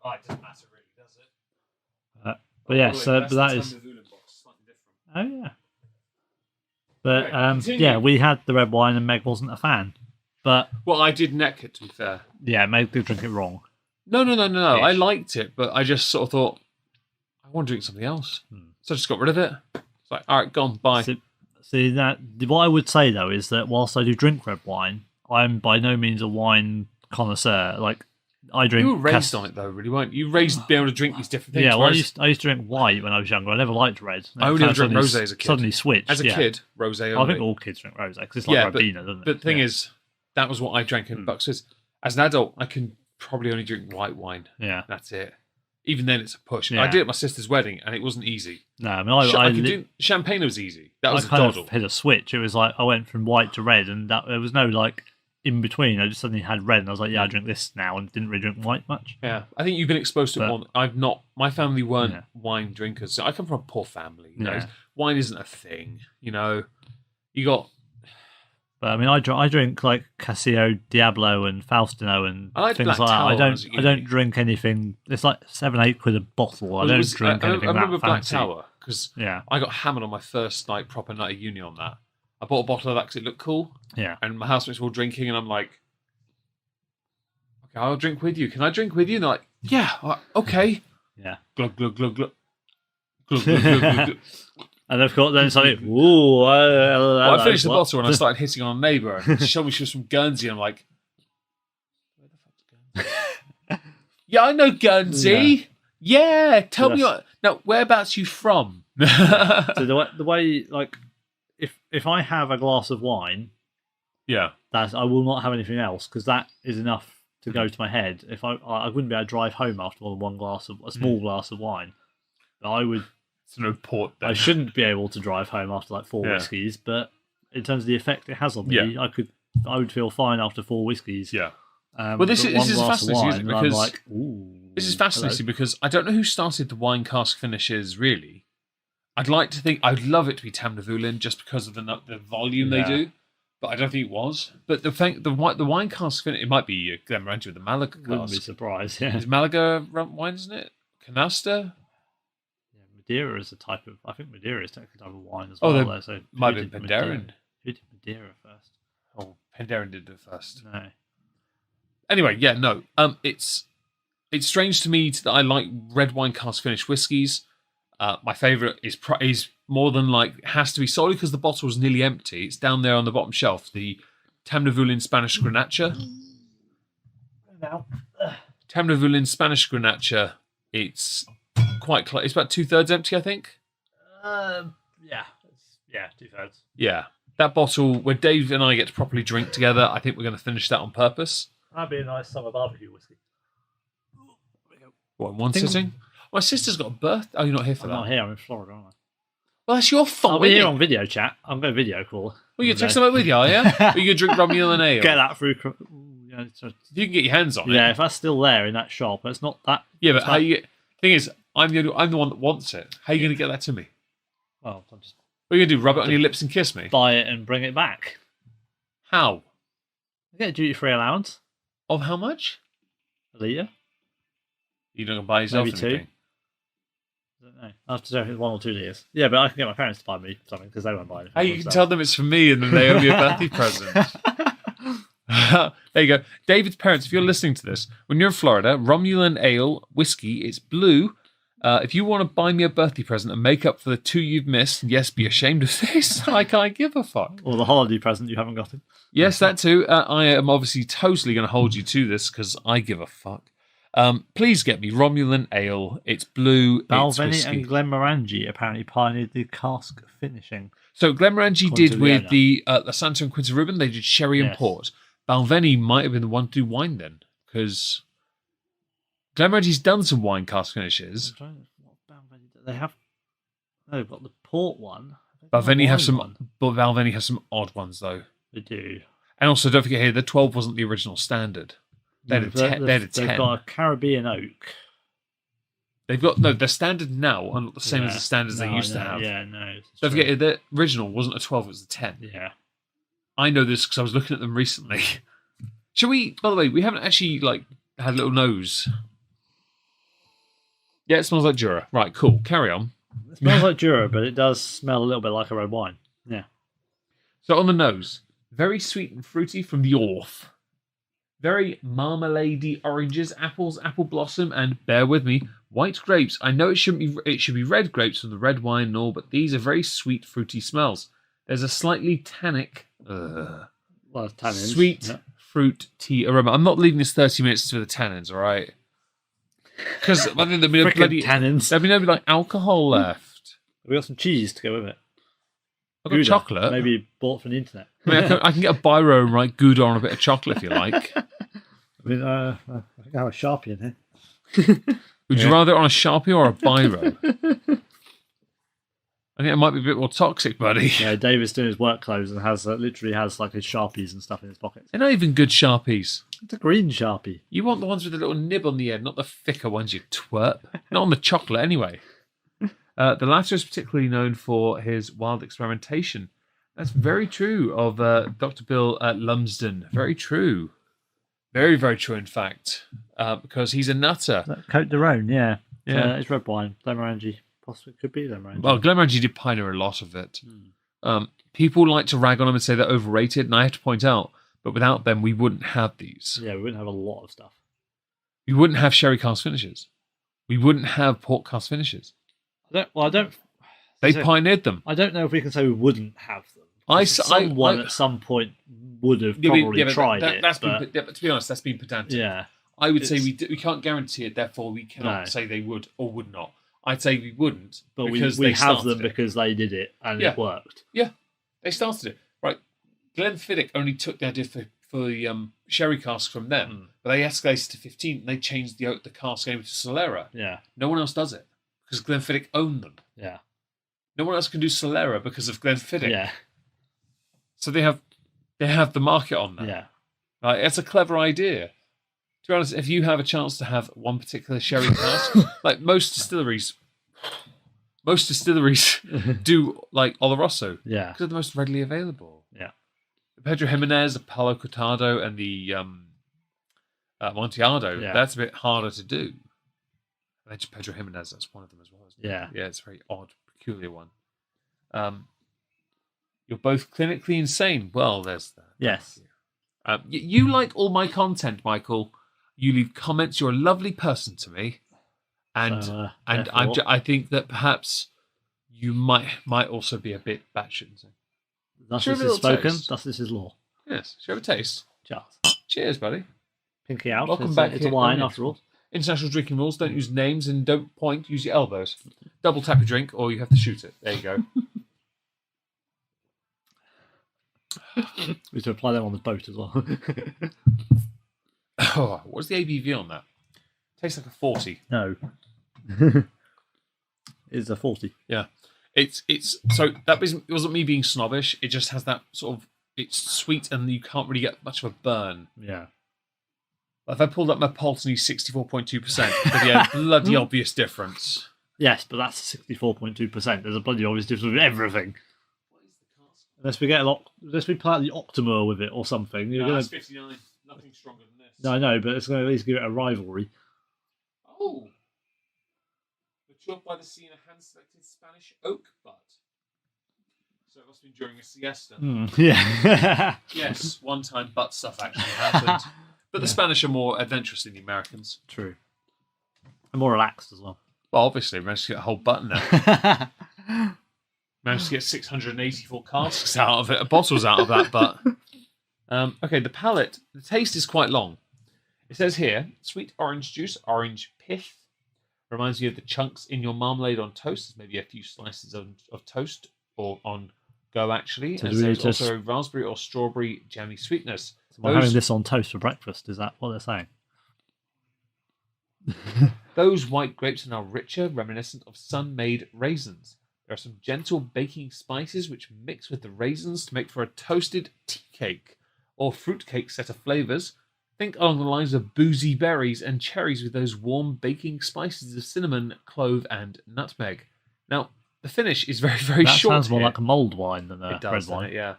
Oh, it doesn't matter really, does it? But yes, but that is. Oh yeah. But yeah, we had the red wine and Meg wasn't a fan. But well, I did neck it, to be fair. Yeah, Meg did drink it wrong. No. I liked it, but I just sort of thought I want to drink something else, so I just got rid of it. It's like, all right, gone, bye. See that? What I would say though is that whilst I do drink red wine, I'm by no means a wine connoisseur. Like I drink. You were raised on it though, really, weren't you? Raised to be able to drink these different things. Yeah, well, I used to drink white when I was younger. I never liked red. I only ever drank rosé as a kid. Suddenly switched. As a kid, rosé. I think all kids drink rosé because it's like Ribena, doesn't it? But the thing is, that was what I drank in Bucks. As an adult, I can probably only drink white wine. Yeah, that's it. Even then, it's a push. Yeah. I did it at my sister's wedding, and it wasn't easy. No, I mean, I could do champagne was easy. That was I kind of hit a switch. It was like I went from white to red, and there was no like in between. I just suddenly had red, and I was like, yeah, I drink this now, and didn't really drink white much. Yeah, I think you've been exposed to one. I've not. My family weren't wine drinkers. So I come from a poor family. You know, wine isn't a thing. You know, you got. But I mean, I drink like Casio Diablo and Faustino and things like that. I don't drink anything. It's like £7-8 a bottle. I don't drink anything. I remember Black fancy. Tower because I got hammered on my first like proper night of uni on that. I bought a bottle of that because it looked cool. Yeah. And my housemates were all drinking, and I'm like, okay, I'll drink with you. Can I drink with you? And they're like, yeah, okay. Yeah. Glug glug glug glug. Glug glug glug glug. And of course, then something. Ooh! I finished the bottle and I started hitting on a neighbour. And she told me she was from Guernsey. And I'm like, where the fuck's Guernsey? Yeah, I know Guernsey. Yeah, tell me now. Whereabouts you from? So the way, like, if I have a glass of wine, I will not have anything else because that is enough to go to my head. If I wouldn't be able to drive home after more than a small glass of wine. But I would. It's no port then. I shouldn't be able to drive home after like 4 whiskies, but in terms of the effect it has on me, I could I would feel fine after 4 whiskies. Yeah. Well, this is fascinating, isn't it? I'm Because like, ooh, this is fascinating because I don't know who started the wine cask finishes. Really, I'd like to think I'd love it to be Tamnavulin just because of the volume they do, but I don't think it was. But the wine cask finish, it might be Glenmorangie with the Malaga cask. Wouldn't be surprised. Yeah, It's Malaga wine, isn't it? Canasta. Madeira is a type of. I think Madeira is technically a type of wine as well. Though, so might have been Penderyn. Who did Madeira first? Oh, Penderyn did it first. No. Anyway, yeah, no. It's strange to me that I like red wine cask finished whiskies. My favourite is more than has to be solely because the bottle is nearly empty. It's down there on the bottom shelf. The Tamnavulin Spanish Grenache. Tamnavulin Spanish Grenache. It's quite close. It's about 2/3 empty, I think. Yeah, 2/3. Yeah, that bottle where Dave and I get to properly drink together. I think we're going to finish that on purpose. That'd be a nice summer barbecue whiskey. What, in one sitting? My sister's got a birthday. Oh, you're not here for I'm that? not here. I'm in Florida, aren't I? Well, that's your fault. I'll be here on video chat. I'm going to video call. Well, you take some with you, are you? Or you going to drink Romulan ale? Get that through. Yeah, If you can get your hands on it. Yeah, if that's still there in that shop, it's not that. Yeah, but how you get... Thing is, I'm the one that wants it. How are you going to get that to me? Well, I'll just What are you going to do? Rub it on your lips and kiss me? buy it and bring it back. How? I get a duty-free allowance. Of how much? A litre. You're not going to buy yourself Maybe 2. anything? I don't know. I have to do it 1 or 2 litres. Yeah, but I can get my parents to buy me something because they won't buy anything. Hey, you can tell them it's for me and then they owe me a birthday present. There you go. David's parents, if you're listening to this, when you're in Florida, Romulan ale, whiskey, it's blue. If you want to buy me a birthday present and make up for the 2 you've missed, yes, be ashamed of this. I can't give a fuck. Or the holiday present you haven't gotten. Yes, that too. I am obviously totally going to hold you to this because I give a fuck. Please get me Romulan ale. It's blue. Balvenie and Glenmorangie apparently pioneered the cask finishing. So Glenmorangie did with Quintiliana. the La Santa and Quinta Ruben. They did sherry and Yes. port. Balvenie might have been the one to do wine then, because Glenmorangie's done some wine cask finishes. I'm trying to- what Balvenie do- They have. No, they've got the port one. Balvenie have some. some, but Balvenie have some odd ones though. They do. And also, don't forget here, the 12 wasn't the original standard. They had a 10. They've got a Caribbean oak. They've got the standard now are not the same as the standards they used to have. Yeah, no. it's Don't true. forget, the original wasn't a 12; it was a 10. Yeah. I know this because I was looking at them recently. Shall we? By the way, we haven't actually had a little nose. Yeah, it smells like Jura. Right, cool. Carry on. It smells like Jura, but it does smell a little bit like a red wine. Yeah. So on the nose, very sweet and fruity from the off. Very marmaladey oranges, apples, apple blossom, and bear with me, white grapes. I know it should be red grapes from the red wine and all, but these are very sweet, fruity smells. There's a slightly tannic, Well, it's tannins. sweet Yeah. fruit tea aroma. I'm not leaving this 30 minutes to the tannins, all right? Because I think there'll be Frickin' tannins. there'll be alcohol left. We got some cheese to go with it. I've got Gouda, chocolate. Maybe bought from the internet. I mean, I can get a biro and write Gouda on a bit of chocolate if you like. I mean, I think I have a Sharpie in here. Would you rather it on a Sharpie or a biro? I think it might be a bit more toxic, buddy. Yeah, David's doing his work clothes and has literally has like his Sharpies and stuff in his pockets. They're not even good Sharpies. It's a green Sharpie. You want the ones with the little nib on the end, not the thicker ones, you twerp. Not on the chocolate, anyway. The latter is particularly known for his wild experimentation. That's very true of Dr. Bill Lumsden. Very true. Very, very true, in fact. Because he's a nutter. Cote de Rhone, yeah. Yeah. It's red wine. Glenmorangie. Possibly could be Glenmorangie. Well, Glenmorangie did pioneer a lot of it. People like to rag on them and say they're overrated, and I have to point out, but without them, we wouldn't have these. Yeah, we wouldn't have a lot of stuff. We wouldn't have sherry cask finishes. We wouldn't have port cask finishes. I don't. They pioneered them. I don't know if we can say we wouldn't have them. Someone at some point would have probably tried it. But to be honest, that's been pedantic. Yeah. I would say we can't guarantee it, therefore we cannot say they would or would not. I'd say we wouldn't, But because we they have started them it. because they did it and Yeah. it worked. Yeah, they started it. Right. Glenfiddich only took the idea for the sherry cask from them, but they escalated to 15 and they changed the cask over to Solera. Yeah. No one else does it because Glenfiddich owned them. Yeah. No one else can do Solera because of Glenfiddich. Yeah. So they have they have the market on that. Yeah. Like, it's a clever idea. To be honest, if you have a chance to have one particular sherry cask, like most distilleries do like Oloroso Yeah. because they're the most readily available. Yeah. The Pedro Jimenez, the Palo Cortado, and the Amontillado, Yeah. that's a bit harder to do. I mentioned Pedro Jimenez, that's one of them as well. Isn't it? Yeah. Yeah, it's a very odd, peculiar one. You're both clinically insane. Well, there's that. Yes. You like all my content, Michael. You leave comments. You're a lovely person to me, and So, I think that perhaps you might also be a bit batshit insane. Thus Shall this we have a is little spoken. taste? Thus this is law. Yes. Shall we have a taste? Charles. Cheers, buddy. Pinky out. Welcome it's back A, it's a here. wine Oh, yes. after all. International drinking rules: don't use names and don't point. Use your elbows. Double tap your drink, or you have to shoot it. There you go. We need to apply them on the boat as well. Oh, what's the ABV on that? Tastes like a 40. No. It's a 40. Yeah, it's so that wasn't me being snobbish. It just has that sort of, it's sweet and you can't really get much of a burn. Yeah. If I pulled up my Poltony 64.2%, there'd be a bloody obvious difference. Yes, but that's 64.2%. There's a bloody obvious difference with everything. Unless we play out the Optima with it or something. You're No, gonna... that's 59. Nothing stronger than this. No, I know, but it's going to at least give it a rivalry. Oh. Matured by the sea in a hand-selected Spanish oak butt. So it must have been during a siesta. Yeah. Yes, one time butt stuff actually happened. But the Spanish are more adventurous than the Americans. True. And more relaxed as well. Well, obviously, we managed to get a whole button there. Managed to get 684 casks out of it, bottles out of that butt. Okay, the palate, the taste is quite long. It says here, sweet orange juice, orange pith. Reminds you of the chunks in your marmalade on toast. There's maybe a few slices of toast or on go, actually. So and there's also raspberry or strawberry jammy sweetness. So we're having this on toast for breakfast. Is that what they're saying? Those white grapes are now richer, reminiscent of sun-made raisins. There are some gentle baking spices which mix with the raisins to make for a toasted tea cake or fruit cake set of flavours. Think along the lines of boozy berries and cherries with those warm baking spices of cinnamon, clove, and nutmeg. Now, the finish is very, very That short. sounds more here. like a mulled wine than a It does, red doesn't wine. it? Yeah.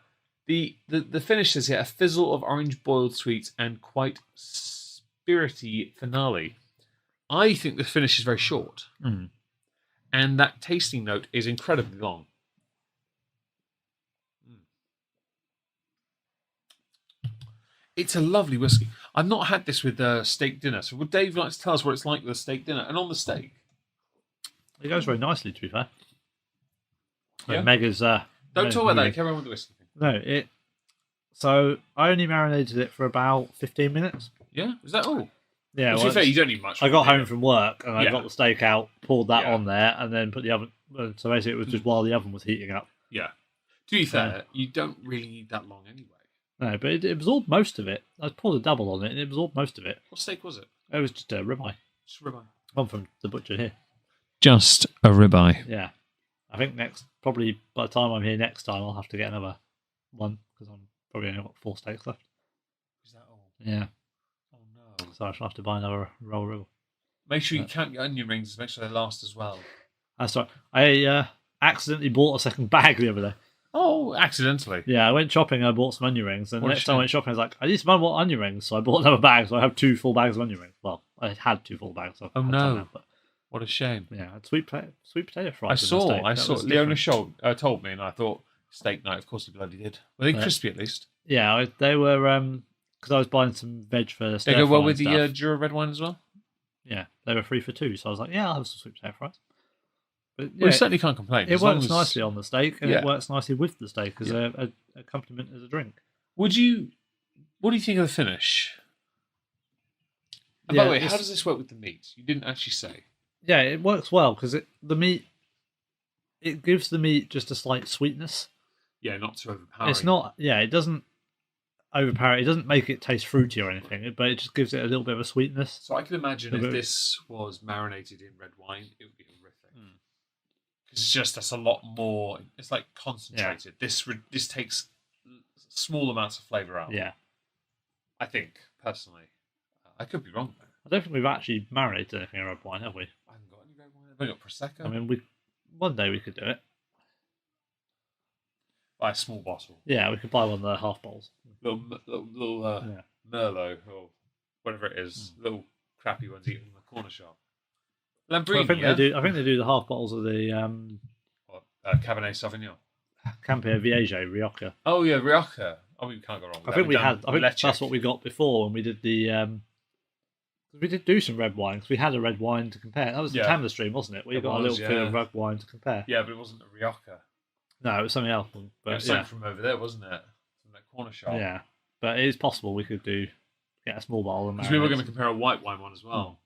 The finish says here a fizzle of orange boiled sweets and quite spirity finale. I think the finish is very short. Mm. And that tasting note is incredibly long. It's a lovely whiskey. I've not had this with steak dinner. So would Dave like to tell us what it's like with a steak dinner? And on the steak? It goes very nicely, to be fair. Yeah. Meg is... Don't Meg's talk about that. moving. Carry on with the whiskey thing. No, So I only marinated it for about 15 minutes. Yeah? Is that all? Yeah, Well, to be fair, you don't need much. I got home from work and I Yeah. got the steak out, poured that Yeah. on there, and then put the oven. So basically, it was just while the oven was heating up. Yeah. To be fair, you don't really need that long anyway. No, but it absorbed most of it. I poured a double on it, and it absorbed most of it. What steak was it? It was just a ribeye. Just a ribeye. One from the butcher here. Just a ribeye. Yeah, I think probably by the time I'm here next time, I'll have to get another one because I'm probably only got 4 steaks left. Is that all? Yeah, Oh no. so I shall have to buy another roll ribble. Make sure you count your onion rings. Make sure they last as well. That's right. I accidentally bought a second bag the other day. Oh, accidentally. Yeah, I went shopping. I bought some onion rings, and What a next time I shame. went shopping, I was like, I need to buy more onion rings, so I bought another bag. So I have 2 full bags of onion rings. Well, I had 2 full bags. So Oh, I had no. some now, but What a shame. yeah, I had sweet potato fries. I with my saw. steak. That was Leona different. told me, and I thought steak night. Of course, he bloody did. Were they Yeah. crispy at least? Yeah, they were because I was buying some veg for They stir go well fry with and the stuff. Jura red wine as well. Yeah, they were 3 for 2, so I was like, yeah, I'll have some sweet potato fries. But Well, you yeah, certainly can't complain. it as long works as- nicely on the steak, and Yeah. it works nicely with the steak as Yeah. a accompaniment as a drink. What do you think of the finish? And by Yeah, the way, how it's- does this work with the meat? You didn't actually say. Yeah, it works well because the meat, it gives the meat just a slight sweetness. Yeah, not too overpowering. It's not, yeah, it doesn't overpower. It doesn't make it taste fruity or anything, but it just gives it a little bit of a sweetness. So I can imagine A if bit- this was marinated in red wine, it would be horrific. Mm. It's just that's a lot more. It's like concentrated. This takes small amounts of flavour out. Yeah. I think, personally. I could be wrong, though. I don't think we've actually marinated anything in red wine, have we? I haven't got any red wine. I've only got Prosecco. I mean, one day we could do it. Buy a small bottle. Yeah, we could buy one of the half bottles. Little Merlot, or whatever it is. Little crappy ones eaten in the corner shop. Lambrini, I think they do the half bottles of the Cabernet Sauvignon. Campia Viejo Rioja. Oh yeah, Rioja. Oh, we can't go wrong with that. I think that's what we got before when we did the. We did do some red wine because we had a red wine to compare. That was the Tamla stream, wasn't it? We got a little bit of red wine to compare. Yeah, but it wasn't a Rioja. No, it was something else. But it was something from over there, wasn't it? From that corner shop. Yeah, but it is possible we could get a small bottle. Because we were going to compare a white wine one as well.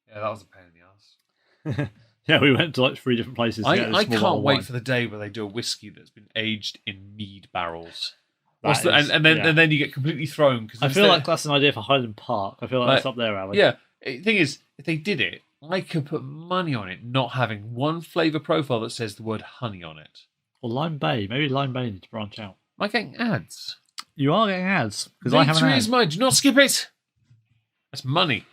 Yeah, that was a pain in the ass. Yeah, we went to like 3 different places. To get I small can't wait wine. for the day where they do a whiskey that's been aged in mead barrels. And then you get completely thrown. Cause I feel like that's an idea for Highland Park. I feel like that's up there, Alan. Yeah, the thing is, if they did it, I could put money on it not having one flavour profile that says the word honey on it. Or Lime Bay. Maybe Lime Bay needs to branch out. Am I getting ads? You are getting ads because I haven't. Is mine. Do not skip it. That's money.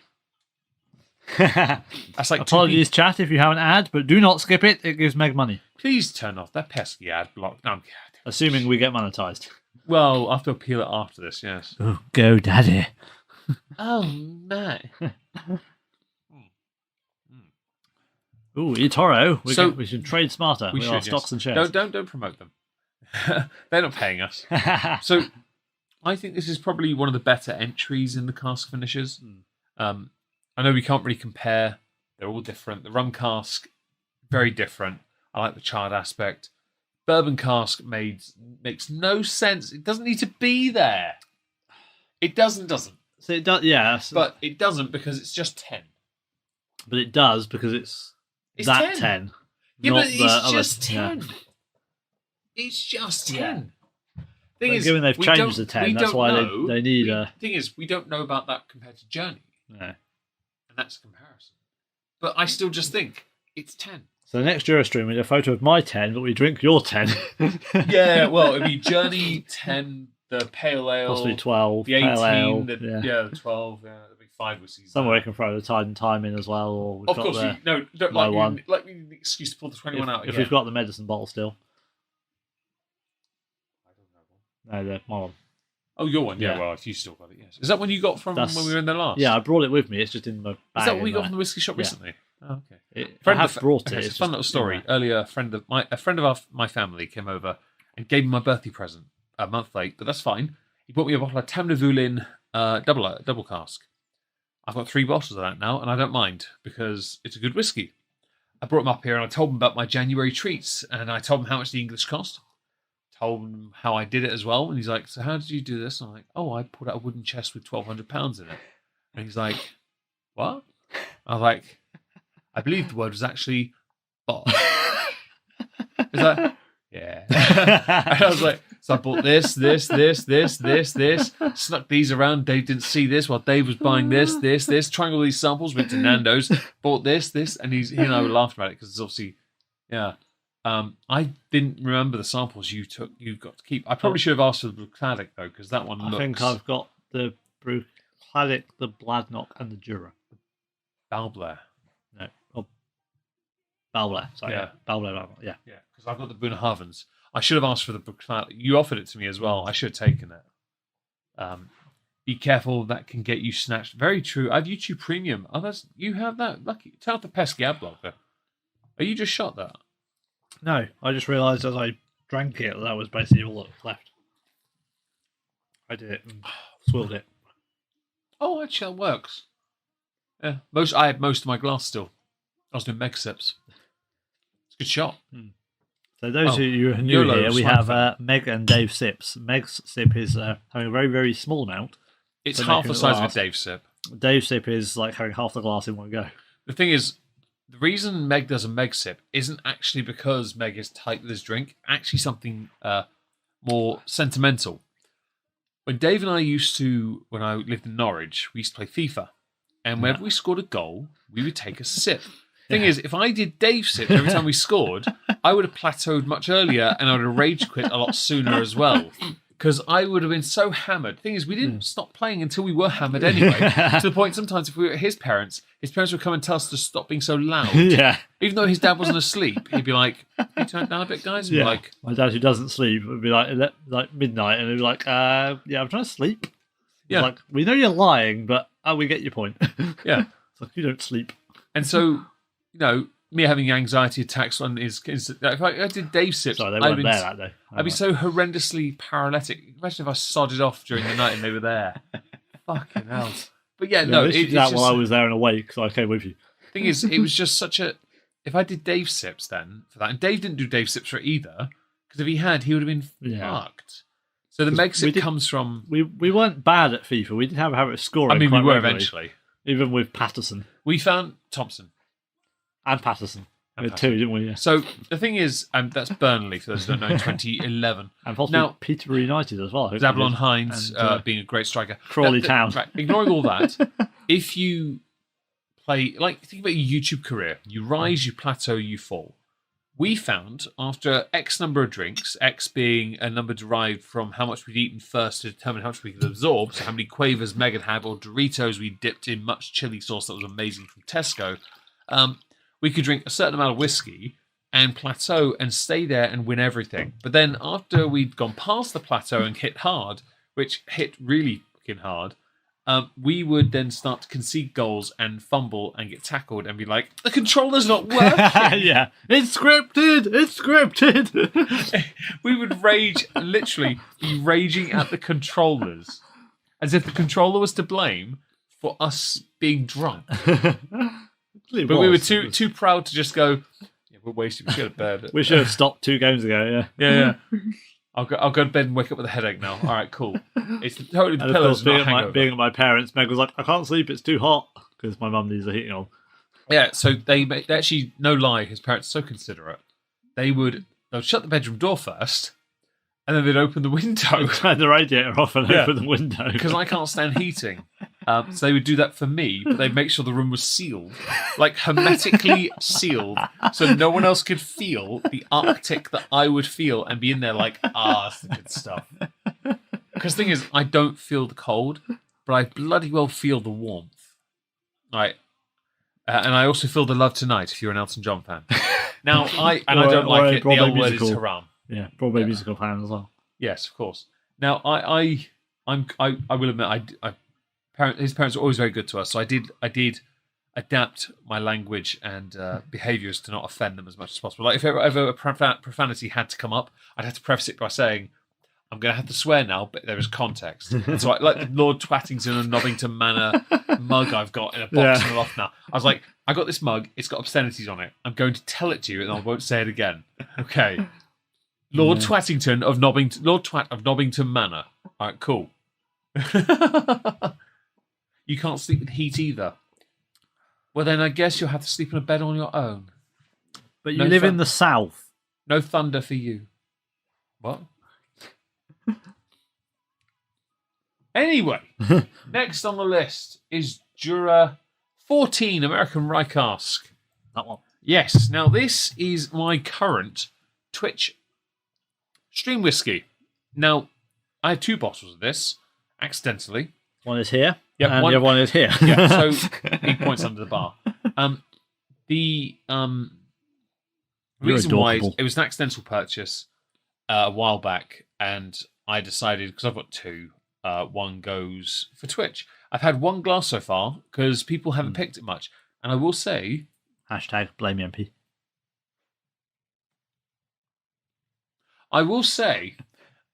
That's like apologies, chat, if you have an ad, but do not skip it. It gives Meg money. Please turn off that pesky ad block. No, assuming we get monetized. Well, I'll have to appeal it after this. Yes. Oh, go, daddy. Oh, man. Ooh, eToro. We should trade smarter with our stocks and shares. Don't promote them. They're not paying us. So, I think this is probably one of the better entries in the cask finishes. I know we can't really compare. They're all different. The rum cask, very different. I like the charred aspect. Bourbon cask makes no sense. It doesn't need to be there. It doesn't. So it does, yeah. But it doesn't because it's just 10. But it does because it's that 10. Yeah, but it's just 10. Yeah. It's just 10. Thing is, given they've changed the 10, that's why they need a... Thing is, we don't know about that compared to Journey. No. And that's a comparison. But I still just think it's 10. So the next Jura stream, we do a photo of my 10, but we drink your 10. Yeah, well, it'd be Journey 10, the Pale Ale. Possibly 12. The 18, Pale Ale, the 12. Yeah, there'd be 5 whiskies. Somewhere we can throw the Tide and Time in as well. Or we've of course, don't like me an excuse to pull the 21 out again. If we've got the medicine bottle still. I don't know. No, my one. Oh, your one? Yeah, well, you still got it, yes. Is that one you got from when we were in there last? Yeah, I brought it with me. It's just in my bag. Is that what we got from the whiskey shop recently? Oh, okay. I have brought it. It's a fun little story. Earlier, a friend of my family came over and gave me my birthday present a month late, but that's fine. He bought me a bottle of Tamnavulin double cask. I've got 3 bottles of that now, and I don't mind because it's a good whiskey. I brought him up here and I told him about my January treats, and I told him how much the English cost. Told him how I did it as well, and he's like, "So how did you do this?" And I'm like, "Oh, I put out a wooden chest with 1,200 pounds in it." And he's like, "What?" I was like, "I believe the word was actually bot." He's like, "Yeah." And I was like, "So I bought this, snuck these around. Dave didn't see this while Dave was buying this, trying all these samples, went to Nando's, bought this, and he and I were laughing about it because it's obviously, yeah." I didn't remember the samples you got to keep. I probably should have asked for the Bruichladdich though, because that one looks... I think I've got the Bruichladdich, the Bladnoch, and the Jura. Balblair. No. Oh, Balblair. Sorry. Yeah. Balblair. Yeah. Yeah, because I've got the Bunnahavens. I should have asked for the Bruichladdich. You offered it to me as well. I should have taken it. Be careful, that can get you snatched. Very true. I've YouTube Premium. Oh, you have that. Lucky. Turn off the pesky ad blocker. Are you just shot that? No, I just realised as I drank it that was basically all that was left. I did it and swilled it. Oh, actually, that works. Yeah, I had most of my glass still. I was doing meg sips. It's a good shot. So those who are new here, we have Meg and Dave sips. Meg's sip is having a very, very small amount. It's half the size of a Dave sip. Dave's sip is like having half the glass in one go. The thing is, the reason Meg does a Meg sip isn't actually because Meg is tight with his drink. Actually, something more sentimental. When Dave and I when I lived in Norwich, we used to play FIFA. And whenever we scored a goal, we would take a sip. Thing is, if I did Dave sip every time we scored, I would have plateaued much earlier and I would have rage quit a lot sooner as well. because I would have been so hammered. The thing is, we didn't stop playing until we were hammered anyway. To the point, sometimes if we were at his parents would come and tell us to stop being so loud. Yeah. Even though his dad wasn't asleep, he'd be like, "Can you turn it down a bit, guys?" And we'd be like, my dad, who doesn't sleep, would be like midnight, and he'd be like, "Yeah, I'm trying to sleep." Yeah. Like, we know you're lying, but we get your point. yeah. It's like, you don't sleep. And so, me having anxiety attacks on is if I did Dave sips, Sorry, they weren't there that day. I'd be so horrendously paralytic. Imagine if I sodded off during the night and they were there. Fucking hell. But yeah, no, it's that while I was there and awake, so I came with you. Thing is, it was just such a. If I did Dave sips then for that, and Dave didn't do Dave sips for it either, because if he had, he would have been fucked. So the Meg-sip comes from. We weren't bad at FIFA. We did have a habit of scoring. I mean, we were regularly, eventually. even with Patterson We found Thompson. and Patterson. And We had two, didn't we? Yeah. So the thing is, that's Burnley for those who don't know, in 2011. And possibly Now- Peterborough United as well. Zablon Hines And, being a great striker. Crawley Town. Right, ignoring all that, if you play, think about your YouTube career, you rise, you plateau, you fall. We found after X number of drinks, X being a number derived from how much we'd eaten first to determine how much we could absorb, so how many quavers Megan had, or Doritos we dipped in much chili sauce that was amazing from Tesco, we could drink a certain amount of whiskey and plateau and stay there and win everything. But then after we'd gone past the plateau and hit hard, which hit really fucking hard, we would then start to concede goals and fumble and get tackled and be like, the controller's not working. yeah, it's scripted. It's scripted. We would literally be raging at the controllers as if the controller was to blame for us being drunk. But we were too proud to just go, yeah, we're wasted. We should have bed. We should have stopped 2 games ago. Yeah. I'll go to bed and wake up with a headache now. All right, cool. It's totally the And of pillows, course, not hangover. being at my parents', Meg was like, I can't sleep, it's too hot. Because my mum needs the heating on. Yeah, so they actually, no lie, his parents are so considerate. They'll shut the bedroom door first, and then they'd open the window. Turn the radiator off and open the window. Because I can't stand heating. So they would do that for me, but they'd make sure the room was sealed, like hermetically sealed, so no one else could feel the Arctic that I would feel and be in there like, that's the good stuff. Because the thing is, I don't feel the cold, but I bloody well feel the warmth. Right. And I also feel the love tonight, if you're an Elton John fan. Now, I don't like it. The L word is haram. Yeah, Broadway musical fan as well. Yes, of course. Now, I will admit, his parents were always very good to us, so I did adapt my language and behaviours to not offend them as much as possible. Like if ever a profanity had to come up, I'd have to preface it by saying, I'm going to have to swear now, but there is context. And so like the Lord Twattington and Nobbington Manor mug I've got in a box in the loft now. I was like, I got this mug, it's got obscenities on it. I'm going to tell it to you and I won't say it again. Okay. Lord Twattington of Nobbington, Lord Twat of Nobbington Manor. All right, cool. You can't sleep with heat either. Well, then I guess you'll have to sleep in a bed on your own. But you live in the south. No thunder for you. What? Anyway, next on the list is Jura 14 American Rye Cask. That one. Yes. Now, this is my current Twitch stream whiskey. Now, I had 2 bottles of this, accidentally. One is here, Yep, and the other one is here. Yeah, so he points under the bar. The reason why it was an accidental purchase a while back, and I decided, because I've got 2, one goes for Twitch. I've had 1 glass so far, because people haven't picked it much. And I will say... #blame MP. I will say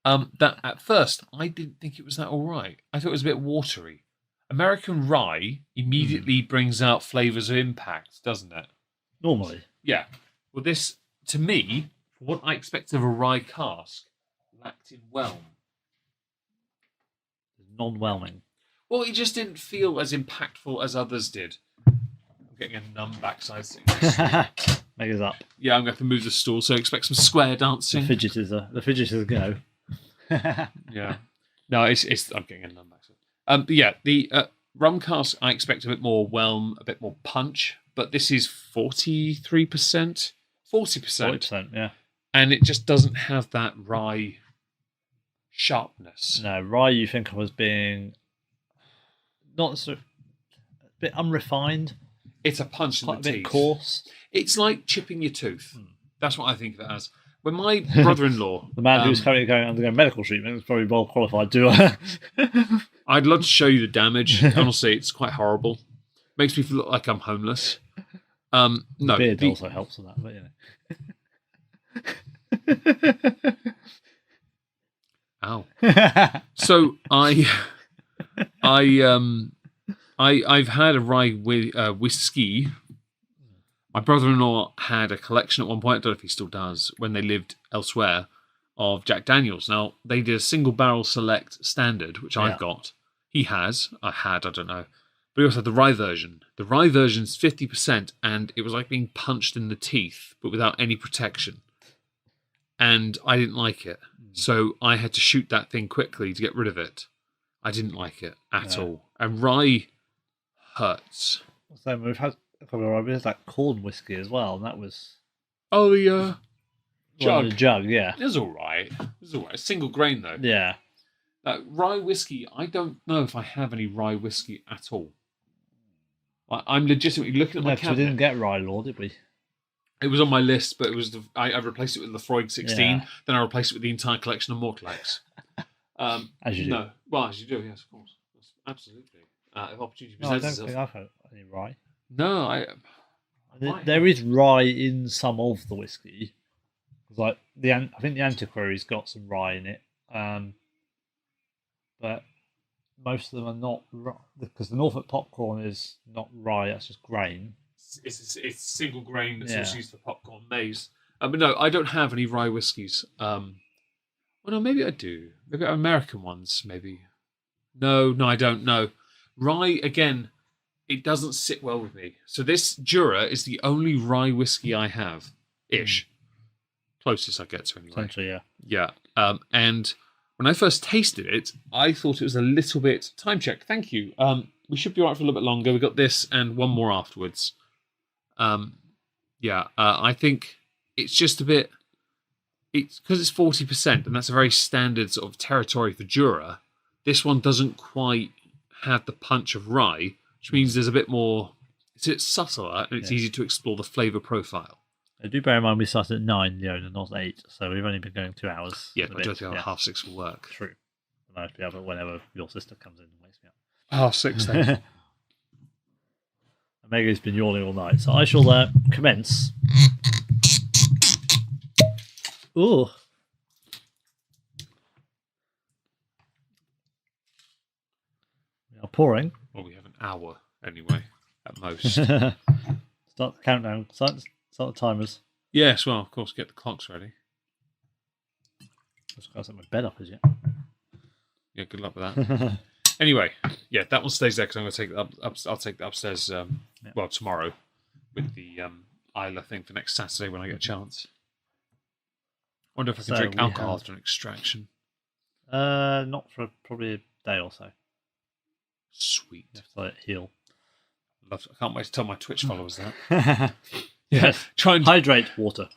that at first, I didn't think it was that all right. I thought it was a bit watery. American rye immediately brings out flavours of impact, doesn't it? Normally. Yeah. Well, this, to me, for what I expected of a rye cask, lacked in whelm. Non-whelming. Well, it just didn't feel as impactful as others did. I'm getting a numb backside thing. Make us up. Yeah, I'm going to have to move the stool, so expect some square dancing. The fidgeters go. Yeah. No, it's I'm getting a numb backside. But yeah, the rum cask, I expect a bit more whelm, a bit more punch, but this is 43%, 40%. 40%, yeah. And it just doesn't have that rye sharpness. No, rye you think of as being not sort of a bit unrefined, It's a punch in quite the a bit teeth. coarse. It's like chipping your tooth. That's what I think of it as. When my brother-in-law, The man who's currently undergoing medical treatment is probably well qualified to. I'd love to show you the damage. Honestly, it's quite horrible. Makes me feel look like I'm homeless. No, Beard also helps with that, but Ow. So I've had a rye whiskey. My brother-in-law had a collection at one point, I don't know if he still does, when they lived elsewhere, of Jack Daniels. Now, they did a single barrel select standard, which I've got. He has. I don't know. But he also had the rye version. The rye version's 50%, and it was like being punched in the teeth, but without any protection. And I didn't like it. So I had to shoot that thing quickly to get rid of it. I didn't like it at all. And rye hurts. So we've had a couple of rye beers, like corn whiskey as well, and that was Oh, the well, jug. the jug, yeah. It was all right. Single grain, though. Yeah. Rye whiskey, I don't know if I have any rye whiskey at all. I'm legitimately looking at my No, 'cause we cabinet. didn't get rye law, did we? It was on my list, but it was I replaced it with Lefroy 16. Yeah. Then I replaced it with the entire collection of Mortalex. As you do. No, well, as you do, yes, of course, absolutely. If opportunity No, I presents don't itself. think I've had any rye. No, There is rye in some of the whiskey. Like I think the Antiquary's got some rye in it, but most of them are not because the Norfolk popcorn is not rye; that's just grain. it's single grain that's Yeah. also used for popcorn maize. But no, I don't have any rye whiskies. Well, no, maybe I do. Maybe American ones, maybe. No, I don't know. Rye, again, it doesn't sit well with me. So this Jura is the only rye whiskey I have, ish. Closest I get to anyway. Essentially, yeah. Yeah. And when I first tasted it, I thought it was a little bit... Time check, thank you. We should be all right for a little bit longer. We got this and one more afterwards. I think it's just a bit... It's because it's 40%, and that's a very standard sort of territory for Jura. This one doesn't quite have the punch of rye, which means there's a bit more... It's subtler, and it's easy to explore the flavour profile. I do bear in mind we started at 9, and not 8, so we've only been going 2 hours. Yeah, I don't think 6:30 will work. True. And I'd be able whenever your sister comes in and wakes me up. 6:30 then. Omega's been yawning all night, so I shall commence. Ooh. We are pouring. Well, we have an hour anyway, at most. Start the countdown. Start the timers. Yes, well, of course, get the clocks ready. I've got to set my bed up as yet. Yeah, good luck with that. Anyway, yeah, that one stays there because I'm going to take it up. I'll take that upstairs. Well, tomorrow with the Isla thing for next Saturday when I get a chance. Wonder if I can drink alcohol after an extraction. Not for probably a day or so. Sweet. You have to let it heal. I can't wait to tell my Twitch followers that. Yes. Try and Hydrate water.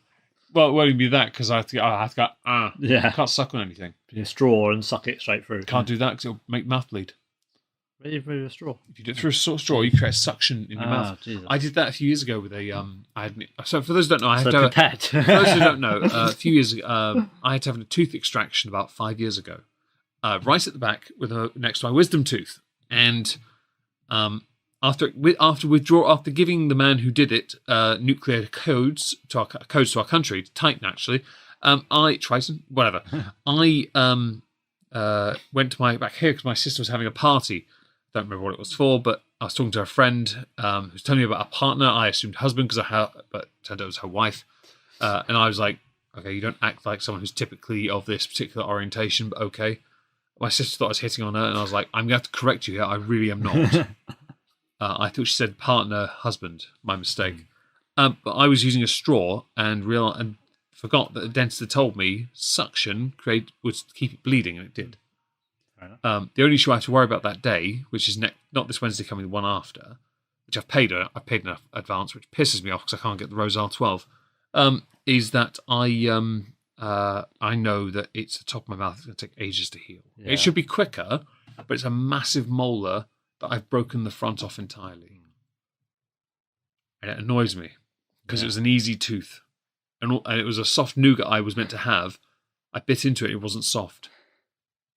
well, it won't be that because I have to go. Yeah. Can't suck on anything. Be a straw and suck it straight through. Can't do that because it'll make mouth bleed. Ready for a straw? If you do it through a straw, you create a suction in your mouth. Jesus. I did that a few years ago with a so for those who don't know, I had So to have prepared. for those who don't know, a few years ago, I had to have a tooth extraction about 5 years ago, right at the back next to my wisdom tooth, and after giving the man who did it nuclear codes to our country, Titan actually, Triton, whatever, I went to my back here because my sister was having a party. Don't remember what it was for, but I was talking to a friend who was telling me about a partner. I assumed husband but turned out it was her wife. And I was like, okay, you don't act like someone who's typically of this particular orientation, but okay. My sister thought I was hitting on her, and I was like, I'm going to have to correct you here. I really am not. I thought she said partner, husband. My mistake. But I was using a straw and forgot that the dentist had told me suction would keep it bleeding, and it did. The only issue I have to worry about that day, which is not this Wednesday coming, the one after, which I've paid in advance, which pisses me off because I can't get the Rose R12, is that I I know that it's the top of my mouth. It's going to take ages to heal. Yeah. It should be quicker, but it's a massive molar that I've broken the front off entirely. And it annoys me because it was an easy tooth. And it was a soft nougat I was meant to have. I bit into it. It wasn't soft.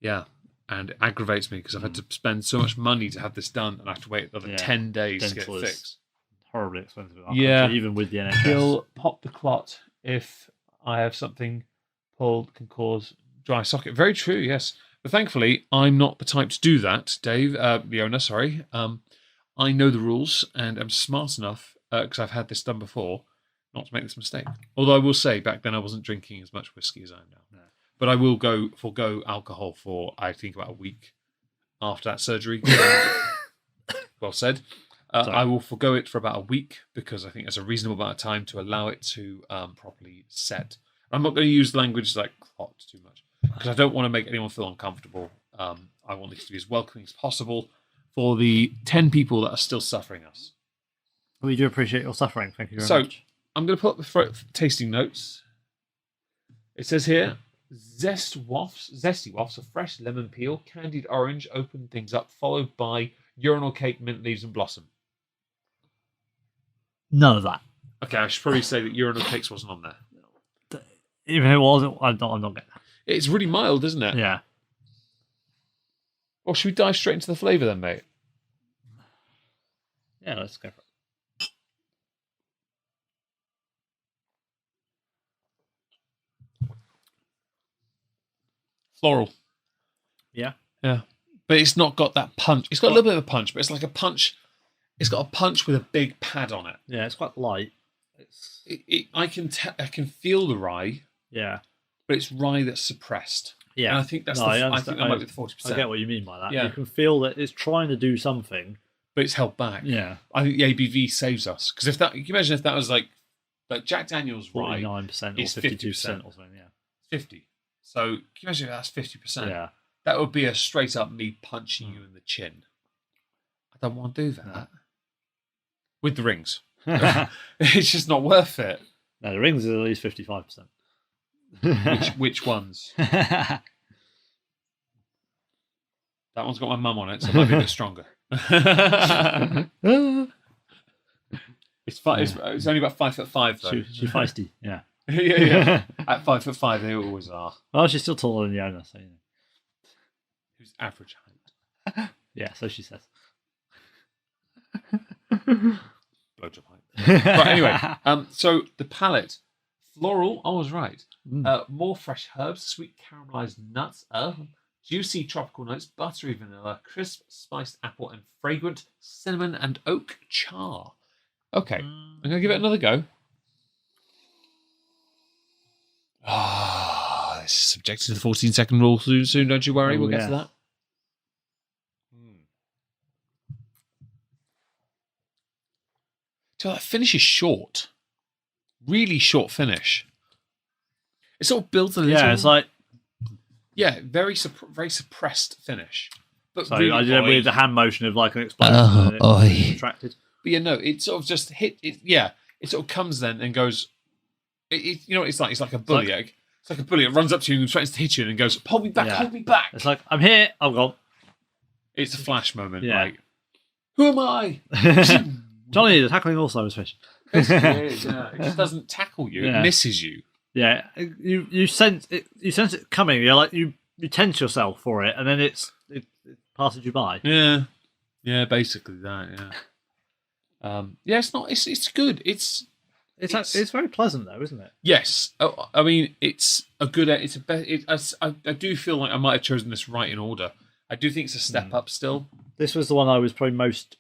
Yeah. And it aggravates me because I've had to spend so much money to have this done and I have to wait another 10 days to get Dental it is fixed. Horribly expensive. in our Yeah. country, even with the NHS. He'll pop the clot if I have something pulled can cause dry socket. Very true, yes. But thankfully, I'm not the type to do that, Dave, the owner, sorry. I know the rules and I'm smart enough, because I've had this done before, not to make this mistake. Although I will say, back then I wasn't drinking as much whiskey as I am now. No. But I will forgo alcohol for, I think, about a week after that surgery. Well said. I will forgo it for about a week because I think that's a reasonable amount of time to allow it to properly set. I'm not going to use language like clot too much because I don't want to make anyone feel uncomfortable. I want this to be as welcoming as possible for the 10 people that are still suffering us. We do appreciate your suffering. Thank you very much. I'm going to put up the tasting notes. It says here, zesty wafts of fresh lemon peel, candied orange, open things up, followed by urinal cake, mint leaves, and blossom. None of that. Okay, I should probably say that urinal cakes wasn't on there. Even if it wasn't, I'm not getting that. It's really mild, isn't it? Yeah. Or should we dive straight into the flavour then, mate? Yeah, let's go for it. Floral. Yeah. Yeah. But it's not got that punch. It's got a little bit of a punch, but it's like a punch. It's got a punch with a big pad on it. Yeah, it's quite light. I can feel the rye. Yeah. But it's rye that's suppressed. Yeah. And I think that's I think that might be the 40%. I get what you mean by that. Yeah. You can feel that it's trying to do something. But it's held back. Yeah. I think the ABV saves us. Because can you imagine if that was like Jack Daniel's rye 49% is or 52% 50%. or something, yeah. 50. So can you imagine if that's 50%? Yeah. That would be a straight up me punching you in the chin. I don't want to do that. No. With the rings. It's just not worth it. No, the rings is at least 55%. Which ones? That one's got my mum on it, so it might be a bit stronger. It's only about 5'5" though. She's feisty, yeah. yeah. At 5'5", they always are. Well, she's still taller than the owner, so you know. Who's average height? Yeah, so she says. Blowjob height. But anyway, so the palate, floral. I was right. More fresh herbs, sweet caramelized nuts, juicy tropical notes, buttery vanilla, crisp spiced apple, and fragrant cinnamon and oak char. Okay, I'm gonna give it another go. Ah, this is subject to the 14-second rule soon. Don't you worry. We'll get to that. So that finish is short. Really short finish. It sort of builds a little. Yeah, it's like. Yeah, very suppressed finish. But So really I did it oily. with the hand motion of like an explosion. Contracted. But yeah, no, it sort of just hit. It sort of comes then and goes. You know what it's like? It's like a bully egg. It's like a bully. It runs up to you and thriggins to hit you and goes, "Hold me back! Yeah. Hold me back!" It's like, I'm here, I'm gone. It's a flash moment. Yeah. Like, who am I? Johnny, the tackling Alzheimer's fish. Basically, it is, yeah. It just doesn't tackle you. Yeah. It misses you. Yeah, you sense it. You sense it coming. You're like you tense yourself for it, and then it passes you by. Yeah, basically that. Yeah. It's not. It's good. It's very pleasant though, isn't it? yes. I mean, it's a good. I do feel like I might have chosen this right in order. I do think it's a step up still. This was the one I was probably most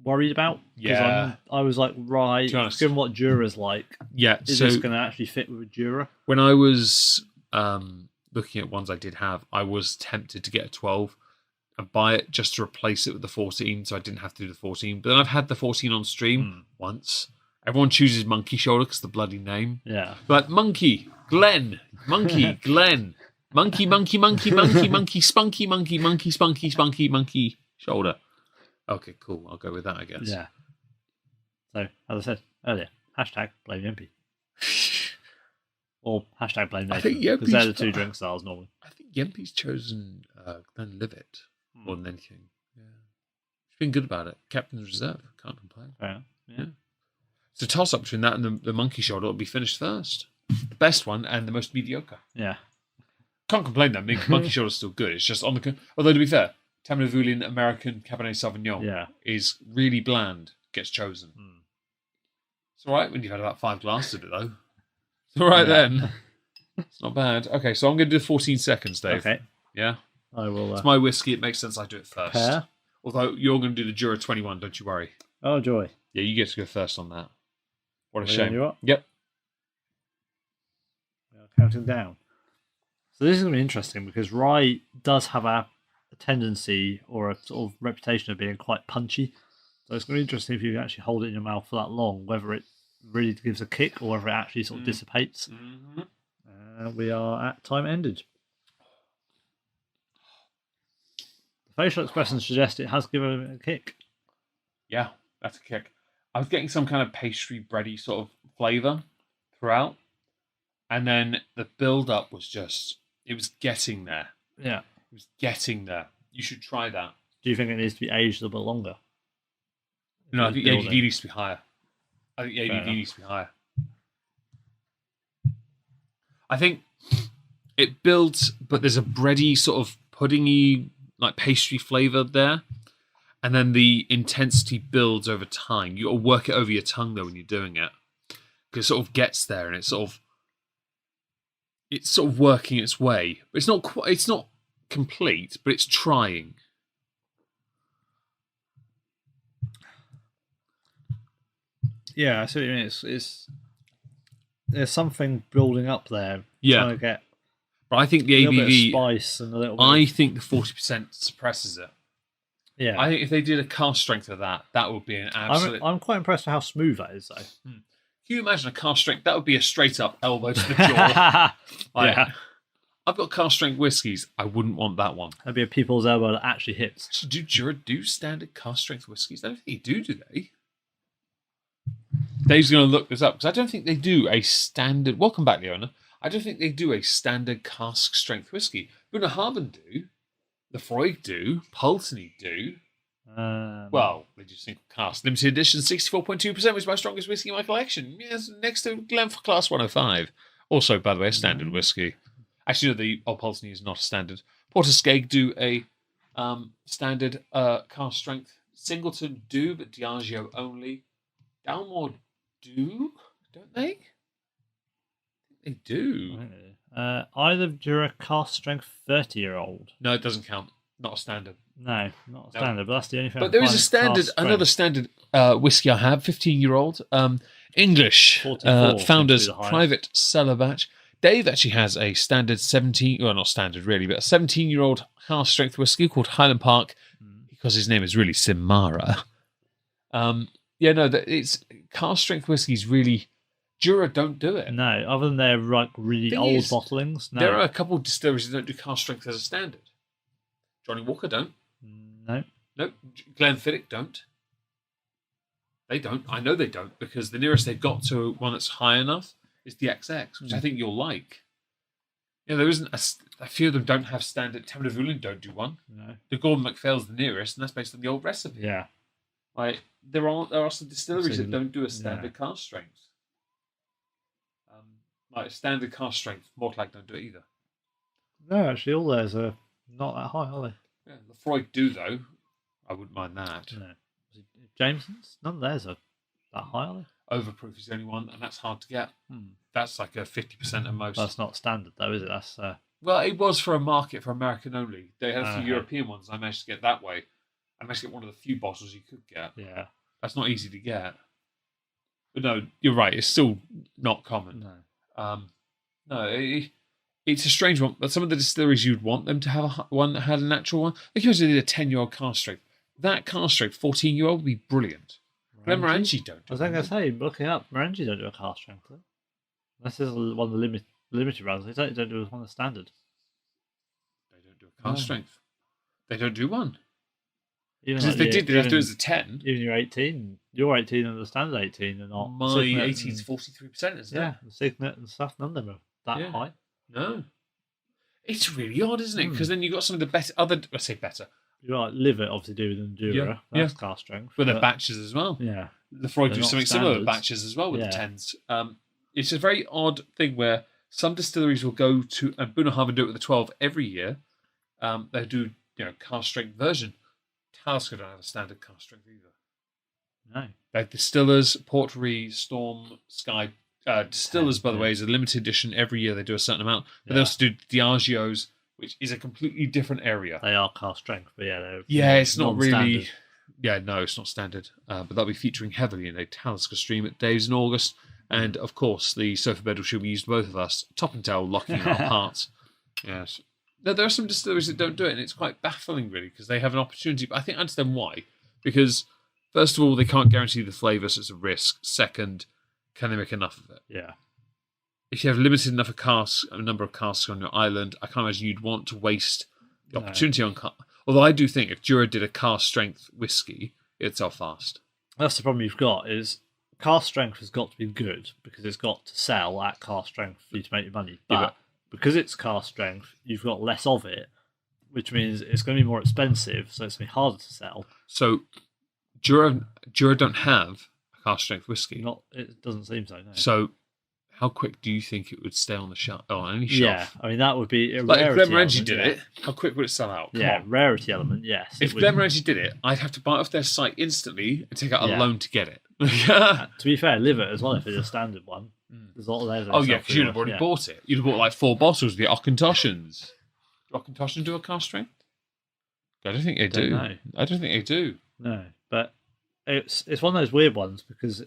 worried about. 'Cause Yeah. I was like, right, To be honest. given what Jura's like, Yeah. is So this going to actually fit with Jura? when I was looking at ones I did have, I was tempted to get a 12 and buy it just to replace it with the 14, so I didn't have to do the 14. But then I've had the 14 on stream once. Everyone chooses Monkey Shoulder because the bloody name. Yeah. Like Monkey, Glenn, Monkey, Glenn, Monkey, Monkey, Monkey, Monkey, Monkey, Spunky, Monkey, Monkey, Spunky, Spunky, Monkey Shoulder. Okay, cool. I'll go with that, I guess. Yeah. So, as I said earlier, hashtag blame the MP. Or hashtag blame I Nathan. think Because they're the Yempi's- two drink styles normally. I think Yempi's chosen Glenlivet more than anything. Yeah. He's been good about it. Captain's Reserve. Can't complain. Fair enough. Yeah. It's a toss-up between that and the Monkey Shoulder. It'll be finished first. The best one and the most mediocre. Yeah. Can't complain though. Monkey Shoulder's still good. It's just on the... Although, to be fair, Tamnavulin American Cabernet Sauvignon Yeah. is really bland. Gets chosen. It's all right when you've had about 5 glasses of it, though. It's all right then. It's not bad. Okay, so I'm going to do 14 seconds, Dave. Okay. Yeah? I will. It's my whiskey. It makes sense I do it first. Pair. Although you're going to do the Jura 21, don't you worry. Oh, joy. Yeah, you get to go first on that. What a Are you shame. on your up? Yep. We are counting down. So this is going to be interesting because rye does have a tendency or a sort of reputation of being quite punchy. So it's going to be interesting if you actually hold it in your mouth for that long, whether it really gives a kick or whether it actually sort of dissipates. We are at time ended. The facial expressions suggest it has given it a kick. Yeah, that's a kick. I was getting some kind of pastry bready sort of flavour throughout. And then the build-up was just... It was getting there. Yeah. It was getting there. You should try that. Do you think it needs to be aged a little bit longer? No, I think the Building. ABV needs to be higher. I think the Fair ABV enough. needs to be higher. I think it builds, but there's a bready sort of puddingy, like pastry flavour there. And then the intensity builds over time. You got to work it over your tongue though when you're doing it. Because it sort of gets there and it's sort of working its way. It's not quite, it's not complete, but it's trying. Yeah, I see what you mean. It's there's something building up there. Yeah. Trying to get But I think the a little bit of ABV, spice and a little bit. I think the 40% suppresses it. Yeah. I think if they did a cast strength of that, that would be an absolute... I'm quite impressed with how smooth that is, though. Can you imagine a cast strength? That would be a straight up elbow to the jaw. Yeah. I've got cast strength whiskies. I wouldn't want that one. That'd be a people's elbow that actually hits. So do Jura do standard cast strength whiskies? I don't think they do they? Dave's going to look this up because I don't think they do a standard... Welcome back, Leona. I don't think they do a standard cask strength whiskey. Bunnahabhain do. Lefroy do. Pulteney do. Well, they do single cask. Limited edition, 64.2%, which is my strongest whiskey in my collection. Yes, next to Glenfarclas 105. Also, by the way, a standard whiskey. Actually, no, the Old Pulteney is not a standard. Porterskeg do a standard cask strength. Singleton do, but Diageo only. Dalmore do, don't they? They do. Either Jura cast strength 30-year-old. No, it doesn't count. Not a standard. No, not a standard, but that's the only thing. But there is a standard, another standard whiskey I have, 15-year-old, English 44 founders seems to be the highest. private cellar batch. Dave actually has a standard 17, well, not standard really, but a 17-year-old cask strength whiskey called Highland Park because his name is really Simara. It's cask strength whiskies really. Jura don't do it. No, other than their like really Thing old is, bottlings. No. There are a couple of distilleries that don't do cask strength as a standard. Johnny Walker don't. No. Nope. Glenfiddich don't. They don't. I know they don't because the nearest they've got to one that's high enough is the XX, which I think you'll like. Yeah, there isn't a few of them don't have standard. Tamnavulin don't do one. No. The Gordon MacPhail's the nearest, and that's based on the old recipe. Yeah. Like there are some distilleries So, that don't do a standard yeah. cask strength. Like standard cask strength, Mortlake don't do it either. No, actually, all theirs are not that high, are they? Yeah, Lefroy do though. I wouldn't mind that. No. Jameson's? None of theirs are that high, are they? Overproof is the only one, and that's hard to get. That's like a 50% at most. That's not standard, though, is it? That's Well, it was for a market for American only. They had a few Okay. European ones. I managed to get that way. I managed to get one of the few bottles you could get. yeah. That's not easy to get. But no, you're right. It's still not common. No. It's a strange one. But some of the distilleries you'd want them to have one that had a natural one. Like if you did a 10-year-old cask strength, that cask strength 14-year-old would be brilliant. Glenmorangie don't. I was going to say, looking up, Morangi don't do a cast strength. Though. This is one of the limited runs. They don't do one of the standard. They don't do a cask strength. They don't do one. Even Because if they did, they'd have to do it as a 10. Even you're 18, you're 18 and the standard 18 are not. My Signet 18 is 43%, isn't yeah, it? the Signet and stuff, none of them are that Yeah. high. No. It's really odd, isn't it? Because then you've got some of the better, I say better, You got like liver, obviously, do than Jura. Yeah, That's cask strength. but they're batches as well. Yeah. Lefroy They're do not something similar with standards. batches as well with Yeah. the 10s. It's a very odd thing where some distilleries will go to, and Bunnahabhain do it with the 12 every year. They do, cask strength version. Talisker don't have a standard cask strength either. No. Like Distillers, Portery, Storm, Sky. Distillers, by the way, is a limited edition. Every year they do a certain amount. But they Yeah. also do Diageo's, which is a completely different area. They are cask strength, but they're It's not really. non-standard. Yeah, no, it's not standard. But they'll be featuring heavily in a Talisker stream at Dave's in August. And of course, the sofa bed which will be used both of us, top and tail, locking in our parts. Yes. Now, there are some distilleries that don't do it, and it's quite baffling, really, because they have an opportunity. But I think I understand why. Because, first of all, they can't guarantee the flavour, so it's a risk. Second, can they make enough of it? Yeah. If you have limited enough a number of casks on your island, I can't imagine you'd want to waste the No. opportunity on. Although I do think if Jura did a cask strength whiskey, it'd sell fast. That's the problem you've got is cask strength has got to be good because it's got to sell at cask strength for you to make your money. But Yeah, but- because it's cask strength, you've got less of it, which means it's going to be more expensive, so it's going to be harder to sell. So Jura don't have a cask strength whiskey. It doesn't seem so. No. So how quick do you think it would stay on the shelf? Oh, on any shelf? Yeah, I mean that would be a Like if rarity Glenmorangie element, did yeah. it, how quick would it sell out? Come Yeah, on. rarity element. Yes. If it would. Glenmorangie did it, I'd have to buy it off their site instantly and take out a Yeah. loan to get it. To be fair, liver as well. If it's a standard one, there's a lot of those. Oh yeah, because you'd have already bought it. You'd have bought like 4 bottles of the Auchentoshan. Do Auchentoshan do a cask strength? I don't think they do. know. I don't think they do. No, but it's one of those weird ones because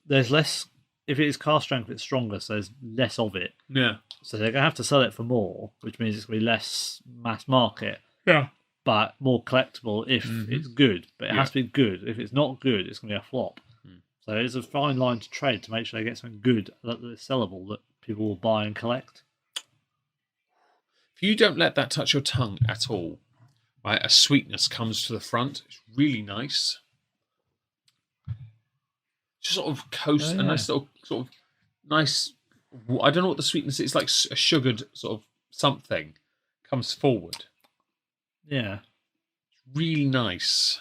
there's less. If it is cask strength, it's stronger, so there's less of it. Yeah. So they're going to have to sell it for more, which means it's going to be less mass market, Yeah. but more collectible if it's good. But it has to be good. If it's not good, it's going to be a flop. So it's a fine line to trade to make sure they get something good that's sellable that people will buy and collect. If you don't let that touch your tongue at all, right, a sweetness comes to the front. It's really nice. Just sort of coast, Oh, a yeah. nice little sort of nice. I don't know what the sweetness is. It's like a sugared sort of something comes forward. Yeah. Really nice.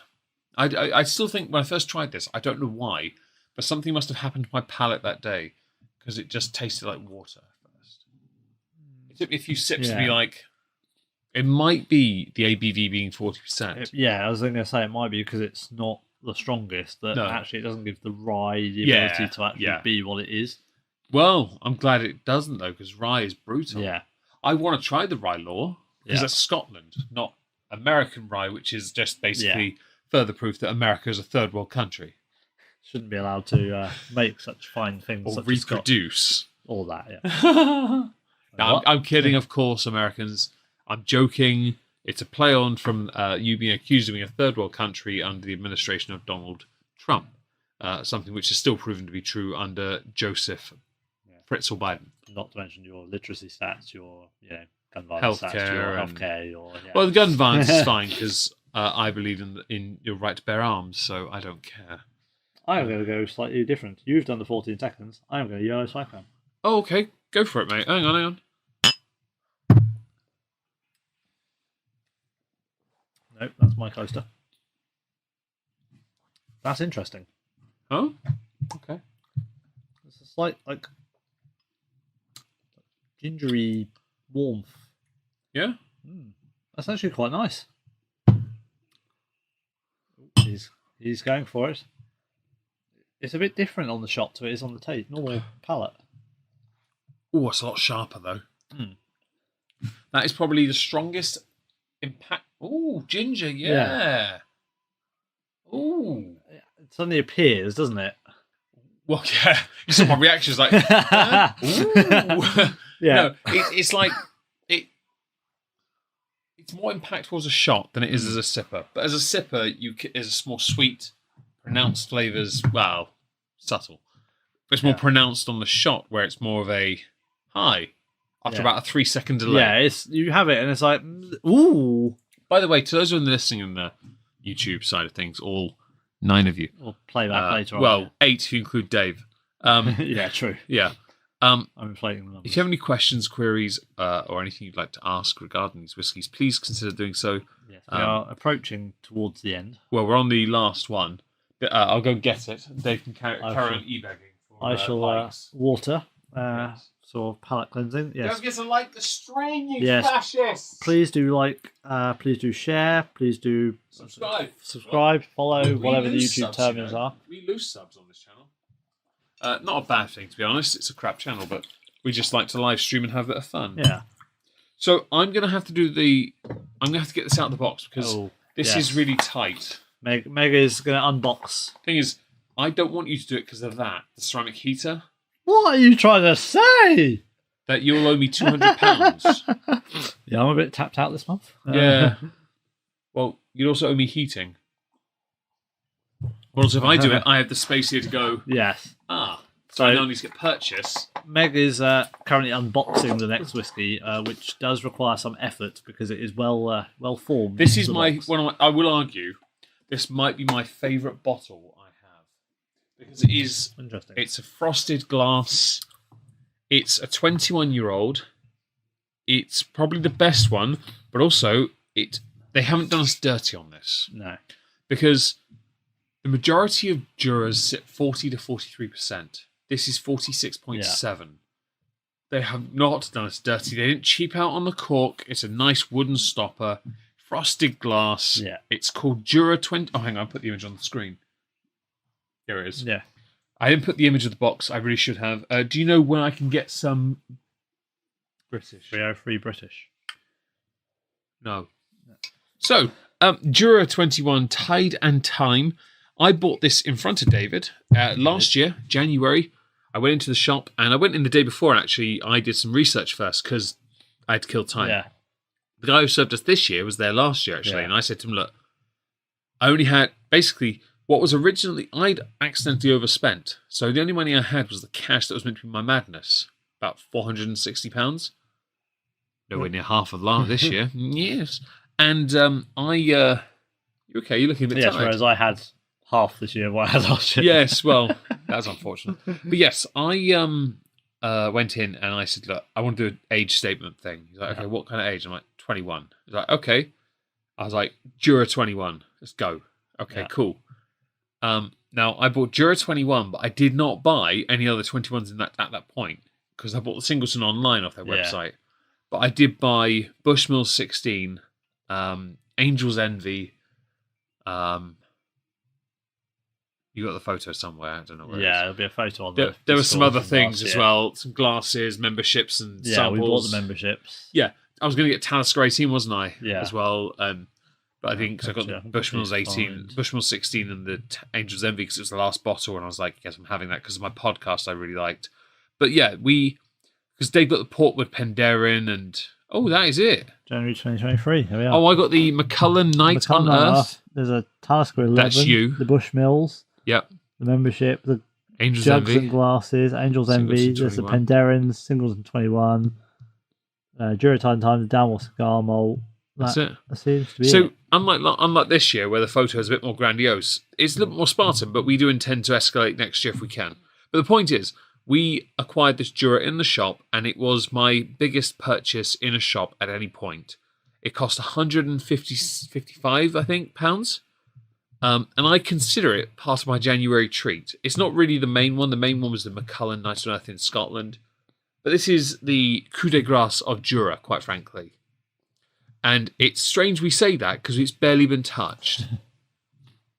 I still think when I first tried this, I don't know why, but something must have happened to my palate that day because it just tasted like water first. It took me a few sips to be Yeah. like, it might be the ABV being 40%. Yeah, I was going to say it might be because it's not the strongest, that No. actually it doesn't give the rye the Yeah, ability to actually be what it is. Well, I'm glad it doesn't though, because rye is brutal. Yeah. I want to try the rye law because Yeah. that's Scotland, not American rye, which is just basically further proof that America is a third world country. Shouldn't be allowed to make such fine things. Or such as Scot- reproduce. all that, yeah. No, What? I'm kidding, of course, Americans. I'm joking. It's a play on from you being accused of being a third world country under the administration of Donald Trump. Something which is still proven to be true under Joseph Fritzl Biden. Not to mention your literacy stats, your gun violence stats, Healthcare your and- healthcare, your Well, the gun violence is fine because I believe in your right to bear arms, so I don't care. I'm going to go slightly different. You've done the 14 seconds. I'm going to yellow cyclone. Oh, okay. Go for it, mate. Hang on. Nope, that's my coaster. That's interesting. Oh, okay. It's a slight gingery warmth. Yeah. That's actually quite nice. He's going for it. It's a bit different on the shot to it is on the taste. Normal palate. Oh, it's a lot sharper though. Mm. That is probably the strongest impact. Oh, ginger, yeah. Oh, It suddenly appears, doesn't it? well, yeah. You saw my reactions like, huh? Ooh. Yeah. No, it's like it. It's more impactful as a shot than it is as a sipper. But as a sipper, it's more sweet, pronounced flavors. Well, subtle, but it's more pronounced on the shot, where it's more of a high after about a 3-second delay. Yeah, you have it, and it's like, ooh. By the way, to those who are listening on the YouTube side of things, all 9 of you. We'll play back later on. Well, 8 if you include Dave. Yeah, true. Yeah. I'm inflating the numbers. If you have any questions, queries, or anything you'd like to ask regarding these whiskies, please consider doing so. Yes, we are approaching towards the end. Well, we're on the last one. I'll go get it. Dave can carry on e-bagging. I shall water, sort of palate cleansing. Yes. Don't forget to like the stream, you Yes. fascists! Please do like, please do share, please do Subscribe. follow, We whatever the lose YouTube subs, terminals you know. are. We lose subs on this channel. Not a bad thing, to be honest. It's a crap channel, but we just like to live stream and have a bit of fun. Yeah. So I'm going to have to I'm going to have to get this out of the box because this yes. is really tight. Meg is going to unbox. Thing is, I don't want you to do it because of that. The ceramic heater. What are you trying to say? That you'll owe me £200. Yeah, I'm a bit tapped out this month. Yeah. Well, you'd also owe me heating. Well, so if I do it, I have the space here to go. Yes. So I now need to get purchase. Meg is currently unboxing the next whiskey, which does require some effort because it is well formed. This is I will argue, this might be my favourite bottle I have. Because it is interesting. It's a frosted glass. It's a 21-year-old. It's probably the best one, but also they haven't done us dirty on this. No. Because the majority of Juras sit 40 to 43%. This is 46.7. Yeah. They have not done us dirty. They didn't cheap out on the cork. It's a nice wooden stopper, frosted glass. Yeah. It's called Jura 20. Oh, hang on, I put the image on the screen. Here it is. Yeah. I didn't put the image of the box. I really should have. Do you know when I can get some British? 303 British. No. So, Jura 21 Tide and Time. I bought this in front of David last year, January. I went into the shop and I went in the day before and actually I did some research first because I had to kill time. Yeah. The guy who served us this year was there last year actually, Yeah. and I said to him, look, I only had basically what was originally, I'd accidentally overspent. So the only money I had was the cash that was meant to be my madness, about £460. Nowhere near half of this year. Yes. And you okay? You're looking a bit Yes, tired. whereas I had half this year of what I had last year. Yes, well, that's unfortunate. But yes, I went in and I said, look, I want to do an age statement thing. He's like, okay, what kind of age? I'm like, 21. He's like, okay. I was like, Jura 21. Let's go. Okay, cool. Now, I bought Jura 21, but I did not buy any other 21s at that point because I bought the Singleton online off their website. But I did buy Bushmill 16, Angel's Envy. You got the photo somewhere. I don't know where it is. There'll be a photo on there were some other things as well. Some glasses, memberships, and samples. We bought the memberships. Yeah, I was going to get Talisker 18, wasn't I? Yeah. As well. But I think I got the Bushmills 18, Bushmill 16, and the Angel's Envy because it was the last bottle, and I was like, yes, I'm having that because of my podcast I really liked. But yeah, because Dave got the Portwood Penderyn, and that is it. January 2023. Here we are. Oh, I got the Macallan Night on Earth. There's a Talisker 11. That's you. The Bushmills. Yep. The membership. The Angel's Jugs Envy. and Glasses. Angel's Envy. There's the Penderyns. Singleton 21. Jura Time, the Downwell Cigar Malt. That's it. That seems to be So, it. unlike this year, where the photo is a bit more grandiose, it's a little bit more Spartan, but we do intend to escalate next year if we can. But the point is, we acquired this Jura in the shop, and it was my biggest purchase in a shop at any point. It cost 155, I think, pounds. And I consider it part of my January treat. It's not really the main one. The main one was the Macallan Night on Earth in Scotland. But this is the coup de grace of Jura, quite frankly. And it's strange we say that because it's barely been touched.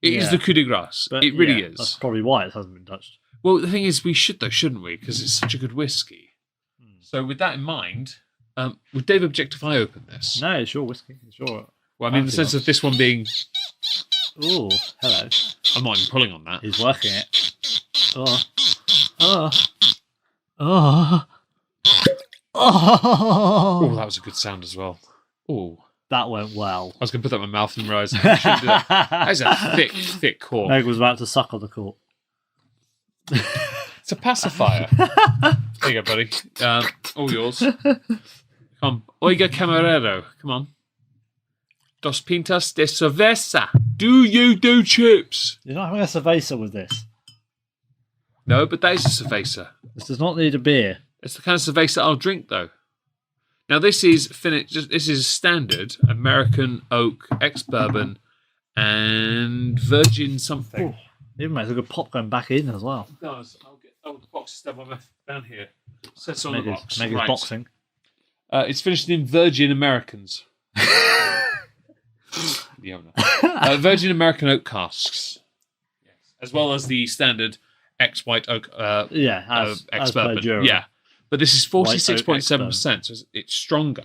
It is the coup de grace. But, it really is. That's probably why it hasn't been touched. Well, the thing is, we should though, shouldn't we? Because it's such a good whiskey. So with that in mind, would Dave object if I open this? No, it's your whiskey. It's your... Well, I mean, in the sense of this one being... Oh, hello. I'm not even pulling on that. He's working it. Oh. Oh. Oh. Oh, that was a good sound as well. Oh. That went well. I was going to put that in my mouth and realised I shouldn't do that. That is a thick, thick cork. Meg was about to suck on the cork. It's a pacifier. There you go, buddy. All yours. Come. Oiga camarero. Come on. Dos pintas de cerveza. Do you do chips? You're not having a cerveza with this. No, but that is a cerveza. This does not need a beer. It's the kind of cerveza I'll drink, though. Now, this is finished. This is standard American oak, ex-bourbon, and virgin something. Ooh, even makes a good pop going back in as well. It does. I'll get the box stuff down here. Sets on the box. Mega's Right. boxing. It's finished in Virgin Americans. The owner. Virgin American oak casks. Yes. As well as the standard ex-white oak As per ex-bourbon. Jura. Yeah. But this is 46.7%, so it's stronger.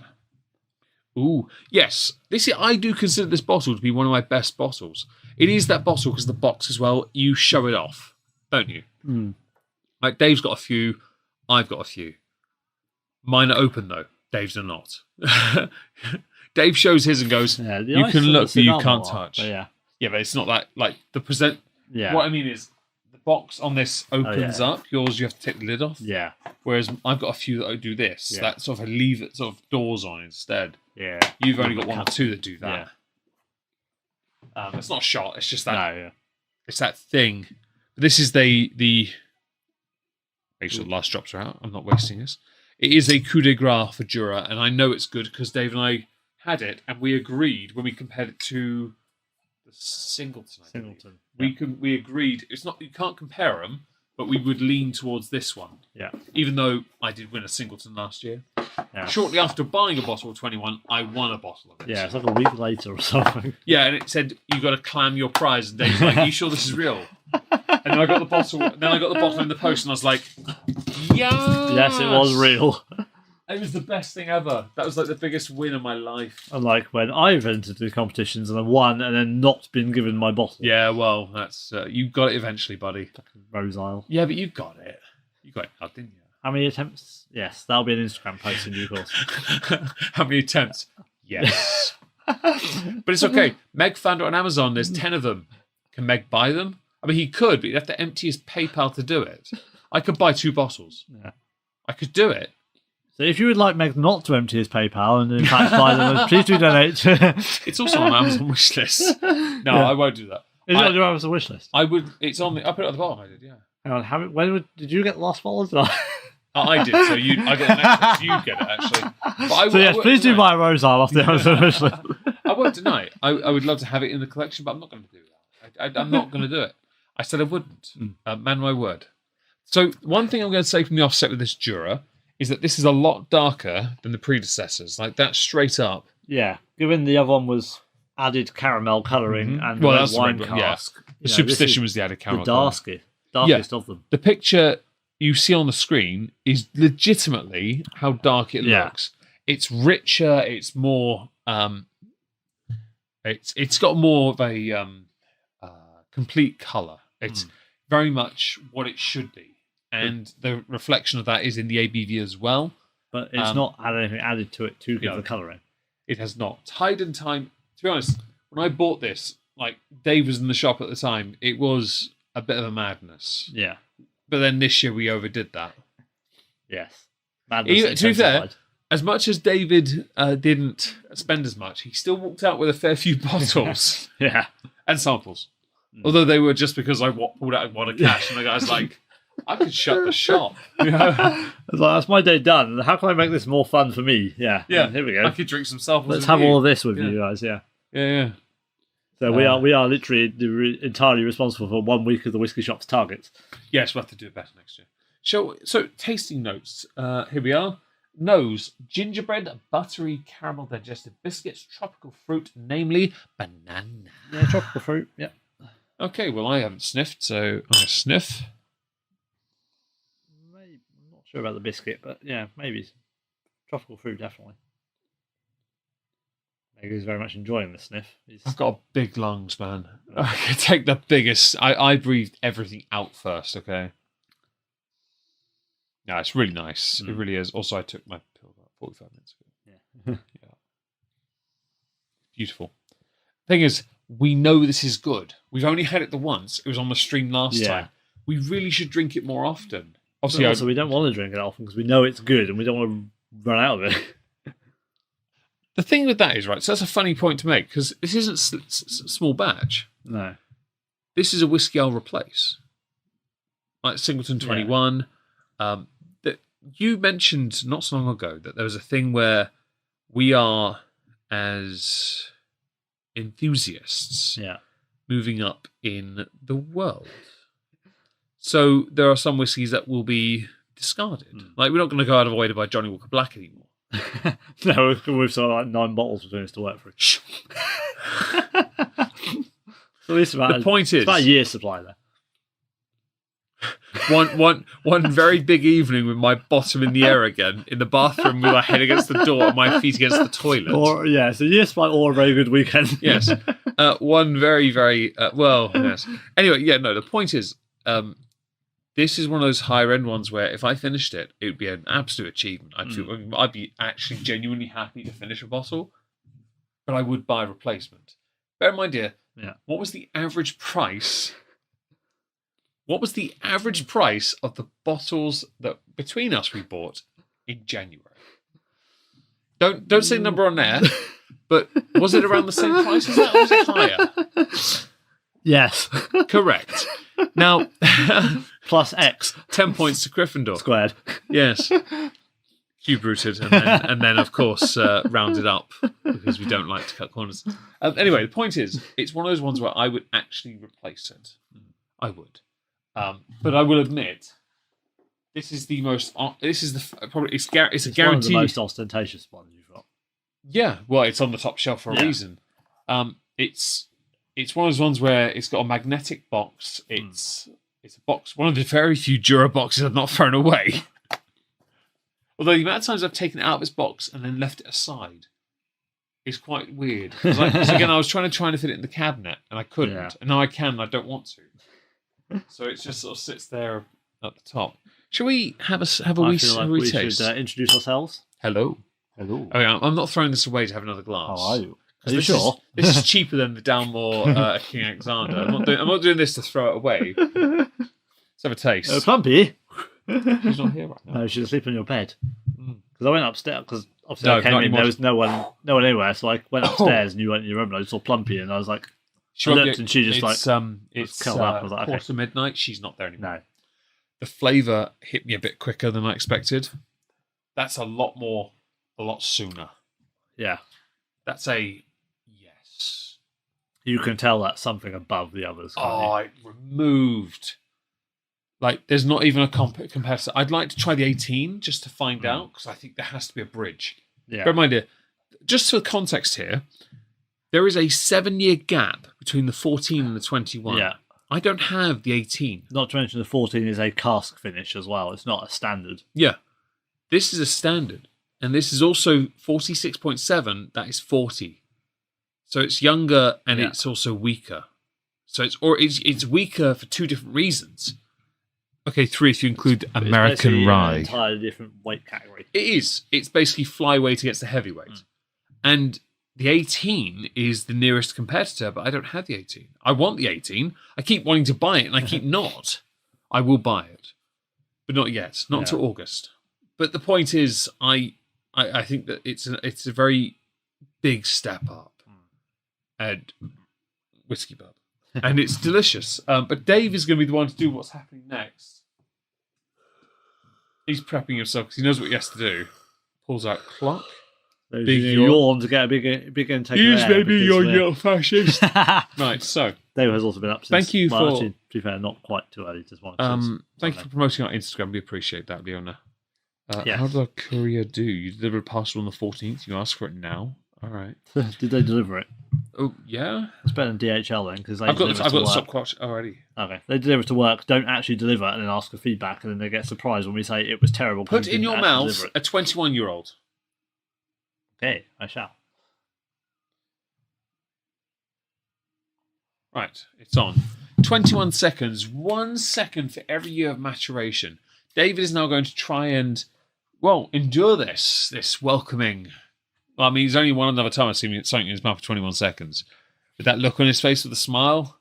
Ooh, yes. I do consider this bottle to be one of my best bottles. It is that bottle because the box as well, you show it off, don't you? Mm. Like Dave's got a few, I've got a few. Mine are open though. Dave's are not. Dave shows his and goes, you can look, but you can't touch. Yeah. Yeah, but it's not that, like, the present... Yeah. What I mean is, the box on this opens up. Yours, you have to take the lid off. Yeah. Whereas I've got a few that I do this. Yeah. That sort of leave it sort of doors on instead. Yeah. You've only got one or two that do that. Yeah. It's not a shot. It's just that. No, yeah. It's that thing. This is the. Make sure the last drops are out. I'm not wasting this. It is a coup de grace for Jura, and I know it's good because Dave and I had it, and we agreed when we compared it to the Singleton. We agreed it's not, you can't compare them, but we would lean towards this one. Yeah. Even though I did win a Singleton last year. Yeah. Shortly after buying a bottle of 21, I won a bottle of it. Yeah, it's like a week later or something. Yeah, and it said you got to clam your prize, and Dave's like, "Are you sure this is real?" And then I got the bottle. Then I got the bottle in the post, and I was like, "Yeah, Yes, it was real. It was the best thing ever. That was like the biggest win of my life." Unlike when I've entered the competitions and I won and then not been given my bottle. Yeah, well, that's you got it eventually, buddy. Rose Isle. Yeah, but you got it. You got it now, didn't you? How many attempts? Yes, that'll be an Instagram post in due course. How many attempts? Yes. But it's okay. Meg found it on Amazon. There's 10 of them. Can Meg buy them? I mean, he could, but he'd have to empty his PayPal to do it. I could buy 2 bottles. Yeah. I could do it. So if you would like Meg not to empty his PayPal and in fact buy them, please do donate. It's also on Amazon wish list. No, Yeah. I won't do that. Is it on your Amazon wish list? I would. It's on the. I put it at the bottom. I did. Yeah. Hang on, did you get the last bottle? Did I? I did. So I got the next one. So you get it actually. But I, So yes, please do buy a Rose Isle off the Amazon wish list. I won't deny it. I would love to have it in the collection, but I'm not going to do that. I'm not going to do it. I said I wouldn't. Man, my word. So one thing I'm going to say from the offset with this Jura is that this is a lot darker than the predecessors. Like that straight up. Yeah, given the other one was added caramel colouring and Well, the that's wine right, cask. The You know, superstition this was the added is caramel. the darkest of them. The picture you see on the screen is legitimately how dark it Yeah. looks. It's richer. It's more. It's got more of a complete color. It's very much what it should be, and the reflection of that is in the ABV as well. But it's not had anything added to it to give No. the colouring. It has not. Tide and Time. To be honest, when I bought this, like Dave was in the shop at the time, it was a bit of a madness. Yeah. But then this year we overdid that. Yes. Madness To be fair, intensified. as much as David didn't spend as much, he still walked out with a fair few bottles Yeah. and samples. Although they were just because I pulled out a wad of cash, and the guy's like, I could shut the shop. You know? I was like, that's my day done. How can I make this more fun for me? Yeah. Yeah. Here we go. I could drink some samples. Let's with have you. all of this with Yeah. you guys. Yeah. Yeah. So we are literally entirely responsible for 1 week of the whiskey shop's targets. Yes, we'll have to do it better next year. So tasting notes. Here we are. Nose, gingerbread, buttery, caramel digested biscuits, tropical fruit, namely banana. Yeah, tropical fruit. Yeah. Okay, well, I haven't sniffed, so I'm going to sniff. Maybe, I'm not sure about the biscuit, but yeah, maybe tropical fruit definitely. He's very much enjoying the sniff. I've got big lungs, man. I can take the biggest. I breathed everything out first, okay? No, it's really nice. It really is. Also, I took my pill about 45 minutes ago. Yeah. Beautiful. Thing is, we know this is good. We've only had it the once. It was on the stream last time. We really should drink it more often. Obviously, Also, we don't want to drink it often because we know it's good and we don't want to run out of it. the thing with that is, right, so that's a funny point to make because this isn't small batch. No. This is a whiskey I'll replace. Like Singleton 21. you mentioned not so long ago that there was a thing where we are, as enthusiasts, moving up in the world. So there are some whiskies that will be discarded. Like, we're not going to go out of our way to buy Johnny Walker Black anymore. No, we've sort of like 9 bottles between us to work for. Shh. So at least The point is, it's about a year's supply there. one very big evening with my bottom in the air again in the bathroom with my head against the door and my feet against the toilet. Or it's a year's supply or a very good weekend. Yes. One very, very yes. Anyway, the point is, this is one of those higher end ones where if I finished it, it would be an absolute achievement. I'd be actually genuinely happy to finish a bottle, but I would buy a replacement. Bear in mind, dear, what was the average price? What was the average price of the bottles that between us we bought in January? Don't say the number on air, but was it around the same price as that, or was it higher? Yes. Correct. Now, plus X. 10 points to Gryffindor. Squared. Yes. Cube rooted, and then of course, rounded up, because we don't like to cut corners. Anyway, the point is, it's one of those ones where I would actually replace it. I would. But I will admit, this is the most. This is probably. It's a guarantee. One of the most ostentatious ones you've got. Yeah, well, it's on the top shelf for a reason. It's one of those ones where it's got a magnetic box. It's a box. One of the very few Jura boxes I've not thrown away. Although the amount of times I've taken it out of its box and then left it aside is quite weird. Because again, I was trying to fit it in the cabinet and I couldn't, and now I can. And I don't want to. So it just sort of sits there at the top. Shall we have a wee taste? We should introduce ourselves. Hello. Hello. Oh, yeah, I'm not throwing this away to have another glass. How are you? Are you sure? This is cheaper than the Dalmore King Alexander. I'm not doing this to throw it away. Let's have a taste. Plumpy. She's not here right now. No, she's asleep on your bed. Because I went upstairs. Because obviously No, I came not in, anymore. there was no one anywhere. So I went upstairs and you went in your room and I just saw Plumpy and I was like, She I won't looked be- and she just it's curled up. I was like, okay. 4:30. She's not there anymore. No. The flavour hit me a bit quicker than I expected. That's a lot sooner. Yeah. That's a yes. You can tell that's something above the others. Can't It removed. Like, there's not even a competitor. I'd like to try the 18 just to find out, because I think there has to be a bridge. you? Yeah. Bear in mind, just for context here, there is a 7-year gap between the 14 and the 21. Yeah. I don't have the 18. Not to mention the 14 is a cask finish as well. It's not a standard. Yeah. This is a standard. And this is also 46.7. That is 40. So it's younger and it's also weaker. So it's weaker for 2 different reasons. Okay, 3 if you include American It's rye. an entirely different weight category. It is. It's basically flyweight against the heavyweight. And the 18 is the nearest competitor, but I don't have the 18. I want the 18. I keep wanting to buy it, and I keep not. I will buy it. But not yet. Not until August. But the point is, I think that it's a very big step up. And whiskey bub. And it's delicious. But Dave is going to be the one to do what's happening next. He's prepping himself because he knows what he has to do. Pulls out clock. Big yawn to get a big intake of air. Maybe you're little fascist. Right, so. David has also been up since. Thank you for. Actually, to be fair, not quite too early. Just one. Thank you for promoting our Instagram. We appreciate that, Leona. Yes. How did our courier do? You delivered a parcel on the 14th. You asked for it now. All right. Did they deliver it? Oh yeah. It's better than DHL then, because I've got the stopwatch already. Okay, they deliver to work, don't actually deliver, and then ask for feedback, and then they get surprised when we say it was terrible. Put in your mouth a 21-year-old. Okay, I shall. Right, it's on. 21 seconds. 1 second for every year of maturation. David is now going to try and, endure this welcoming. Well, I mean, he's only one another time I've seen something in his mouth for 21 seconds. With that look on his face with a smile.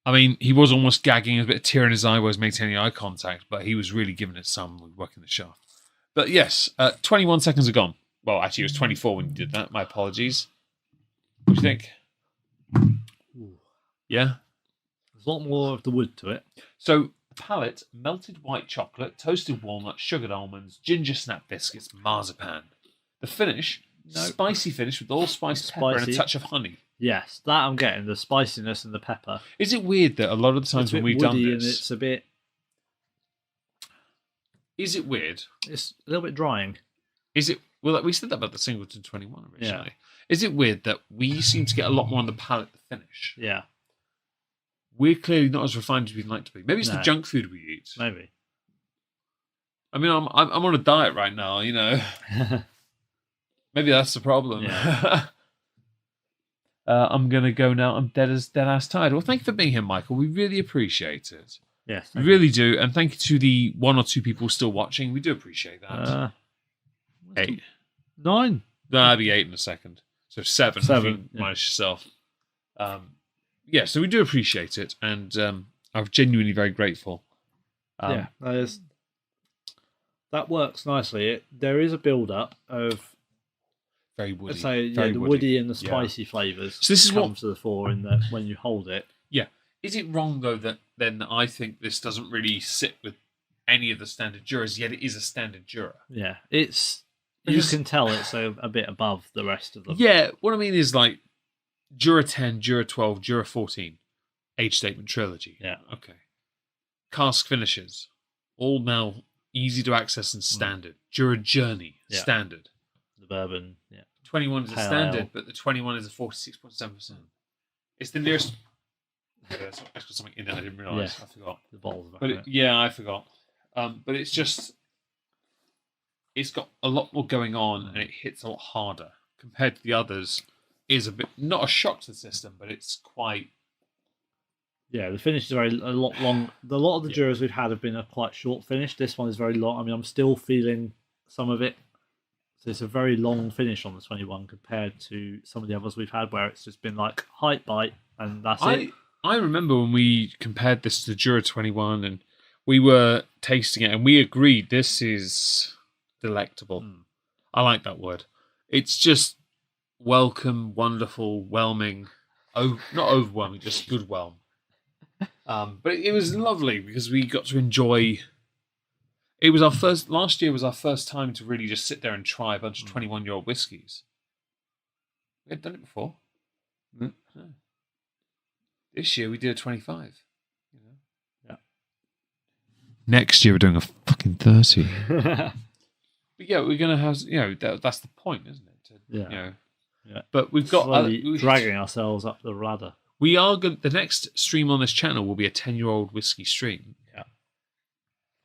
I mean, he was almost gagging, a bit of tear in his eye, was maintaining eye contact, but he was really giving it some working the shaft. But yes, 21 seconds are gone. Well, actually, it was 24 when you did that. My apologies. What do you think? Yeah? There's a lot more of the wood to it. So, palate, melted white chocolate, toasted walnut, sugared almonds, ginger snap biscuits, marzipan. The finish, spicy finish with allspice pepper and a Spicy. touch of honey. Yes, that I'm getting, the spiciness and the pepper. Is it weird that a lot of the times It's a when bit we've done woody and this... it's a bit... Is it weird? It's a little bit drying. Is it... Well, we said that about the Singleton 21 originally. Yeah. Is it weird that we seem to get a lot more on the palate the finish? Yeah. We're clearly not as refined as we'd like to be. Maybe it's the junk food we eat. Maybe. I mean, I'm on a diet right now, you know. Maybe that's the problem. Yeah. I'm going to go now. I'm dead ass tired. Well, thank you for being here, Michael. We really appreciate it. Yes. We really do. And thank you to the 1 or 2 people still watching. We do appreciate that. 8. 9. No, I'll be 8 in a second. So 7. 7. Minus yourself. Yeah, so we do appreciate it. And I'm genuinely very grateful. That works nicely. There is a build-up of... Very woody. So very the woody and the spicy flavours so this is come to the fore when you hold it. Yeah. Is it wrong, though, that then I think this doesn't really sit with any of the standard Juras, yet it is a standard Jura? Yeah. You can tell it's a bit above the rest of them. Yeah. What I mean is like Jura 10, Jura 12, Jura 14, age statement trilogy. Yeah. Okay. Cask finishes. All now easy to access and standard. Jura Journey, standard. The bourbon, 21 is a Pale standard, ale. but the 21 is a 46.7%. It's the nearest... I've got something in there I didn't realise. Yeah. I forgot. The bottles. But I forgot. But it's just... It's got a lot more going on, and it hits a lot harder. Compared to the others, is a bit... Not a shock to the system, but it's quite... Yeah, the finish is a lot long. A lot of the Juras we've had have been a quite short finish. This one is very long. I mean, I'm still feeling some of it. So it's a very long finish on the 21 compared to some of the others we've had where it's just been like height bite and that's it. I remember when we compared this to the Jura 21 and we were tasting it and we agreed this is delectable. I like that word. It's just welcome, wonderful, whelming. Oh, not overwhelming, just good whelm. But it was lovely because we got to enjoy... It was last year was our first time to really just sit there and try a bunch of 21-year-old whiskies. We had done it before. No. This year we did a 25. Yeah. Next year we're doing a fucking 30. But yeah, we're going to have, that's the point, isn't it? Yeah. But we've got... dragging ourselves up the ladder. We are going. The next stream on this channel will be a 10-year-old whiskey stream. Yeah.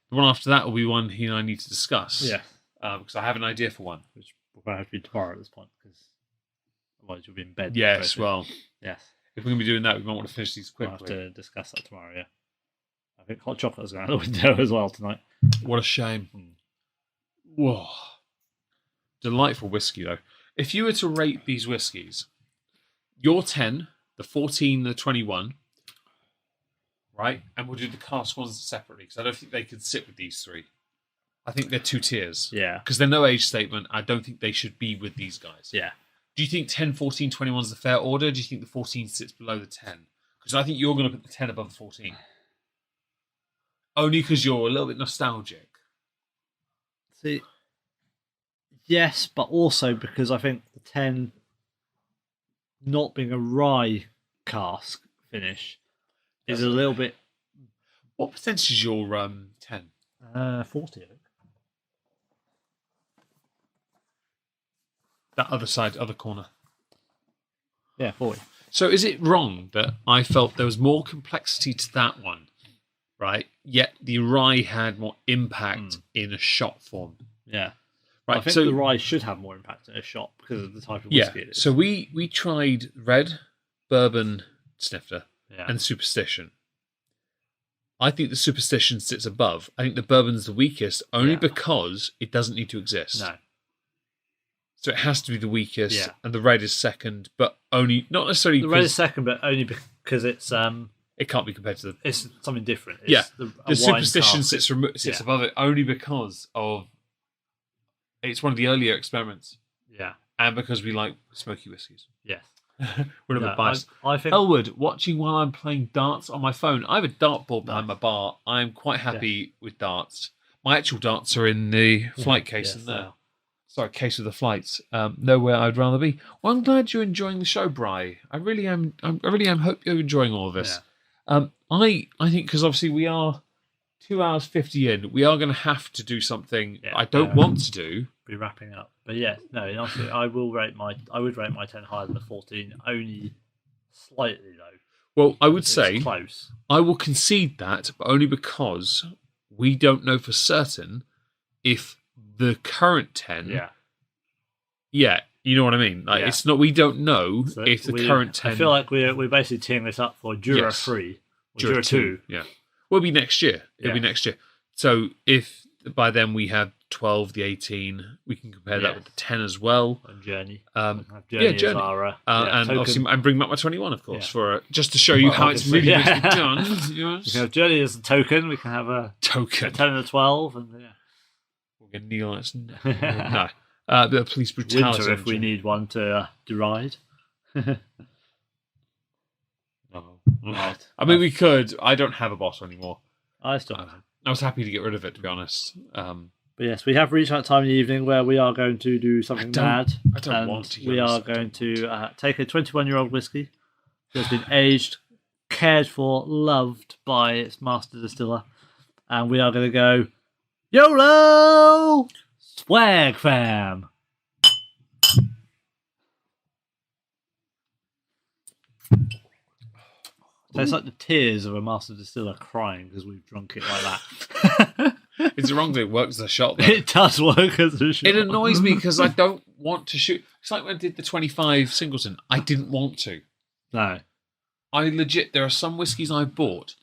The one after that will be one he and I need to discuss. Yeah. Because I have an idea for one. Which will probably have to be tomorrow at this point, because otherwise you'll be in bed. Yes, well. Yes. If we're going to be doing that, we might want to finish these quickly. We'll have to discuss that tomorrow, yeah. I think hot chocolate's going out the window as well tonight. What a shame. Whoa. Delightful whiskey, though. If you were to rate these whiskies, your 10... the 14, the 21, right? And we'll do the cask ones separately because I don't think they could sit with these 3. I think they're 2 tiers. Yeah. Because they're no age statement. I don't think they should be with these guys. Yeah. Do you think 10, 14, 21 is the fair order? Do you think the 14 sits below the 10? Because I think you're going to put the 10 above the 14. Only because you're a little bit nostalgic. See, yes, but also because I think the 10... not being a rye cask finish is a little bit... What percentage is your 10? 40, I think. That other side, other corner. Yeah, 40. So is it wrong that I felt there was more complexity to that one, right? Yet the rye had more impact in a shot form. Yeah. Right, I think the rye should have more impact in a shot because of the type of whiskey it is. So we tried red, bourbon, snifter, and superstition. I think the superstition sits above. I think the bourbon's the weakest only because it doesn't need to exist. No. So it has to be the weakest, and the red is second, but only not necessarily. The red is second, but only because it's it can't be compared to the. It's something different. It's the superstition sits above it only because of. It's one of the earlier experiments. Yeah. And because we like smoky whiskies. Yes. We're a bit biased. I think Elwood, watching while I'm playing darts on my phone. I have a dartboard behind my bar. I'm quite happy with darts. My actual darts are in the flight case in there. Sorry, case of the flights. Nowhere I'd rather be. Well, I'm glad you're enjoying the show, Bri. I really am. I really am. Hope you're enjoying all of this. Yeah. I think because obviously we are 2 hours 50 in. We are going to have to do something I don't want to do. Be wrapping up, but honestly, I would rate my 10 higher than the 14, only slightly low. Well, I would say close. I will concede that, but only because we don't know for certain if the current 10. Yeah, you know what I mean. Like it's not. We don't know if the current 10. I feel like we're basically teeing this up for Jura 3, or Jura 2. Yeah, well, it'll be next year. It'll be next year. So if by then we have 12, the 18, we can compare that with the 10 as well. And Journey. Journey. Zara, and obviously, and bring back my 21, of course, for just to show you how it's really meant to be done. We can have Journey as a token. We can have a 10 and a 12, and we're going to kneel on its no. A bit of police brutality. Winter, if we need one to deride. Right. I mean, we could. I don't have a bottle anymore. I still have it. I was happy to get rid of it, to be honest. But yes, we have reached that time in the evening where we are going to do something mad. I don't want to. We are going to take a 21-year-old whiskey that's been aged, cared for, loved by its master distiller, and we are going to go YOLO! Swag fam! So it's like the tears of a master distiller crying because we've drunk it like that. It's the wrong thing. It works as a shot, though. It does work as a shot. It annoys me because I don't want to shoot. It's like when I did the 25 Singleton. I didn't want to. No. I legit, there are some whiskies I bought.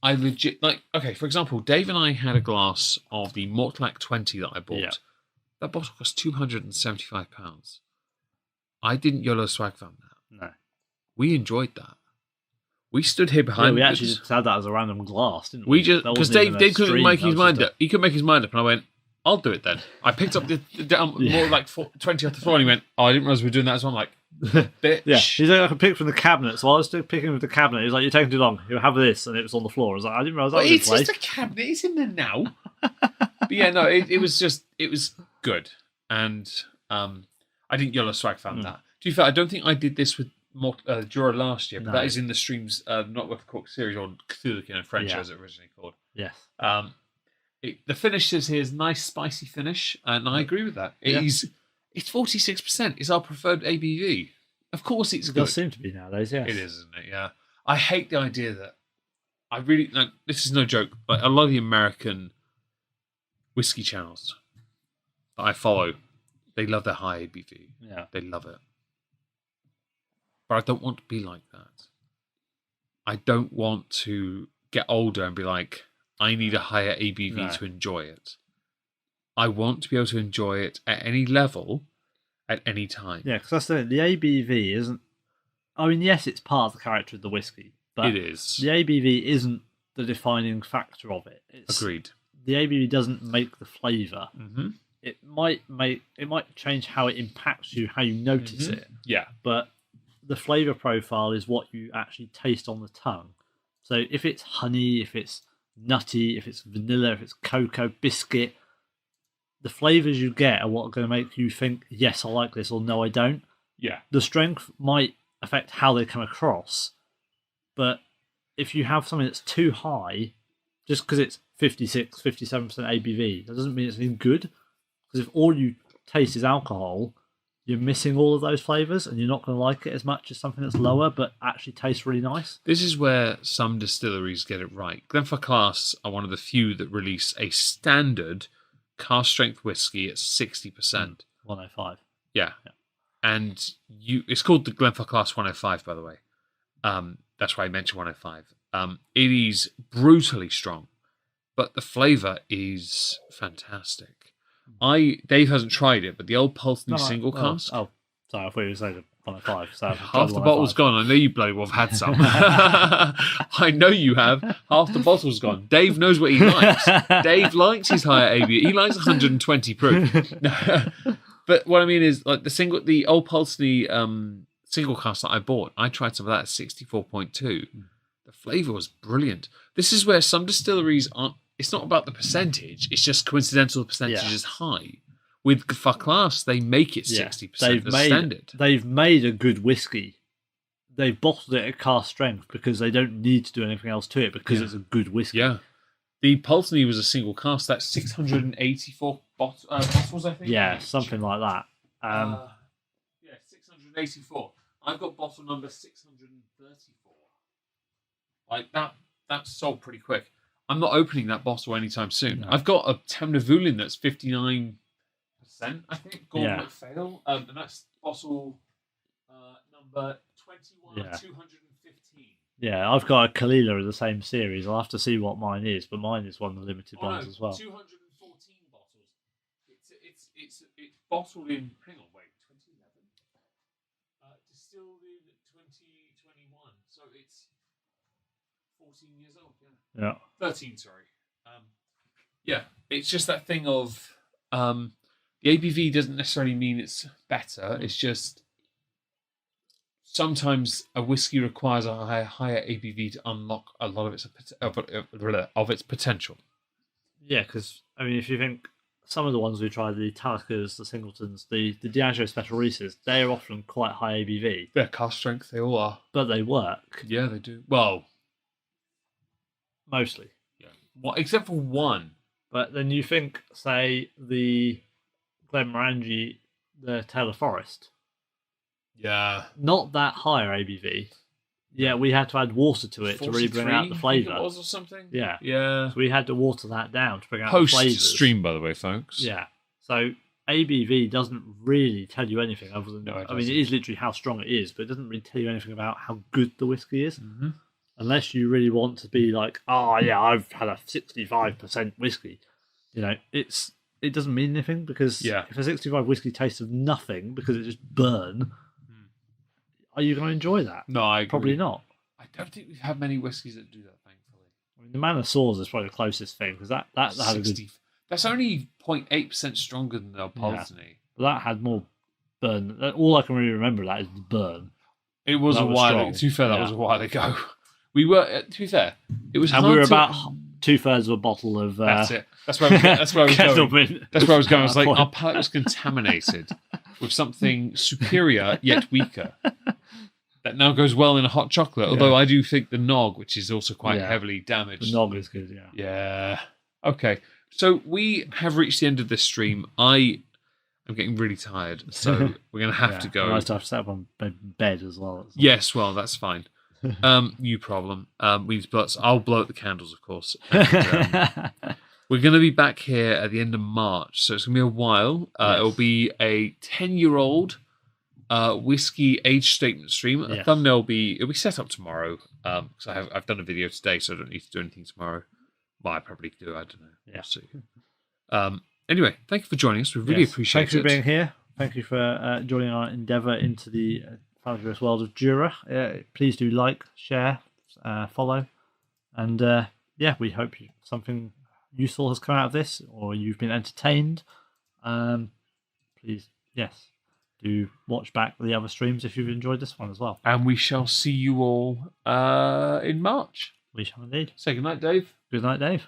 I legit, like, okay, for example, Dave and I had a glass of the Malt 20 that I bought. Yeah. That bottle cost £275. I didn't YOLO swag fam that. No. We enjoyed that. We stood here behind. We actually just had that as a random glass, didn't we? We just because Dave couldn't make his mind up. He couldn't make his mind up, and I went, "I'll do it then." I picked up the more like 20 off the floor, and he went, "Oh, I didn't realize we were doing that." So I'm like, "Bitch." Yeah, he's like, I could pick from the cabinet. So I was still picking with the cabinet. He was like, "You're taking too long. You'll have this," and it was on the floor. I was like, "I didn't realize that was it's just a cabinet. It's in there now." But yeah, no, it was good, and I didn't YOLO swag fam that. To be fair, I don't think I did this with Jura last year, but that is in the streams, Not Worth Cork series, or Cthulhu in French, as it originally called. Yes. The finish is here is nice, spicy finish, and I agree with that. It's 46%. It's our preferred ABV. Of course, it's good. It does seem to be nowadays. Yes, it is, isn't it? Yeah. I hate the idea that I really like. This is no joke. Like a lot of the American whiskey channels that I follow, they love their high ABV. Yeah, they love it. But I don't want to be like that. I don't want to get older and be like, I need a higher ABV to enjoy it. I want to be able to enjoy it at any level, at any time. Yeah, because that's the ABV isn't... I mean, yes, it's part of the character of the whiskey, but it is. The ABV isn't the defining factor of it. Agreed. The ABV doesn't make the flavour. Mm-hmm. It might change how it impacts you, how you notice it. Yeah. But the flavour profile is what you actually taste on the tongue. So if it's honey, if it's nutty, if it's vanilla, if it's cocoa, biscuit, the flavours you get are what are going to make you think, yes, I like this, or no, I don't. Yeah. The strength might affect how they come across, but if you have something that's too high, just because it's 56, 57% ABV, that doesn't mean it's any good. Because if all you taste is alcohol, you're missing all of those flavours, and you're not going to like it as much as something that's lower but actually tastes really nice. This is where some distilleries get it right. Glenfarclas are one of the few that release a standard cask strength whiskey at 60%. 105. Yeah. And it's called the Glenfarclas 105, by the way. That's why I mentioned 105. It is brutally strong, but the flavour is fantastic. Dave hasn't tried it, but the old Pulteney single cask. Oh, sorry, I thought you were saying 105. So half the bottle's gone. I know you bloody well have had some. I know you have. Half the bottle's gone. Dave knows what he likes. Dave likes his higher ABV. He likes 120 proof. But what I mean is, like the old Pulteney single cask that I bought, I tried some of that at 64.2. The flavour was brilliant. This is where some distilleries aren't. It's not about the percentage. It's just coincidental. The percentage is high. With for class, they make it 60%. The standard. They've made a good whiskey. They've bottled it at cask strength because they don't need to do anything else to it because it's a good whiskey. Yeah. The Pulteney was a single cask. That's 684 bottles, I think. Yeah, something like that. 684. I've got bottle number 634. Like that's sold pretty quick. I'm not opening that bottle anytime soon. No. I've got a Temnavulin that's 59%, I think, Gauntlet Fail. And that's bottle number 21 of 215. Yeah, I've got a Kalila of the same series. I'll have to see what mine is, but mine is one of the limited ones as well. 214 bottles. It's bottled in. Hang on, wait, 2011. Distilled in 2021, so it's 14 years old. Yeah. 13, sorry. Yeah, it's just that thing of the ABV doesn't necessarily mean it's better. It's just sometimes a whiskey requires a higher ABV to unlock a lot of its potential. Yeah, because I mean, if you think some of the ones we tried, the Italicas, the Singletons, the Diageo Special Releases, they are often quite high ABV. They're cask strength, they all are. But they work. Yeah, they do. Well, mostly. Yeah. Well, except for one. But then you think, say, the Glenmorangie, the Taylor Forest. Yeah. Not that higher ABV. Yeah, we had to add water to it to really bring out the flavour. It was or something? Yeah. Yeah. So we had to water that down to bring out the flavours. Post-stream, by the way, folks. Yeah. So ABV doesn't really tell you anything other than... I mean, it is literally how strong it is, but it doesn't really tell you anything about how good the whiskey is. Mm-hmm. Unless you really want to be like, oh, yeah, I've had a 65% whiskey. You know, it doesn't mean anything because if a 65 whiskey tastes of nothing because it just burn... Are you going to enjoy that? No, I agree. Probably not. I don't think we've had many whiskies that do that, thankfully. I mean, the Man of Swords is probably the closest thing because that had a good... That's only 0.8% stronger than the Pulteney. Yeah. But that had more burn. All I can really remember of that is the burn. It was a while ago. To be fair, that was a while ago. We were, to be fair, it was. And we were about 2/3 of a bottle of. That's it. That's where I was going. That's where I was going. I was like, point. our palate was contaminated with something superior yet weaker. That now goes well in a hot chocolate. Although I do think the nog, which is also quite heavily damaged. The nog is good. Yeah. Yeah. Okay. So we have reached the end of this stream. I'm getting really tired, so we're going to have to go. I have to set up on bed as well. Yes, well, that's fine. New problem. We need to I'll blow out the candles, of course. And, we're going to be back here at the end of March, so it's going to be a while. It'll be a 10-year-old whiskey age statement stream. A thumbnail it'll be set up tomorrow because I've done a video today, so I don't need to do anything tomorrow. Well, I probably do. I don't know. We'll see. Anyway, thank you for joining us. We really appreciate it. Thank you for being here. Thank you for joining our endeavour into the fabulous world of Jura. Please do like, share, follow. And we hope something useful has come out of this or you've been entertained. Please, do watch back the other streams if you've enjoyed this one as well. And we shall see you all in March. We shall indeed. Say goodnight, Dave. Good night, Dave.